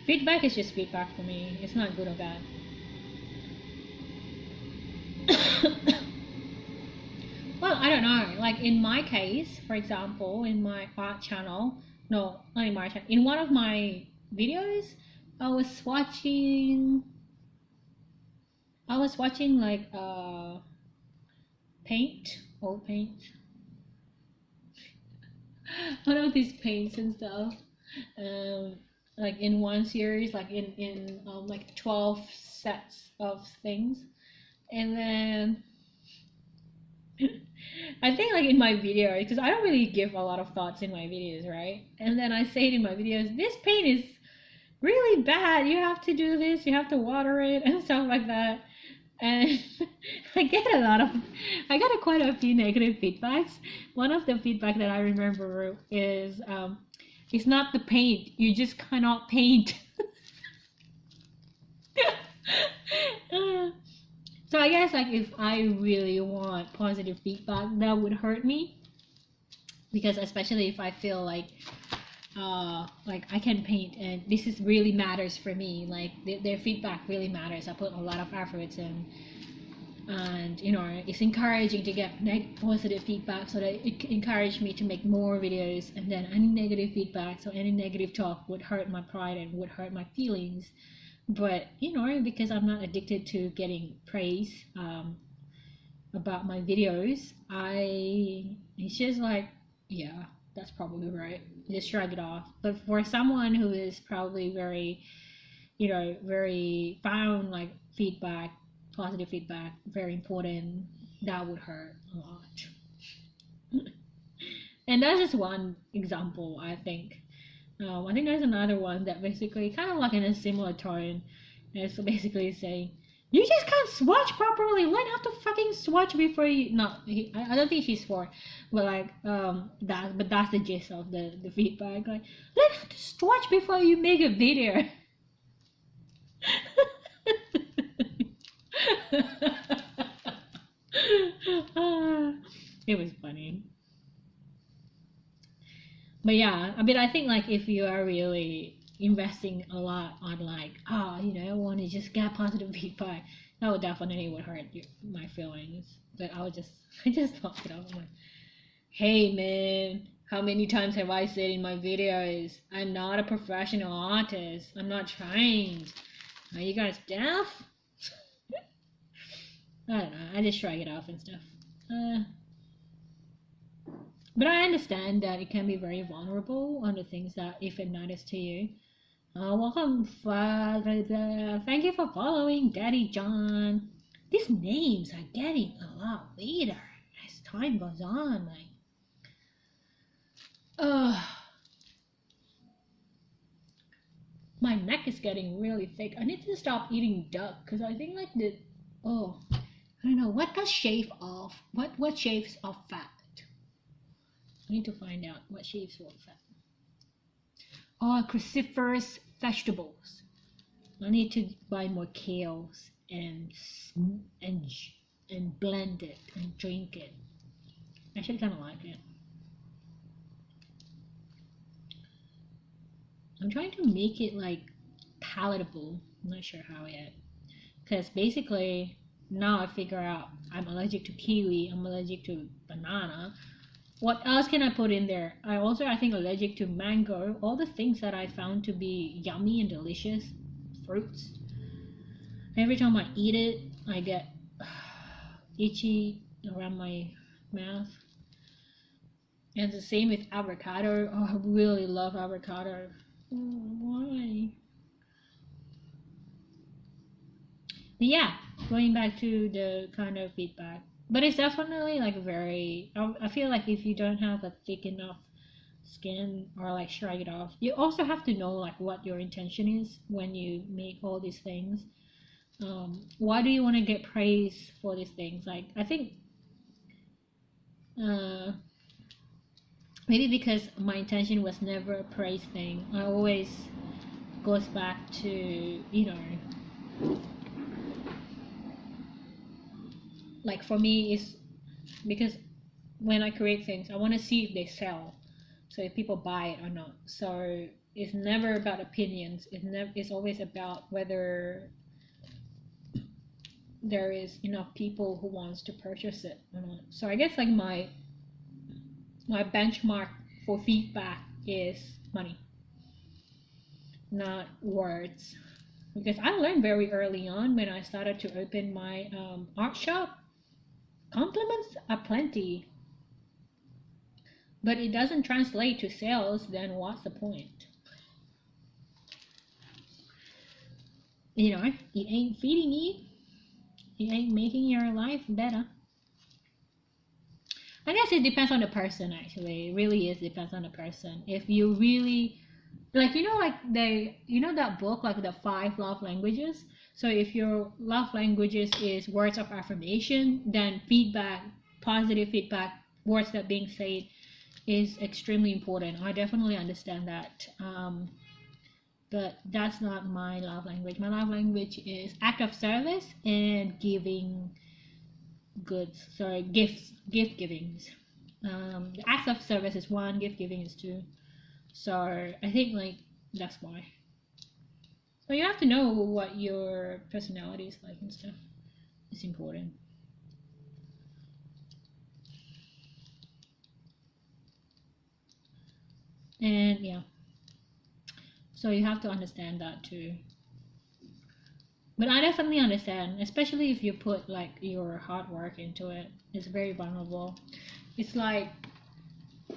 Feedback is just feedback for me. It's not good or bad. Well, I don't know. Like in my case, for example, in my art channel, no, not in my channel, in one of my videos, I was watching like old paint, one of these paints and stuff. Like in one series, like in like 12 sets of things, and then I think like in my video, because I don't really give a lot of thoughts in my videos, right? And then I say it in my videos, this paint is really bad. You have to do this. You have to water it and stuff like that. And I got quite a few negative feedbacks. One of the feedback that I remember is, it's not the paint. You just cannot paint. So I guess like if I really want positive feedback, that would hurt me, because especially if I feel like I can paint and this is really matters for me, like their feedback really matters. I put a lot of efforts in, and you know, it's encouraging to get positive feedback, so that it encouraged me to make more videos. And then any negative feedback, so any negative talk would hurt my pride and would hurt my feelings. But you know, because I'm not addicted to getting praise about my videos, it's just like, yeah, that's probably right. Just shrug it off. But for someone who is probably very, very found like feedback, positive feedback, very important, that would hurt a lot. And that's just one example, I think. I think there's another one that basically kind of like in a similar tone. It's basically saying, you just can't swatch properly. Learn how to fucking swatch before you. No, I don't think she's for, but like but that's the gist of the feedback. Like, learn how to swatch before you make a video. It was funny. But yeah, I mean, I think like if you are really investing a lot on like, I want to just get positive feedback, that would definitely would hurt my feelings. But I just thought it out. I'm like, hey man, how many times have I said in my videos, I'm not a professional artist. I'm not trained. Are you guys deaf? I don't know. I just shrug it off and stuff. But I understand that it can be very vulnerable on the things that if it matters to you. Welcome, Father. Thank you for following, Daddy John. These names are getting a lot weirder as time goes on. My neck is getting really thick. I need to stop eating duck because I think like I don't know what does shave off. What shaves off fat? I need to find out what shaves off fat. Cruciferous vegetables. I need to buy more kales and blend it and drink it. I actually kind of like it. I'm trying to make it like palatable. I'm not sure how yet. Because basically now I figure out I'm allergic to kiwi, I'm allergic to banana. What else can I put in there? I think allergic to mango. All the things that I found to be yummy and delicious fruits. Every time I eat it, I get itchy around my mouth. And the same with avocado. I really love avocado. Why? But yeah, going back to the kind of feedback. But it's definitely like I feel like if you don't have a thick enough skin or like shrug it off, you also have to know like what your intention is when you make all these things. Why do you want to get praise for these things? Like I think maybe because my intention was never a praise thing. I always goes back to like for me it's because when I create things I want to see if they sell, so if people buy it or not. So it's never about opinions. It's always about whether there is enough people who wants to purchase it or not. So I guess like my benchmark for feedback is money, not words, because I learned very early on when I started to open my art shop. Compliments are plenty, but it doesn't translate to sales. Then what's the point? It ain't feeding you. It ain't making your life better. I guess it depends on the person. Actually, it really is depends on the person. If you really like, that book, like the 5 love languages. So if your love languages is words of affirmation, then feedback, positive feedback, words that being said is extremely important. I definitely understand that. But that's not my love language. My love language is act of service and giving goods. Sorry, gift givings. The act of service is 1, gift giving is 2. So I think like that's why. So you have to know what your personality is like and stuff. It's important. And yeah. So you have to understand that too. But I definitely understand, especially if you put like your hard work into it. It's very vulnerable. It's like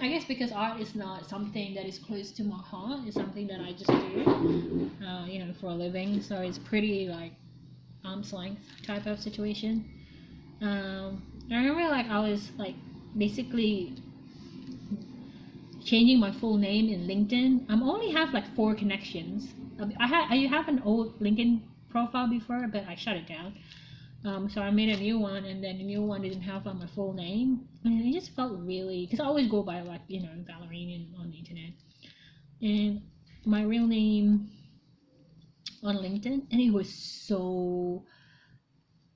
I guess because art is not something that is close to my heart. It's something that I just do, for a living. So it's pretty like arm's length type of situation. I remember like I was like basically changing my full name in LinkedIn. I only have like 4 connections. I have an old LinkedIn profile before, but I shut it down. So I made a new one, and then the new one didn't have like, my full name, and it just felt really because I always go by like ballerina on the internet, and my real name on LinkedIn, and it was so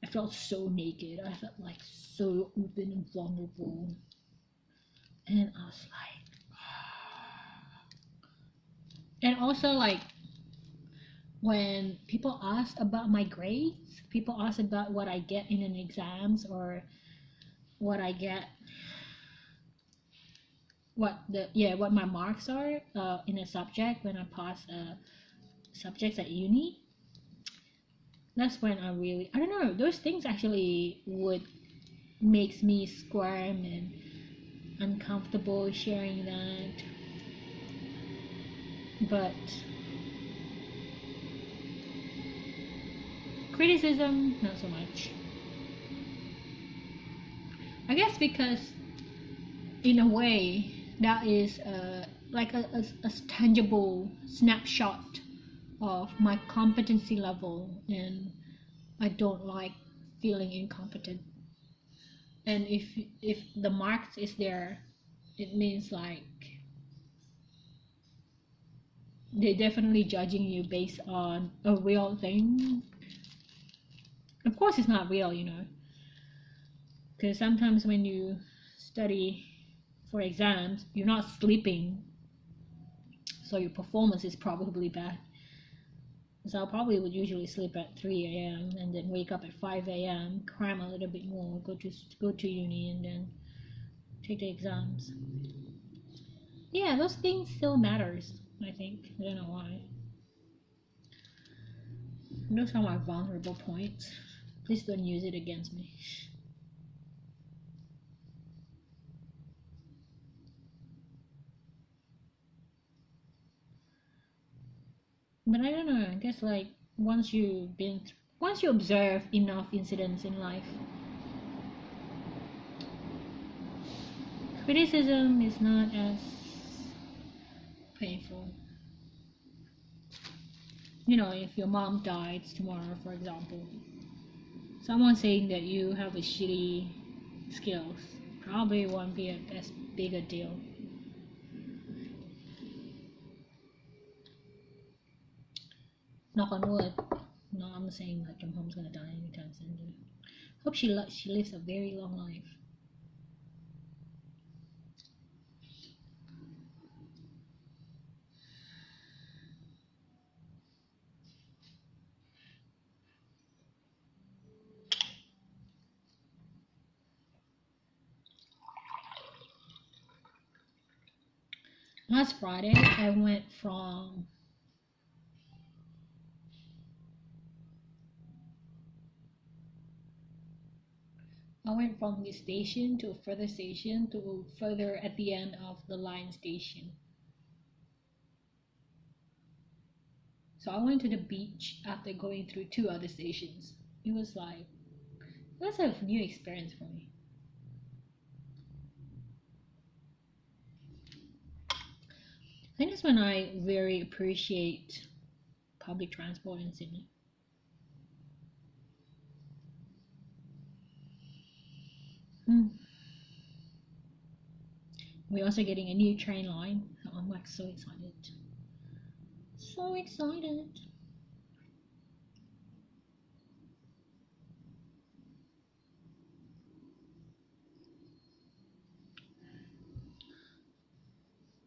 I felt so naked. I felt like so open and vulnerable, and I was like, and also like when people ask about my grades, people ask about what I get in an exams or what I get what my marks are in a subject when I pass subjects at uni. That's when I don't know, those things actually would makes me squirm and uncomfortable sharing that. But criticism, not so much. I guess because in a way that is like a tangible snapshot of my competency level, and I don't like feeling incompetent. And if the marks is there, it means like they're definitely judging you based on a real thing. Of course it's not real, because sometimes when you study for exams you're not sleeping, so your performance is probably bad. So I probably would usually sleep at 3 a.m. and then wake up at 5 a.m., cram a little bit more, go to uni, and then take the exams. Yeah, those things still matters, I think. I don't know why. Those are my vulnerable points. Please don't use it against me. But I don't know, I guess like once you observe enough incidents in life, criticism is not as painful. If your mom dies tomorrow, for example, someone saying that you have a shitty skills probably won't be as big a deal. Knock on wood. No, I'm not saying like your mom's gonna die anytime soon. Hope she lives a very long life. Last Friday, I went from this station to a further station to further at the end of the line station. So I went to the beach after going through 2 other stations. It was a new experience for me. I think that's when I very appreciate public transport in Sydney. We're also getting a new train line. I'm like so excited. So excited.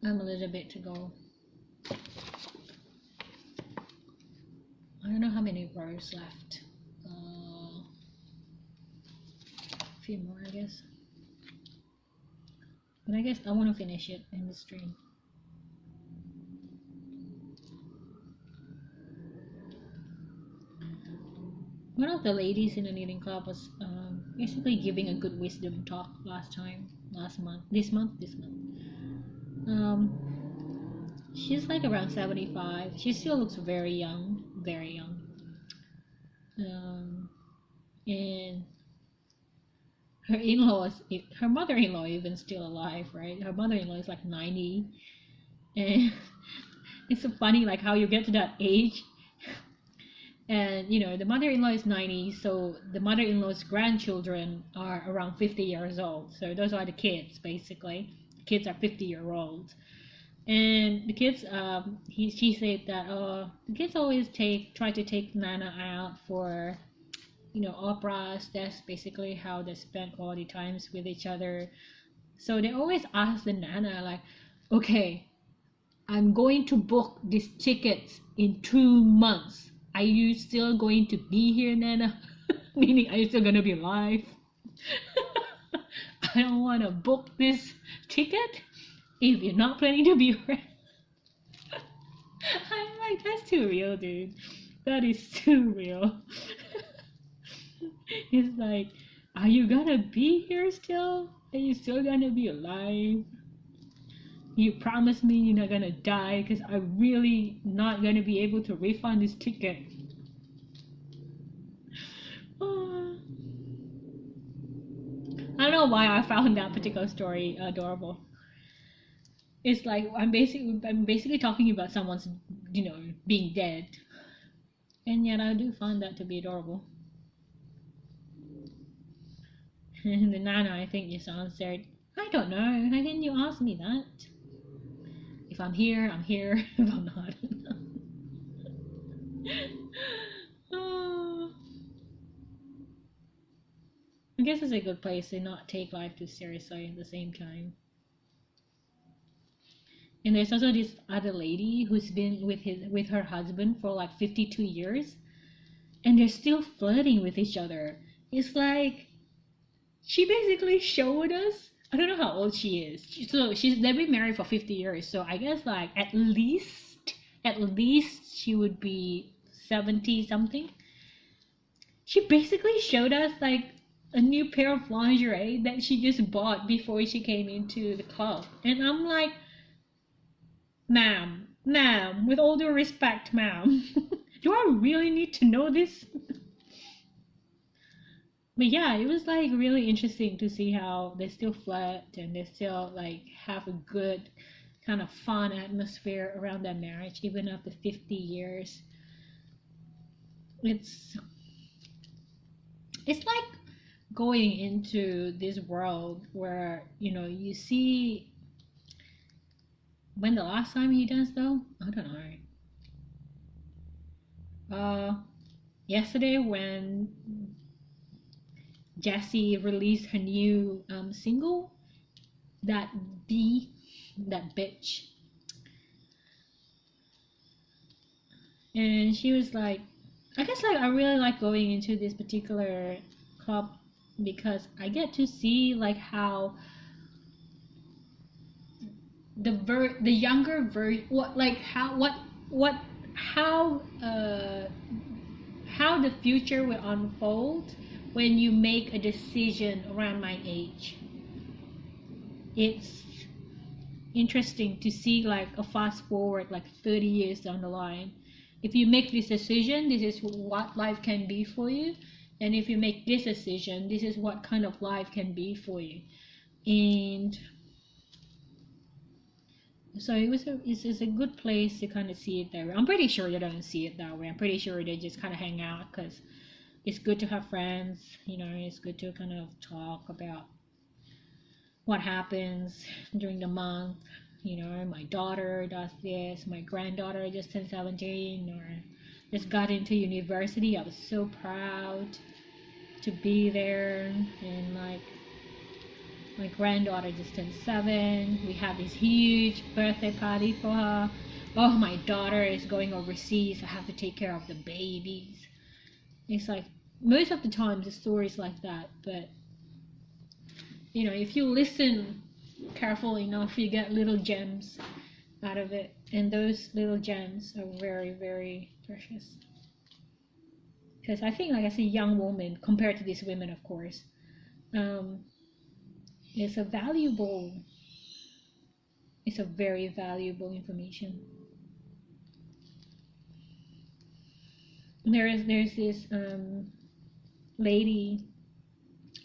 I'm a little bit to go. I don't know how many rows left. A few more, I guess. But I guess I want to finish it in the stream. One of the ladies in the knitting club was basically giving a good wisdom talk last month. She's like around 75. She still looks very young, very young. And her in-laws, her mother-in-law even still alive, right? Her mother-in-law is like 90, and it's so funny like how you get to that age, and you know the mother-in-law is 90, so the mother-in-law's grandchildren are around 50 years old. So those are the kids basically. The kids are 50-year-olds, and the kids, she said that the kids always try to take Nana out for operas. That's basically how they spend quality times with each other. So they always ask the Nana like, okay, I'm going to book these tickets in 2 months. Are you still going to be here, Nana? Meaning, are you still gonna be alive? I don't want to book this ticket if you're not planning to be around. I'm like, that's too real, dude. That is too real. It's like, are you gonna be here still? Are you still gonna be alive? You promise me you're not gonna die, because I'm really not gonna be able to refund this ticket. I don't know why I found that particular story adorable. It's like I'm basically talking about someone's being dead, and yet I do find that to be adorable. And the Nana, I think, just answered, I don't know. How can you ask me that? If I'm here, I'm here. If I'm not, oh. I guess it's a good place to not take life too seriously at the same time. And there's also this other lady who's been with her husband for like 52 years, and they're still flirting with each other. It's like she basically showed us. I don't know how old she is. They've been married for 50 years. So I guess like at least she would be 70 something. She basically showed us like a new pair of lingerie that she just bought before she came into the club. And I'm like, ma'am, with all due respect, ma'am, do I really need to know this? But yeah, it was like really interesting to see how they still flirt and they still like have a good kind of fun atmosphere around their marriage even after 50 years. It's like going into this world where you see. When the last time he danced though, I don't know. Yesterday when Jessie released her new single, that bitch, and she was like, I guess like I really like going into this particular club because I get to see like how the younger version, how the future will unfold when you make a decision around my age. It's interesting to see like a fast forward like 30 years down the line. If you make this decision, this is what life can be for you, and if you make this decision, this is what kind of life can be for you. And so it's a good place to kind of see it that way. I'm pretty sure they don't see it that way. I'm pretty sure they just kind of hang out because it's good to have friends. It's good to kind of talk about what happens during the month. My daughter does this. My granddaughter just turned 17 or just got into university. I was so proud to be there, and like my granddaughter just turned 7. We have this huge birthday party for her. Oh, my daughter is going overseas. I have to take care of the babies. It's like most of the time the stories like that, but if you listen carefully enough, you get little gems out of it, and those little gems are very, very precious. Because I think, like, as a young woman compared to these women, of course, it's a valuable It's a very valuable information. There's this lady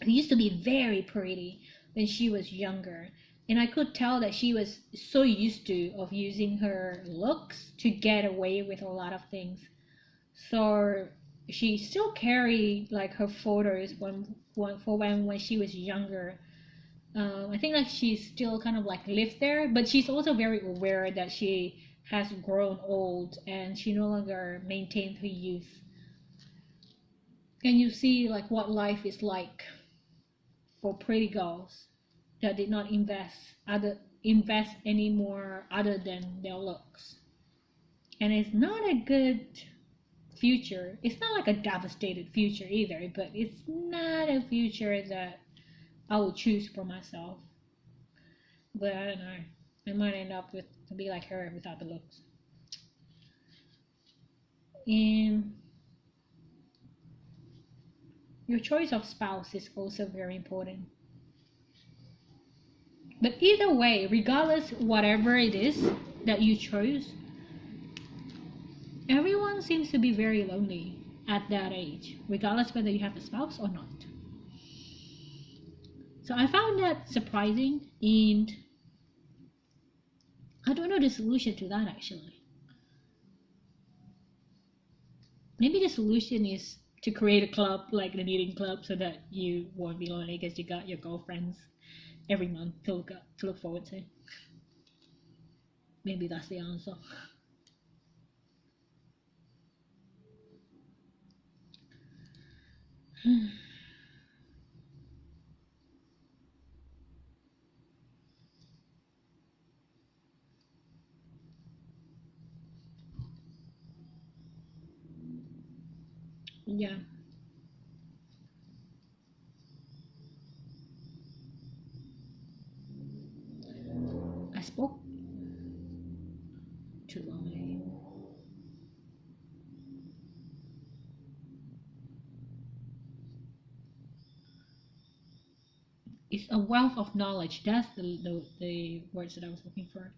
who used to be very pretty when she was younger, and I could tell that she was so used to of using her looks to get away with a lot of things. So she still carried like her photos when she was younger. I think like she's still kind of like lived there, but she's also very aware that she has grown old and she no longer maintained her youth. And you see like what life is like for pretty girls that did not invest anymore other than their looks. And it's not a good future. It's not like a devastated future either, but it's not a future that I would choose for myself. But I don't know. I might end up with to be like her without the looks. And your choice of spouse is also very important. But either way, regardless whatever it is that you chose, everyone seems to be very lonely at that age, regardless whether you have a spouse or not. So I found that surprising, and I don't know the solution to that actually. Maybe the solution is to create a club like the knitting club so that you won't be lonely because you got your girlfriends every month to look forward to. Maybe that's the answer. Yeah. I spoke too long. It's a wealth of knowledge. That's the words that I was looking for.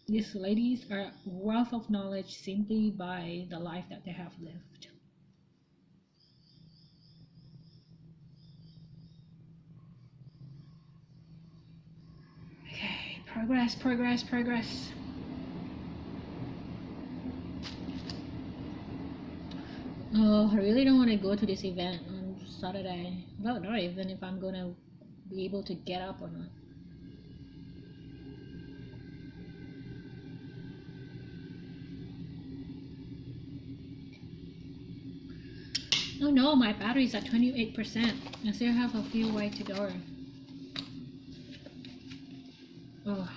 These ladies are wealth of knowledge simply by the life that they have lived. Okay, progress, progress, progress. Oh, I really don't want to go to this event on Saturday. I don't know even if I'm gonna be able to get up or not. Oh no, my battery's at 28%. I still have a few way to go. Oh.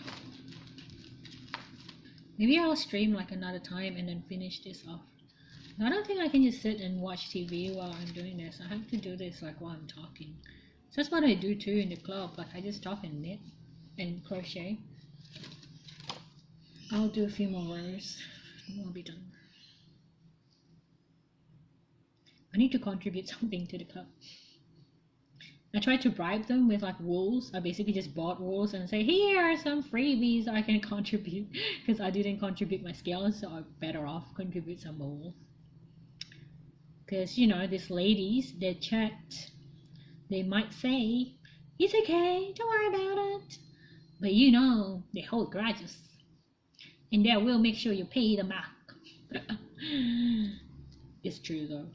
Maybe I'll stream like another time and then finish this off. I don't think I can just sit and watch TV while I'm doing this. I have to do this like while I'm talking. So that's what I do too in the club. Like I just talk and knit and crochet. I'll do a few more rows and I'll be done. I need to contribute something to the club. I tried to bribe them with like wools. I basically just bought wools and say, here are some freebies I can contribute because I didn't contribute my skills, so I'm better off contribute some wool. Because you know these ladies, they checked. They might say, it's okay, don't worry about it. But you know, they hold grudges. And they will make sure you pay them back. It's true though.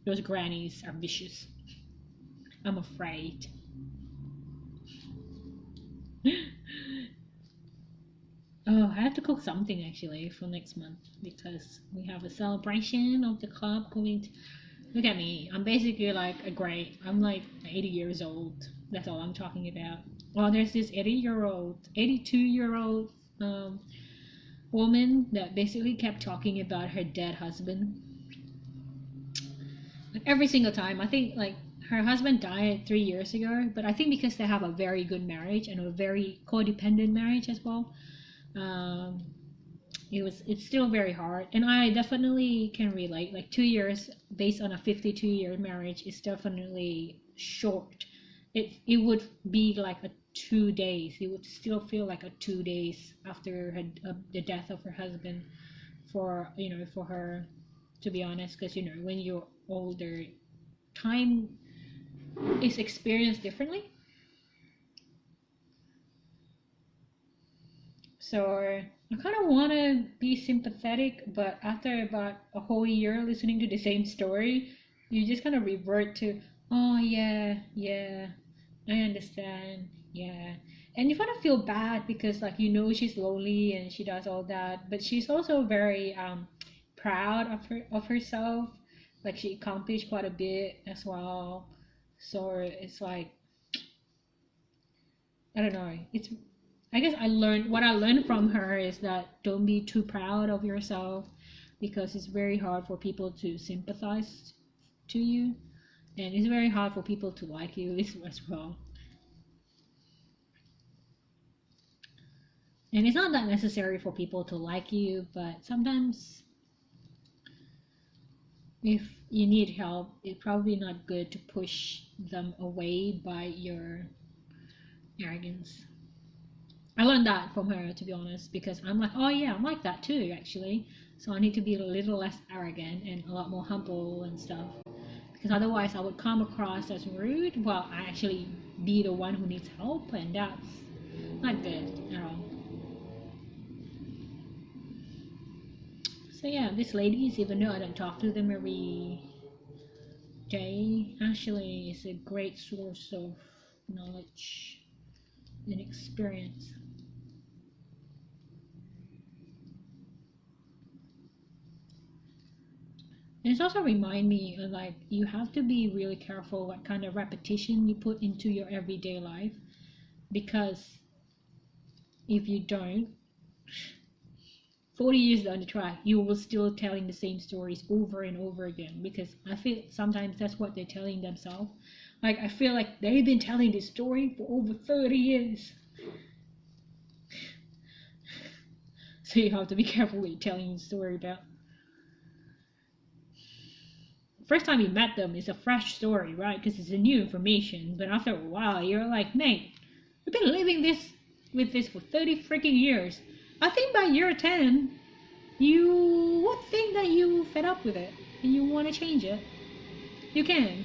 Those grannies are vicious. I'm afraid. Oh, I have to cook something actually for next month because we have a celebration of the club going to... Look at me. I'm basically like a great... I'm like 80 years old. That's all I'm talking about. Well, there's this 82-year-old woman that basically kept talking about her dead husband. Like every single time. I think like her husband died 3 years ago, but I think because they have a very good marriage and a very codependent marriage as well, it's still very hard, and I definitely can relate. Like 2 years based on a 52-year marriage is definitely short it would be like a 2 days. It would still feel like a 2 days after the death of her husband, for for her, to be honest, because when you're older, time is experienced differently. So I kind of want to be sympathetic, but after about a whole year listening to the same story, you just kind of revert to, oh yeah, yeah, I understand, yeah. And you kind of feel bad because, like, she's lonely and she does all that, but she's also very proud of herself. Like, she accomplished quite a bit as well. So it's like, I don't know. I guess what I learned from her is that don't be too proud of yourself, because it's very hard for people to sympathize to you, and it's very hard for people to like you as well. And it's not that necessary for people to like you, but sometimes if you need help, it's probably not good to push them away by your arrogance. I learned that from her, to be honest, because I'm like, oh yeah, I'm like that too, actually. So I need to be a little less arrogant and a lot more humble and stuff. Because otherwise I would come across as rude while I actually be the one who needs help, and that's not good at all. So yeah, these ladies, even though I don't talk to them every day, actually is a great source of knowledge and experience. And it's also remind me, like, you have to be really careful what kind of repetition you put into your everyday life, because if you don't, 40 years down the track, you will still telling the same stories over and over again, because I feel sometimes that's what they're telling themselves. Like, I feel like they've been telling this story for over 30 years. So you have to be careful what you're telling the story about. First time you met them, it's a fresh story, right? Because it's a new information. But after a while, you're like, mate, you've been living with this for 30 freaking years. I think by year 10, you would think that you fed up with it and you want to change it. You can.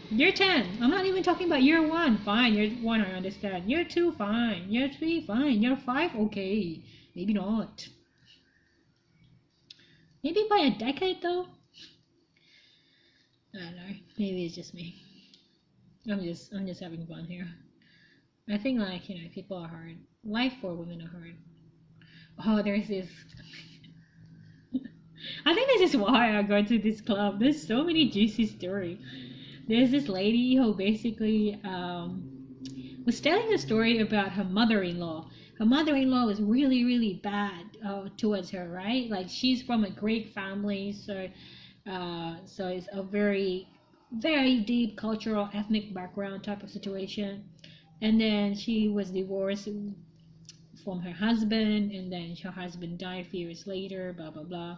Year 10, I'm not even talking about year 1. Fine, year 1, I understand. Year 2, fine. Year 3, fine. Year 5, okay. Maybe not. Maybe by a decade, though. I don't know. Maybe it's just me. I'm just having fun here. I think, like, people are hard. Life for women are hard. Oh, there's this. I think this is why I go to this club. There's so many juicy stories. There's this lady who basically was telling a story about her mother-in-law. Her mother-in-law was really, really bad towards her, right? Like, she's from a Greek family, so it's a very, very deep cultural, ethnic background type of situation. And then she was divorced from her husband, and then her husband died a few years later, blah, blah, blah.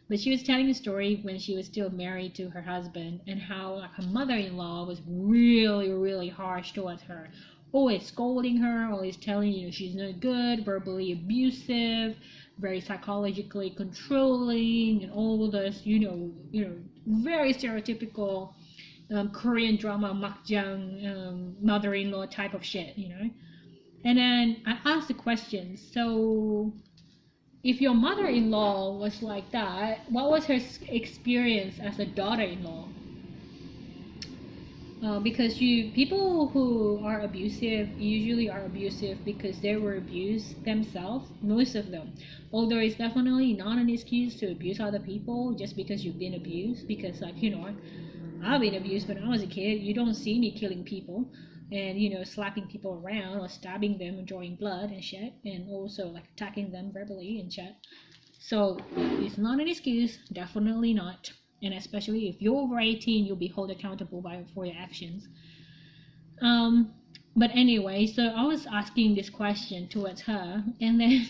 But she was telling a story when she was still married to her husband, and how, like, her mother-in-law was really, really harsh towards her. Always scolding her, always telling she's not good, verbally abusive, very psychologically controlling, and all this, very stereotypical Korean drama makjang mother-in-law type of shit, And then I asked the question, so if your mother-in-law was like that, what was her experience as a daughter-in-law? Because people who are abusive usually are abusive because they were abused themselves, most of them. Although it's definitely not an excuse to abuse other people just because you've been abused. Because, like, I've been abused when I was a kid. You don't see me killing people and slapping people around or stabbing them and drawing blood and shit, and also, like, attacking them verbally and shit. So it's not an excuse, definitely not. And especially if you're over 18, you'll be held accountable for your actions. But anyway, so I was asking this question towards her, and then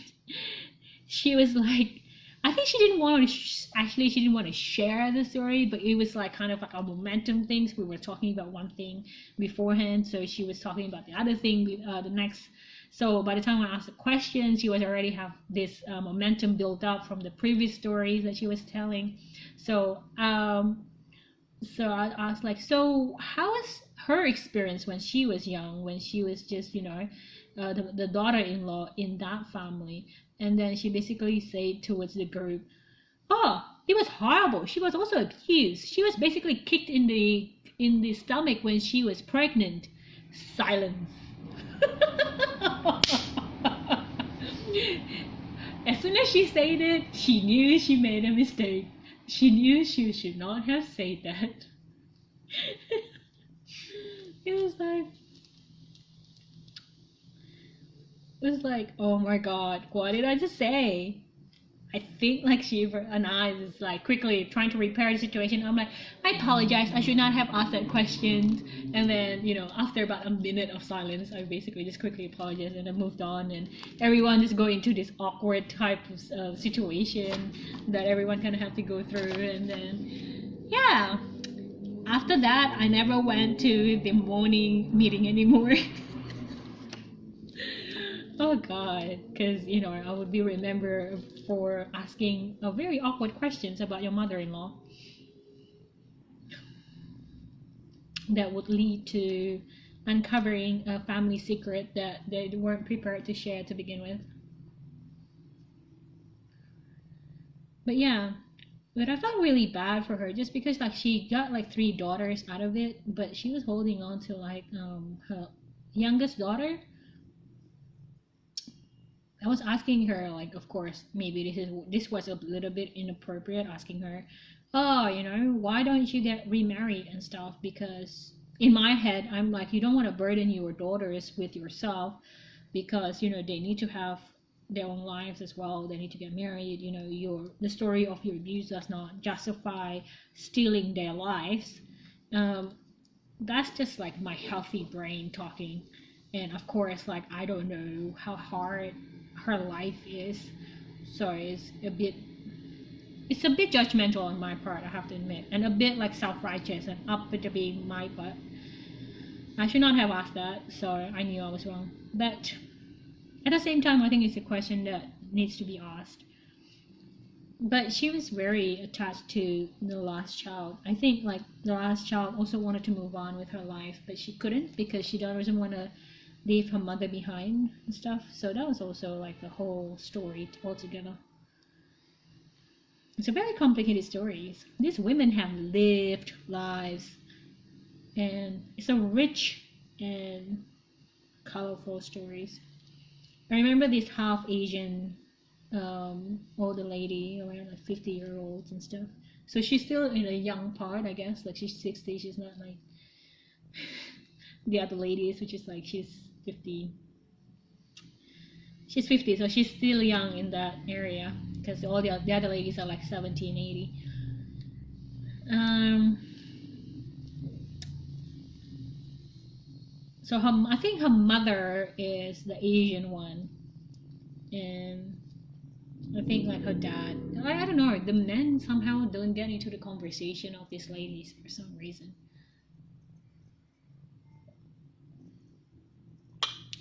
she was like, I think she didn't want to actually she didn't want to share the story, but it was like kind of like a momentum things. We were talking about one thing beforehand, so she was talking about the other thing the next. So by the time I asked the question, she was already have this momentum built up from the previous stories that she was telling. So so I asked like, so how was her experience when she was young, when she was just the daughter-in-law in that family? And then she basically said towards the group, oh, it was horrible. She was also abused. She was basically kicked in the stomach when she was pregnant. Silence. As soon as she said it, she knew she made a mistake. She knew she should not have said that. It was like, oh my god, what did I just say? I think like Shiva and I is like quickly trying to repair the situation. I'm like, I apologize, I should not have asked that question. And then, after about a minute of silence, I basically just quickly apologized and I moved on. And everyone just go into this awkward type of situation that everyone kind of have to go through. And then, yeah, after that, I never went to the morning meeting anymore. Oh god, because I would be remembered for asking very awkward questions about your mother-in-law that would lead to uncovering a family secret that they weren't prepared to share to begin with. But yeah, but I felt really bad for her just because like she got like 3 daughters out of it, but she was holding on to like her youngest daughter. I was asking her, like, of course, maybe this was a little bit inappropriate, asking her, oh, why don't you get remarried and stuff? Because in my head, I'm like, you don't want to burden your daughters with yourself, because they need to have their own lives as well. They need to get married. The story of your abuse does not justify stealing their lives. That's just like my healthy brain talking. And of course, like, I don't know how hard her life is, so it's a bit judgmental on my part, I have to admit, and a bit like self-righteous and up to being my butt. I should not have asked that, so I knew I was wrong. But at the same time, I think it's a question that needs to be asked. But she was very attached to the last child. I think like the last child also wanted to move on with her life, but she couldn't because she doesn't want to leave her mother behind and stuff. So that was also like the whole story altogether. It's a very complicated story. These women have lived lives, and it's a rich and colorful stories. I remember this half Asian older lady, around like 50-year-olds and stuff. So she's still in a young part, I guess. Like she's 60, she's not like the other ladies, which is like she's 50. She's 50, so she's still young in that area, because all the other ladies are like 70 and 80. So I think her mother is the Asian one, and I think like her dad. I don't know. The men somehow don't get into the conversation of these ladies for some reason.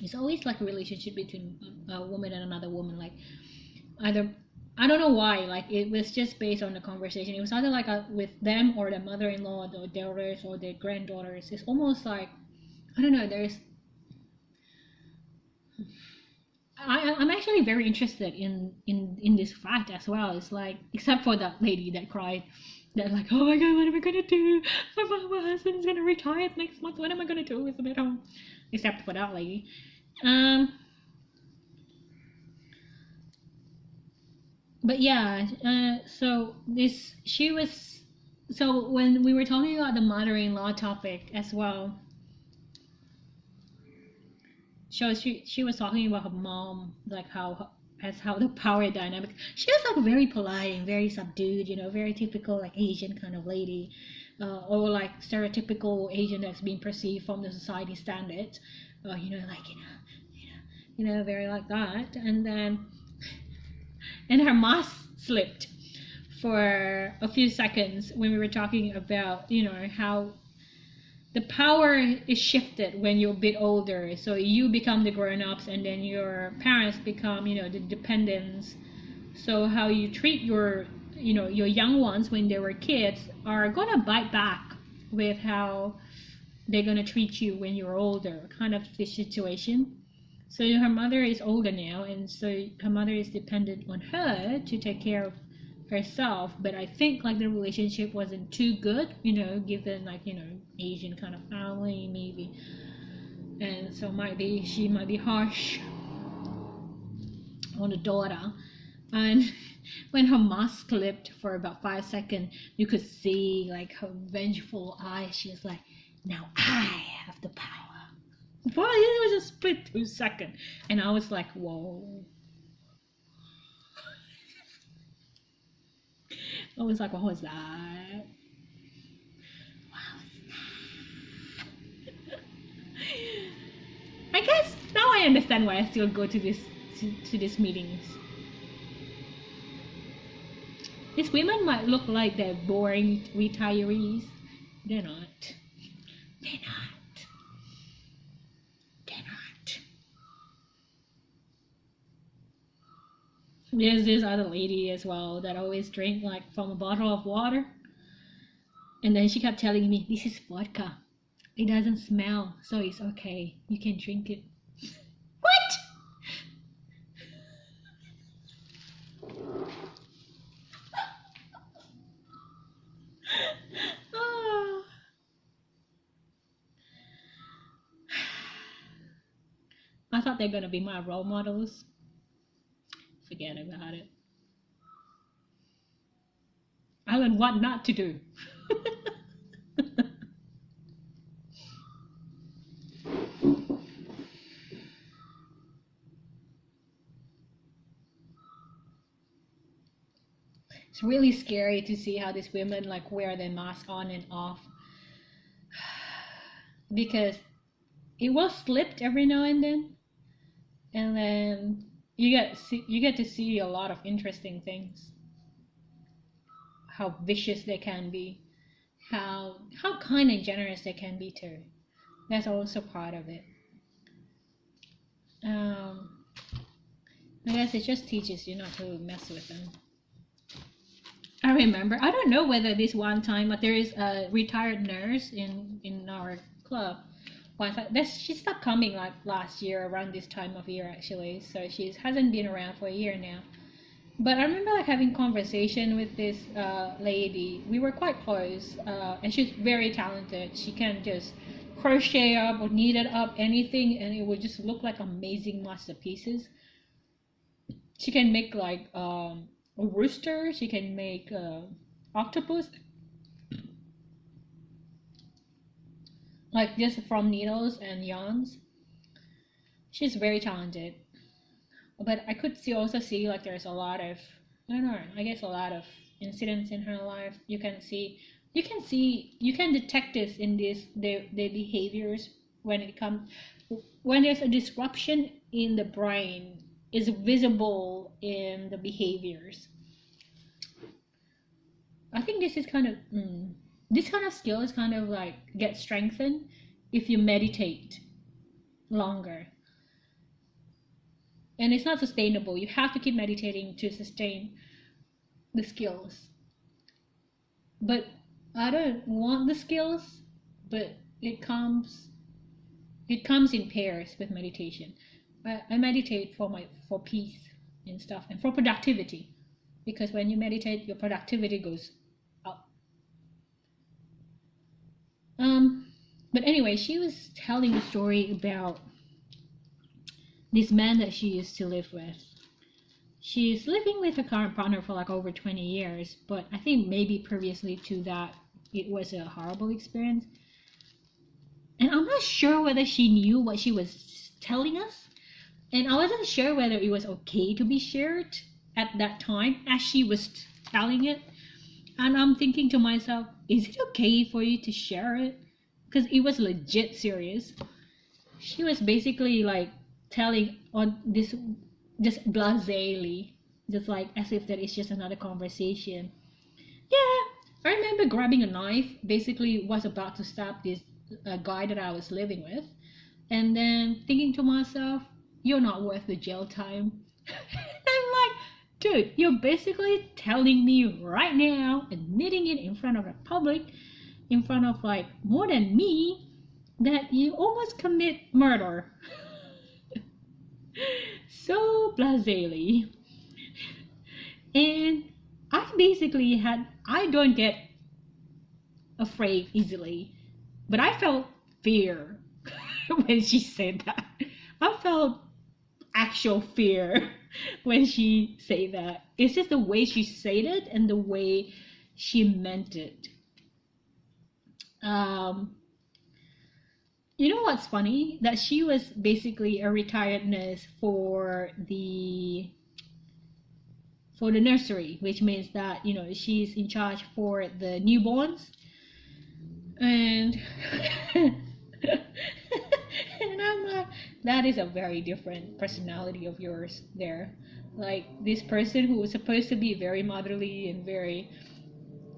It's always like a relationship between a woman and another woman. Like either, I don't know why. Like it was just based on the conversation. It was either like with them or their mother-in-law, their daughters or their granddaughters. It's almost like, I don't know. I'm actually very interested in this fact as well. It's like, except for that lady that cried, that like, oh my god, what am I gonna do? My husband's gonna retire next month. What am I gonna do with him at home? Except for that lady. But yeah, so when we were talking about the mother-in-law topic as well, so she was talking about her mom, like how the power dynamic. She was like very polite and very subdued, very typical like Asian kind of lady, or like stereotypical Asian that's being perceived from the society standards, like very like that. And then her mask slipped for a few seconds when we were talking about, you know, how the power is shifted when you're a bit older. So you become the grown-ups and then your parents become, you know, the dependents. So how you treat your, you know, your young ones when they were kids are gonna bite back with how they're gonna treat you when you're older, kind of this situation. So her mother is older now, and so her mother is dependent on her to take care of herself. But I think like the relationship wasn't too good, you know, given like, you know, Asian kind of family maybe, and so she might be harsh on the daughter. And when her mask clipped for about 5 seconds, you could see like her vengeful eyes. She was like, now I have the power. Boy, it was a split 2 seconds. And I was like, whoa. I was like, what was that? I guess now I understand why I still go to these meetings. These women might look like they're boring retirees. They're not. They're not. They're not. There's this other lady as well that always drink like from a bottle of water. And then she kept telling me, this is vodka. It doesn't smell, so it's okay. You can drink it. What? Oh. I thought they're gonna be my role models. Forget about it. I learned what not to do. It's really scary to see how these women like wear their mask on and off, because it was slipped every now and then you get to see a lot of interesting things, how vicious they can be, how kind and generous they can be too. That's also part of it. I guess it just teaches you not to mess with them. I remember, I don't know whether this one time, but there is a retired nurse in our club. She stopped coming like last year around this time of year actually, so she hasn't been around for a year now. But I remember like having conversation with this lady. We were quite close, and she's very talented. She can just crochet up or knit up anything, and it would just look like amazing masterpieces. She can make like a rooster. She can make octopus, like just from needles and yarns. She's very talented. But I could also see like there's a lot of, I don't know, I guess a lot of incidents in her life. You can detect this in their behaviors when there's a disruption in the brain is visible in the behaviors. I think this kind of skill is kind of like get strengthened if you meditate longer. And it's not sustainable. You have to keep meditating to sustain the skills. But I don't want the skills, but it comes in pairs with meditation. I meditate for peace and stuff, and for productivity, because when you meditate, your productivity goes up. But anyway, she was telling a story about this man that she used to live with. She's living with her current partner for like over 20 years, but I think maybe previously to that, it was a horrible experience. And I'm not sure whether she knew what she was telling us. And I wasn't sure whether it was okay to be shared at that time as she was telling it. And I'm thinking to myself, is it okay for you to share it? Because it was legit serious. She was basically like telling on this just blasely just like as if that is just another conversation. Yeah, I remember grabbing a knife, basically was about to stab this guy that I was living with, and then thinking to myself, you're not worth the jail time. I'm like, dude, you're basically telling me right now, admitting it in front of the public, in front of like more than me, that you almost commit murder. So blasely. And I don't get afraid easily, but I felt fear when she said that. I felt actual fear when she said that. It's just the way she said it and the way she meant it. You know what's funny? That she was basically a retired nurse for the nursery, which means that she's in charge for the newborns, and and I'm like, that is a very different personality of yours there. Like this person who was supposed to be very motherly and very,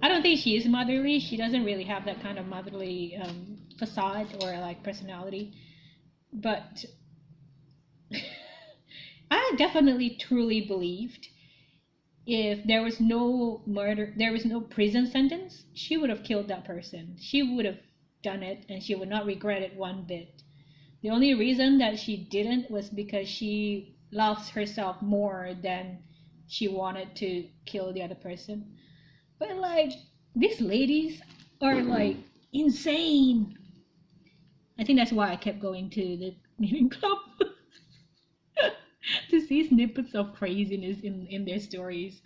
I don't think she is motherly. She doesn't really have that kind of motherly facade or like personality, but I definitely truly believed if there was no murder, there was no prison sentence, she would have killed that person. She would have done it and she would not regret it one bit. The only reason that she didn't was because she loves herself more than she wanted to kill the other person. But like, these ladies are like insane. I think that's why I kept going to the knitting club. To see snippets of craziness in their stories.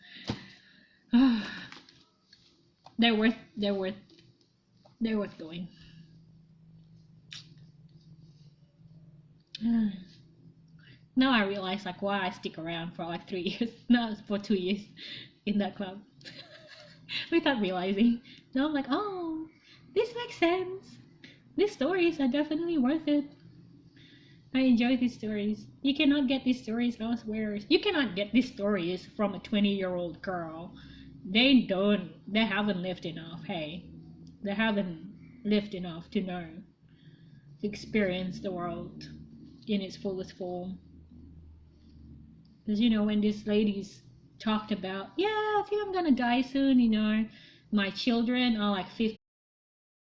they're worth going. Now I realize like why I stick around for like 3 years, no, for 2 years in that club. Without realizing. Now I'm like, oh, this makes sense. These stories are definitely worth it. I enjoy these stories. You cannot get these stories elsewhere. You cannot get these stories from a 20-year-old girl. They haven't lived enough, hey. They haven't lived enough to know, to experience the world in its fullest form. Because, when these ladies talked about, yeah, I think I'm gonna die soon, my children are like